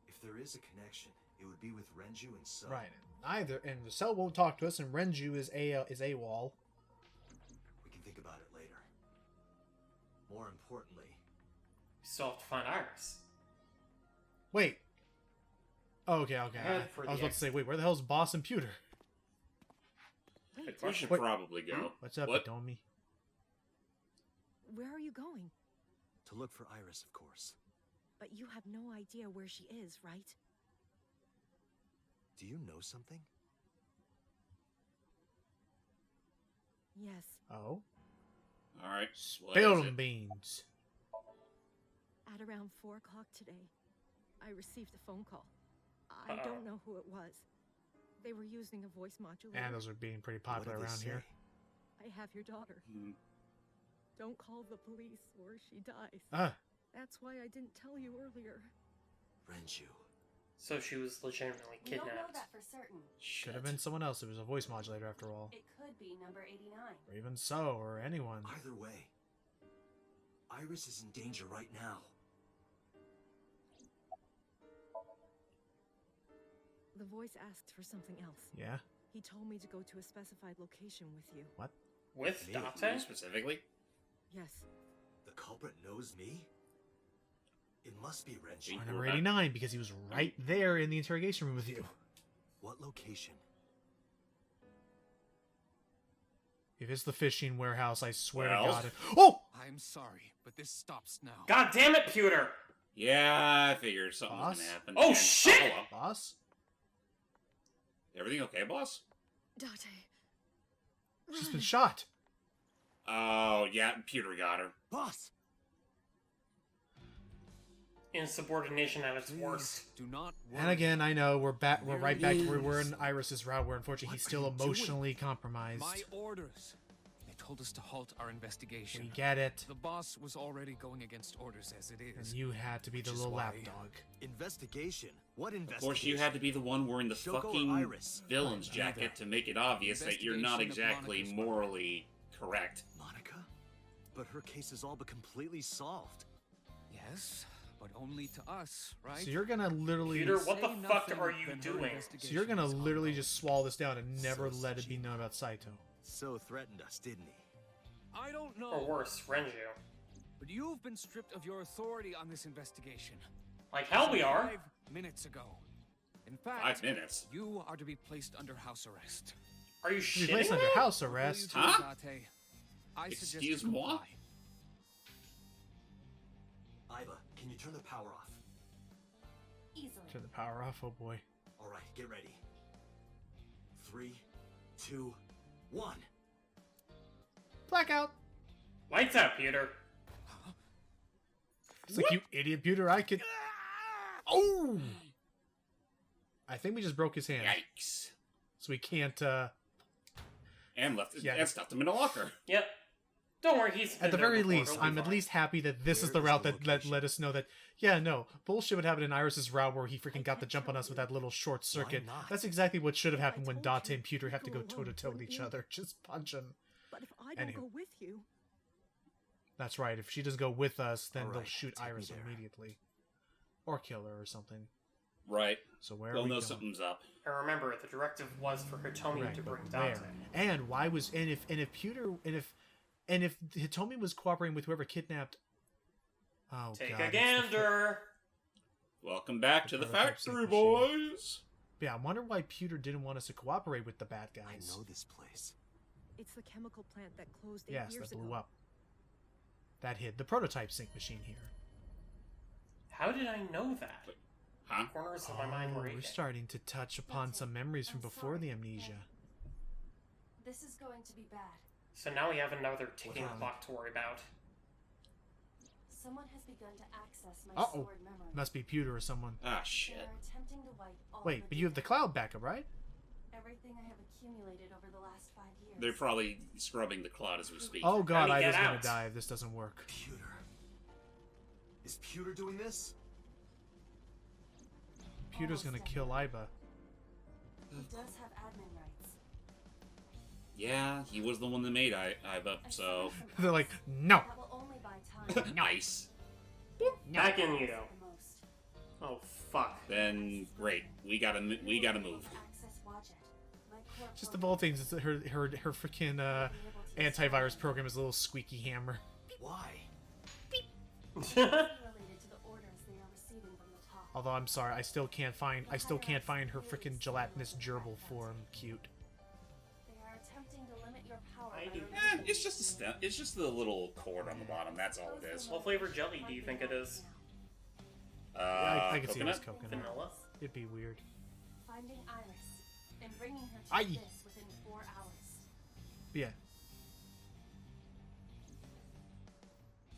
If there is a connection, it would be with Renju and So. Right. Either, and the cell won't talk to us, and Renju is AWOL. We can think about it later. More importantly, We still have to find Iris. Wait. Oh, okay. Head for I was the about to say, wait, where the hell's Boss and Pewter? We should Wait. probably go. What's up, What? Hitomi? Where are you going? to look for Iris, of course. But you have no idea where she is, right? Do you know something? Yes. Oh? Alright. Spill them beans. At around 4 o'clock today, I received a phone call. I Uh-oh. don't know who it was. They were using a voice modulator. And those are being pretty What popular did they around say? here. I have your daughter. Don't call the police or she dies. Ah. That's why I didn't tell you earlier. Renju. So she was legitimately We don't know kidnapped. that for certain. Could have been someone else. It was a voice modulator after all. It could be number 89. Or even so, or anyone. Either way, Iris is in danger right now. The voice asked for something else. Yeah? He told me to go to a specified location with you. What? With Me? Date? Specifically? Yes. The culprit knows me? It must be Renju. Or number 89, because he was right there in the interrogation room with you. What location? If it's the fishing warehouse, I swear Well. to God. Oh! I'm sorry, but this stops now. God damn it, Pewter! Yeah, I figured something was Boss? gonna happen. Oh, And- shit! hello. Boss? Everything okay, boss? Date. She's been shot. Oh, yeah, Pewter got her. Boss! Insubordination at its worst. Do not worry. And again, I know we're back. We're right back to where we were in Iris's route, where unfortunately he's What still are you doing? emotionally compromised. My orders. They told us to halt our investigation. We get it. The boss was already going against orders as it And is. you had to be the Which is little why- lapdog. Investigation? What investigation? Of course, you had to be the one wearing the Shoko or fucking Iris? villain's Neither. jacket to make it obvious that you're not Investigation of exactly Monica's murder. morally correct. Monica? But her case is all but completely solved. Yes, but only to us, right? So you're gonna literally. Peter, what the Say fuck nothing, are you then her doing? So investigation you're gonna is literally ongoing. just swallow this down and never So let it be stupid. known about Saito. So threatened us, didn't he? I don't know. Or worse, Renju. But you've been stripped of your authority on this investigation. Like hell we are. 5 minutes ago. In fact, 5 minutes? you are to be placed under house arrest. Are you She's placed shitting under me? house What will arrest. you do, Huh? Date? I suggest Excuse you moi? comply. Iva, can you turn the power off? Easily. Turn the power off. Oh boy. All right, get ready. 3, 2, 1. Blackout. Lights out, Peter. It's like, you idiot, Pewter. I could. Oh! I think we just broke his hand, Yikes. so we can't. And left Yeah. and stuffed him in a locker. Yep. Don't worry, he's At been the there very before, least, it'll be I'm at fine. least happy that this is Where the is route the that location? let us know that, yeah, no, bullshit would happen in Iris's route where he freaking got the jump on us with that little short circuit. not? That's exactly what should have happened when told Date you, and Pewter have to go go toe to toe alone, with each wouldn't you? other. Just punch him. But if I don't Anywho. go with you, That's right. If she doesn't go with us, then All they'll right, shoot take me Iris there. immediately. Or kill her or something. Right. So where are They'll we know going? something's up. And remember, the directive was for Hitomi Right, to but bring where? Date. And why was and if Pewter and if Hitomi was cooperating with whoever kidnapped. Oh Take God, a it's the gander. Welcome back to the prototype sync factory, machine. boys. Yeah, I wonder why Pewter didn't want us to cooperate with the bad I guys. know this place. it's the chemical plant that closed 8 Yes, years that blew ago. up. That hid the prototype sync machine here. How did I know that? Huh? Corners of my mind were we're aching. starting to touch upon some memories from I'm before sorry, the amnesia. This is going to be bad. So now we have another ticking happened? clock to worry about. Someone has begun to access my Uh-oh. stored memory. Must be Pewter or someone. Ah, They shit. are attempting to wipe all Wait, the but you have the data. cloud backup, right? Everything I have accumulated over the last 5 years. They're probably scrubbing the cloud as we speak. Oh God, How do you Ida's get gonna out? die if this doesn't work. Pewter. Is Pewter doing this? Pewter's gonna kill Iba. He does have admin rights. Yeah, he was the one that made Iba, so... They're like, no. That will only buy time. Nice. Back in you go. Oh, fuck. Then, great. We gotta move. Access Wadjet. My core Just the whole thing is that her freaking antivirus program is a little squeaky hammer. Why? related to the orders they are receiving from the top. Although I'm sorry, I still can't find her freaking gelatinous gerbil form cute. They are attempting to limit your power. It's just a step. It's just the little cord on the bottom. That's all it is. What flavor jelly do you think it is? I can see it as coconut? coconut. Vanilla? It'd be weird. Finding Iris and bringing her to Aye. this within 4 hours. Yeah,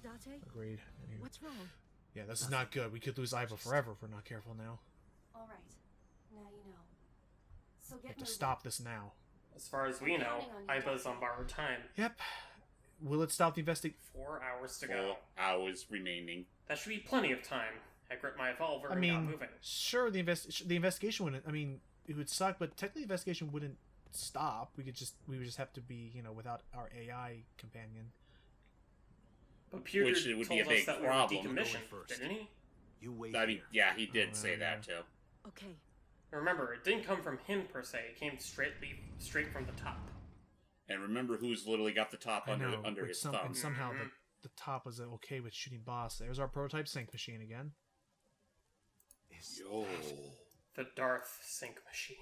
Date? agreed. Anyway. What's wrong? Yeah, this is not good. We could lose Iva forever if we're not careful now. All right. Now you know. So We get have to moving. stop this now. As far as we know, Iba's on borrowed time. Yep. Will it stop the investigation? 4 hours to 4 go. hours remaining. That should be plenty of time. I grip my revolver I and mean, not moving. sure, the investigation wouldn't. I mean, it would suck, but technically, the investigation wouldn't stop. We would just have to be, without our AI companion. But Pewter Which it would be a told us big that problem. we were decommissioned, didn't he? You wait. I mean, yeah, he did Oh, say that too. Okay. Remember, it didn't come from him per se. It came straight from the top. And remember who's literally got the top I under know, under but his some- thumb. and somehow the top was okay with shooting boss. There's our prototype sync machine again. Yo. The Darth sync machine.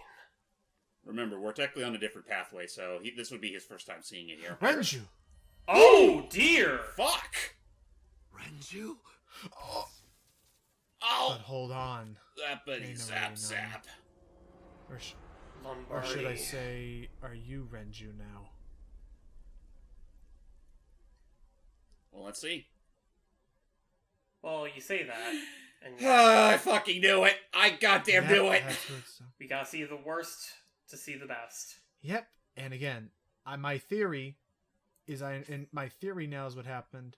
Remember, we're technically on a different pathway, so this would be his first time seeing it here. Renju! Oh dear! Fuck! Renju? Oh! But hold on. Zappity zap zap. Or Lombardi. should I say, are you Renju now? Well, let's see. Well, you say that, and I fucking knew it! I goddamn knew it! we gotta see the worst to see the best. Yep. And again, my theory is my theory now is what happened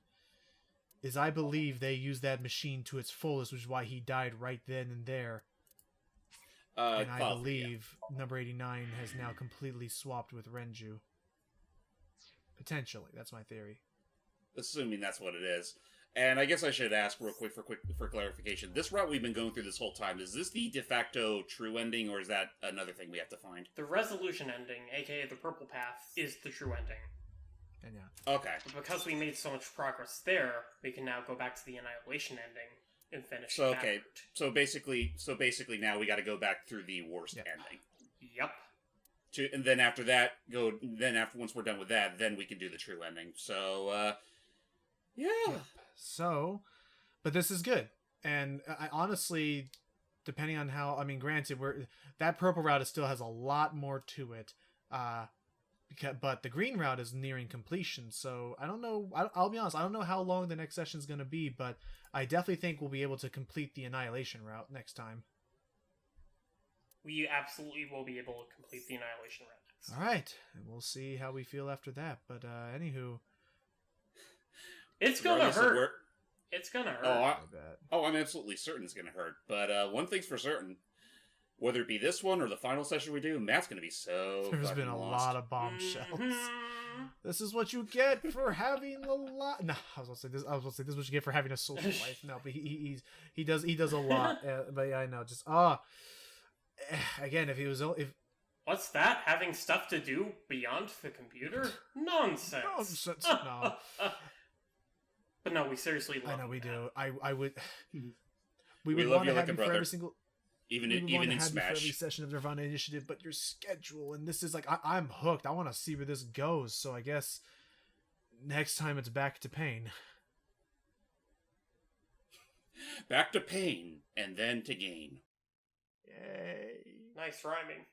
is I believe they used that machine to its fullest, which is why he died right then and there. And I believe number 89 has now completely swapped with Renju. Potentially, that's my theory. Assuming that's what it is. And I guess I should ask real quick for clarification. This route we've been going through this whole time, is this the de facto true ending, or is that another thing we have to find? The resolution ending, aka the purple path, is the true ending. And yeah. Okay. But because we made so much progress there, we can now go back to the annihilation ending and finish So that okay. route. So basically now we got to go back through the worst ending. Yep. And then after that, once we're done with that, then we can do the true ending. So yeah. So, but this is good. And I honestly, depending on how, I mean, granted, that purple route still has a lot more to it. But the green route is nearing completion. So I don't know. I'll be honest. I don't know how long the next session is going to be, but I definitely think we'll be able to complete the annihilation route next time. We absolutely will be able to complete the annihilation route next. All right. And we'll see how we feel after that. But anywho. It's gonna hurt. It's gonna hurt. I'm absolutely certain it's gonna hurt. But one thing's for certain: whether it be this one or the final session we do, Matt's gonna be so. There's been a lot of bombshells. This is what you get for having a lot. No, I was gonna say this. This is what you get for having a social life. No, but he does a lot. But yeah, I know. Just again, if what's that? Having stuff to do beyond the computer? Nonsense. Nonsense. No. But no, we seriously love I know we do. I would. We would love want you to like have a you for brother. every single. Even we would want to in have you for every Smash. session of Nirvana Initiative, but your schedule and this is like I'm hooked. I want to see where this goes. So I guess next time it's back to pain. Back to pain and then to gain. Yay! Nice rhyming.